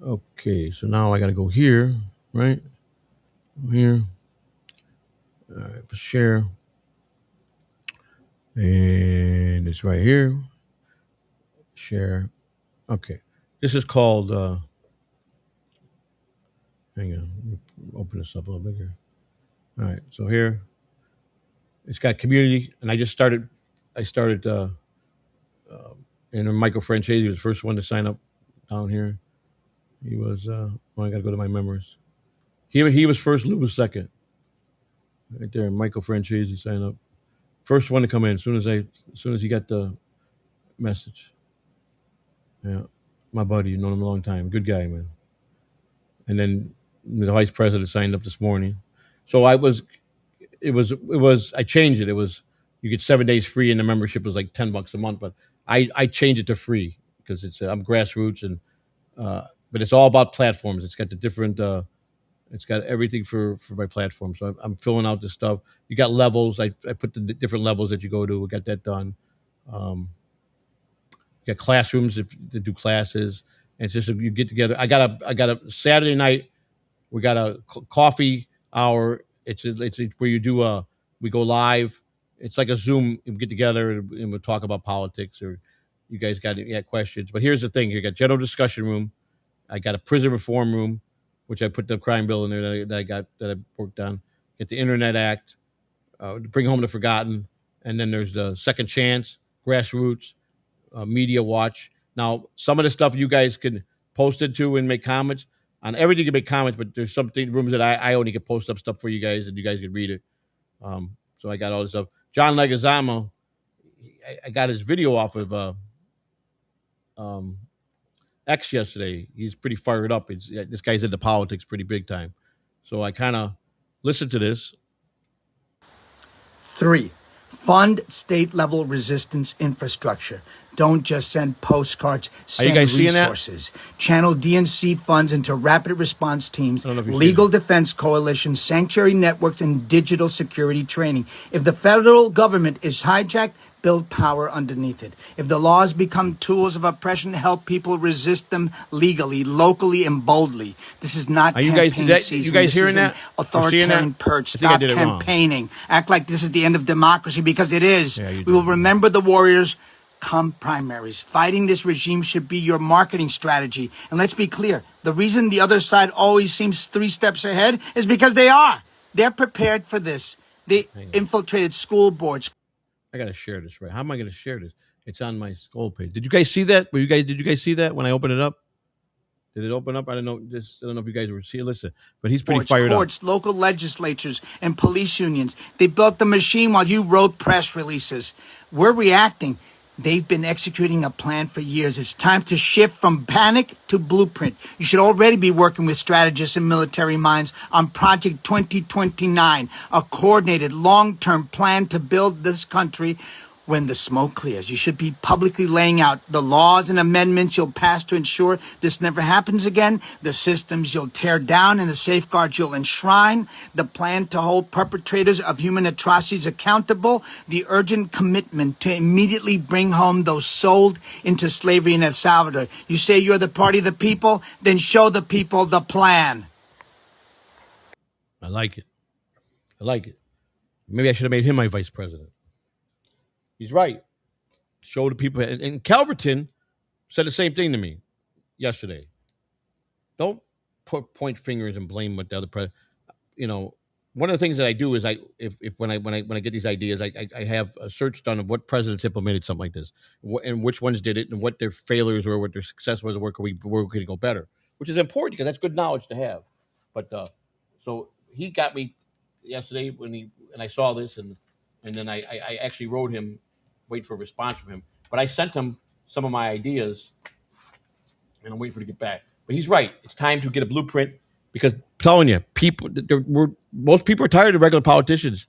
Okay, so now I got to go here, right? Here. All right, share. And it's right here. Share. Okay. This is called, hang on. Let me open this up a little bigger. All right. So here, it's got community. And I started, and Michael Francesi was the first one to sign up down here. He was, well, I got to go to my memories. He was first, Lou was second. Right there. Michael Francesi signed up. First one to come in as soon as he got the message. Yeah. My buddy, known him a long time. Good guy, man. And then the vice president signed up this morning. So I changed it. It was, you get 7 days free and the membership was like $10 a month, but I changed it to free because I'm grassroots but it's all about platforms. It's got the different, it's got everything for my platform. So I'm filling out this stuff. You got levels. I put the different levels that you go to. We got that done. You got classrooms to do classes. And it's just you get together. I got a Saturday night. We got a coffee hour. It's where you do we go live. It's like a Zoom. We get together and we'll talk about politics or you guys got questions. But here's the thing: you got general discussion room. I got a prison reform room, which I put the crime bill in there that I worked on. Get the Internet Act, bring home the forgotten, and then there's the second chance, grassroots, media watch. Now, some of the stuff you guys can post it to and make comments on everything. You can make comments, but there's some rooms that I only can post up stuff for you guys, and you guys can read it. So I got all this stuff. John Leguizamo, I got his video off of X yesterday. He's pretty fired up. This guy's into politics pretty big time. So I kind of listened to this. 3. Fund state-level resistance infrastructure. Don't just send postcards, send resources. Channel DNC funds into rapid response teams, legal defense coalitions, sanctuary networks, and digital security training. If the federal government is hijacked, build power underneath it. If the laws become tools of oppression, help people resist them legally, locally, and boldly. This is not campaign season. You guys hearing that? Authoritarian purge. Stop campaigning. Act like this is the end of democracy because it is. Yeah, we will remember the warriors come primaries. Fighting this regime should be your marketing strategy. And let's be clear, the reason the other side always seems 3 steps ahead is because they are. They're prepared for this. They infiltrated school boards. I gotta share this, right? How am I gonna share this? It's on my Skull page. Did you guys see that? Did you guys see that when I opened it up? Did it open up? I don't know. I don't know if you guys were seeing. Listen, but he's pretty fired courts, up. Local legislatures, and police unions. They built the machine while you wrote press releases. We're reacting. They've been executing a plan for years. It's time to shift from panic to blueprint. You should already be working with strategists and military minds on Project 2029, a coordinated long-term plan to build this country when the smoke clears. You should be publicly laying out the laws and amendments you'll pass to ensure this never happens again, the systems you'll tear down and the safeguards you'll enshrine, the plan to hold perpetrators of human atrocities accountable, the urgent commitment to immediately bring home those sold into slavery in El Salvador. You say you're the party of the people, then show the people the plan. I like it. Maybe I should have made him my vice president. He's right. Show the people. And Calverton said the same thing to me yesterday. Don't point fingers and blame what the other president. One of the things that I do is when I get these ideas, I have a search done of what presidents implemented something like this, and which ones did it, and what their failures were, what their success was, and where we could go better. Which is important because that's good knowledge to have. But so he got me yesterday when I saw this, and then I actually wrote him. Wait for a response from him. But I sent him some of my ideas, and I'm waiting for him to get back. But he's right. It's time to get a blueprint because I'm telling you, most people are tired of regular politicians.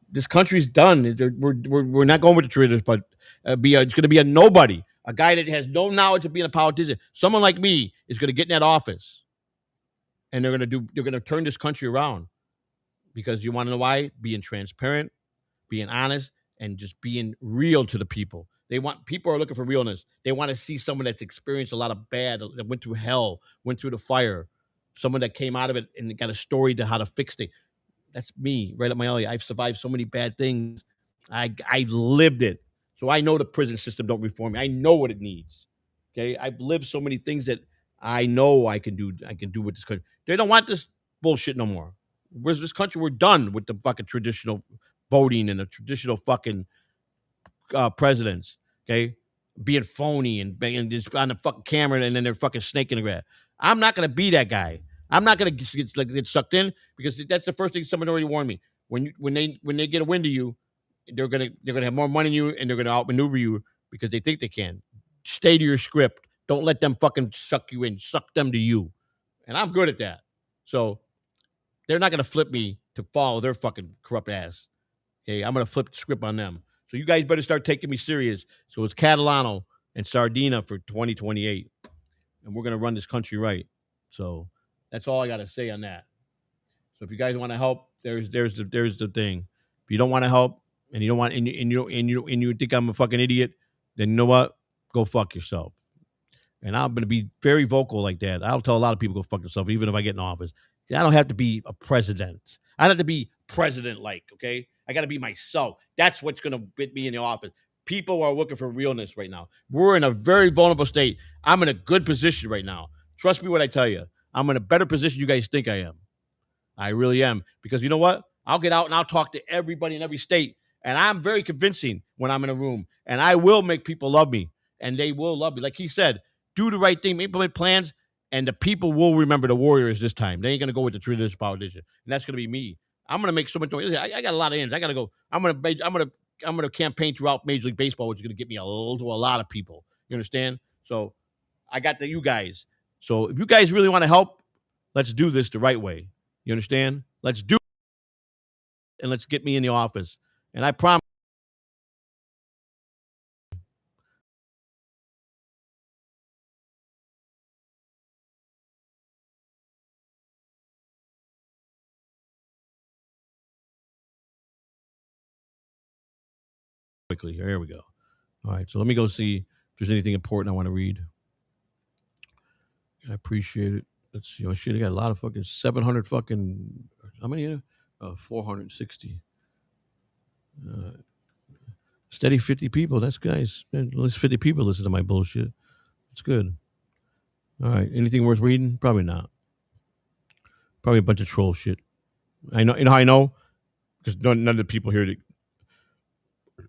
This country's done. We're not going with the traders, but it's going to be a nobody, a guy that has no knowledge of being a politician. Someone like me is going to get in that office, and they're gonna turn this country around, because you want to know why? Being transparent, being honest, and just being real to the people. People are looking for realness. They want to see someone that's experienced a lot of bad, that went through hell, went through the fire, someone that came out of it and got a story to how to fix things. That's me, right up my alley. I've survived so many bad things. I lived it. So I know the prison system don't reform me. I know what it needs. Okay. I've lived so many things that I know I can do with this country. They don't want this bullshit no more. Where's this country? We're done with the fucking traditional voting and the traditional fucking presidents. Okay. Being phony and just on the fucking camera, and then they're fucking snaking the grass. I'm not going to be that guy. I'm not going to get sucked in, because that's the first thing someone already warned me. When they get a wind of you, they're gonna have more money than you, and they're gonna outmaneuver you because they think they can. Stay to your script. Don't let them fucking suck you in. Suck them to you. And I'm good at that. So they're not gonna flip me to follow their fucking corrupt ass. Okay, I'm gonna flip the script on them. So you guys better start taking me serious. So it's Catalano and Sardina for 2028, and we're gonna run this country right. So that's all I gotta say on that. So if you guys want to help, there's the thing. If you don't want to help, and you don't want, and you think I'm a fucking idiot, then you know what? Go fuck yourself. And I'm gonna be very vocal like that. I'll tell a lot of people go fuck yourself, even if I get in office. I don't have to be a president. I don't have to be president-like. Okay, I got to be myself. That's what's gonna get me in the office. People are looking for realness right now. We're in a very vulnerable state. I'm in a good position right now. Trust me when I tell you, I'm in a better position you guys think I am. I really am. Because you know what? I'll get out and I'll talk to everybody in every state. And I'm very convincing when I'm in a room. And I will make people love me. And they will love me. Like he said, do the right thing, implement plans, and the people will remember the warriors this time. They ain't going to go with the traditional politician. And that's going to be me. I'm going to make so much noise. I got a lot of ends. I got to go. I'm going to campaign throughout Major League Baseball, which is going to get me to a lot of people. You understand? So I got you guys. So if you guys really want to help, let's do this the right way. You understand? Let's do it, and let's get me in the office. And I promise. Quickly, here we go. All right, so let me go see if there's anything important I want to read. I appreciate it. Let's see. Oh shit, I got a lot of fucking 700 fucking. How many? 460. Steady 50 people. That's guys. At least 50 people listen to my bullshit. It's good. All right. Anything worth reading? Probably not. Probably a bunch of troll shit. I know. You know how I know? Because none of the people here.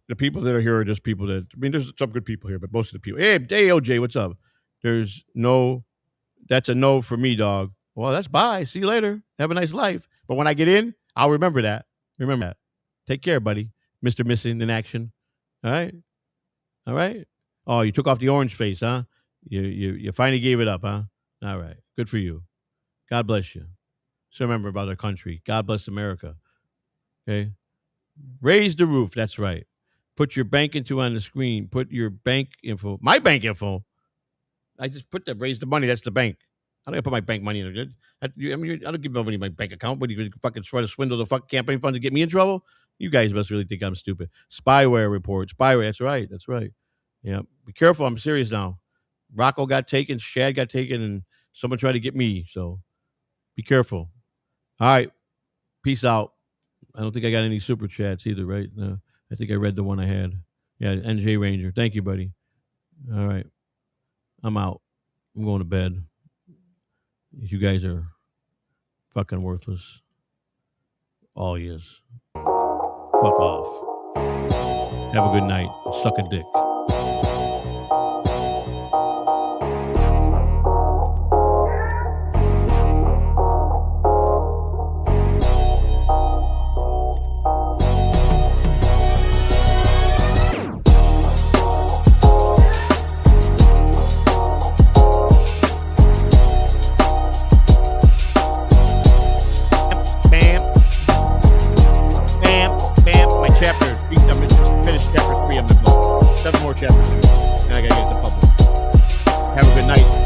The people that are here are just people that. I mean, there's some good people here, but most of the people. Hey, OJ, what's up? There's no. That's a no for me, dog. Well, that's bye. See you later. Have a nice life. But when I get in, I'll remember that. Remember that. Take care, buddy. Mr. Missing in action. All right. All right. Oh, you took off the orange face, huh? You finally gave it up, huh? All right. Good for you. God bless you. So remember about our country. God bless America. Okay. Raise the roof. That's right. Put your bank info on the screen. Put your bank info. My bank info. I just put that. Raise the money. That's the bank. I don't put my bank money in it. I don't give nobody my bank account. But you fucking try to swindle the fucking campaign funds to get me in trouble? You guys must really think I'm stupid. Spyware report. Spyware. That's right. That's right. Yeah. Be careful. I'm serious now. Rocco got taken. Shad got taken. And someone tried to get me. So be careful. All right. Peace out. I don't think I got any super chats either, right? No. I think I read the one I had. Yeah. NJ Ranger. Thank you, buddy. All right. I'm out. I'm going to bed. You guys are fucking worthless. All yous. Fuck off. Have a good night. Suck a dick. Chapter 3 of the book. 7 more chapters. And I gotta get it to public. Have a good night.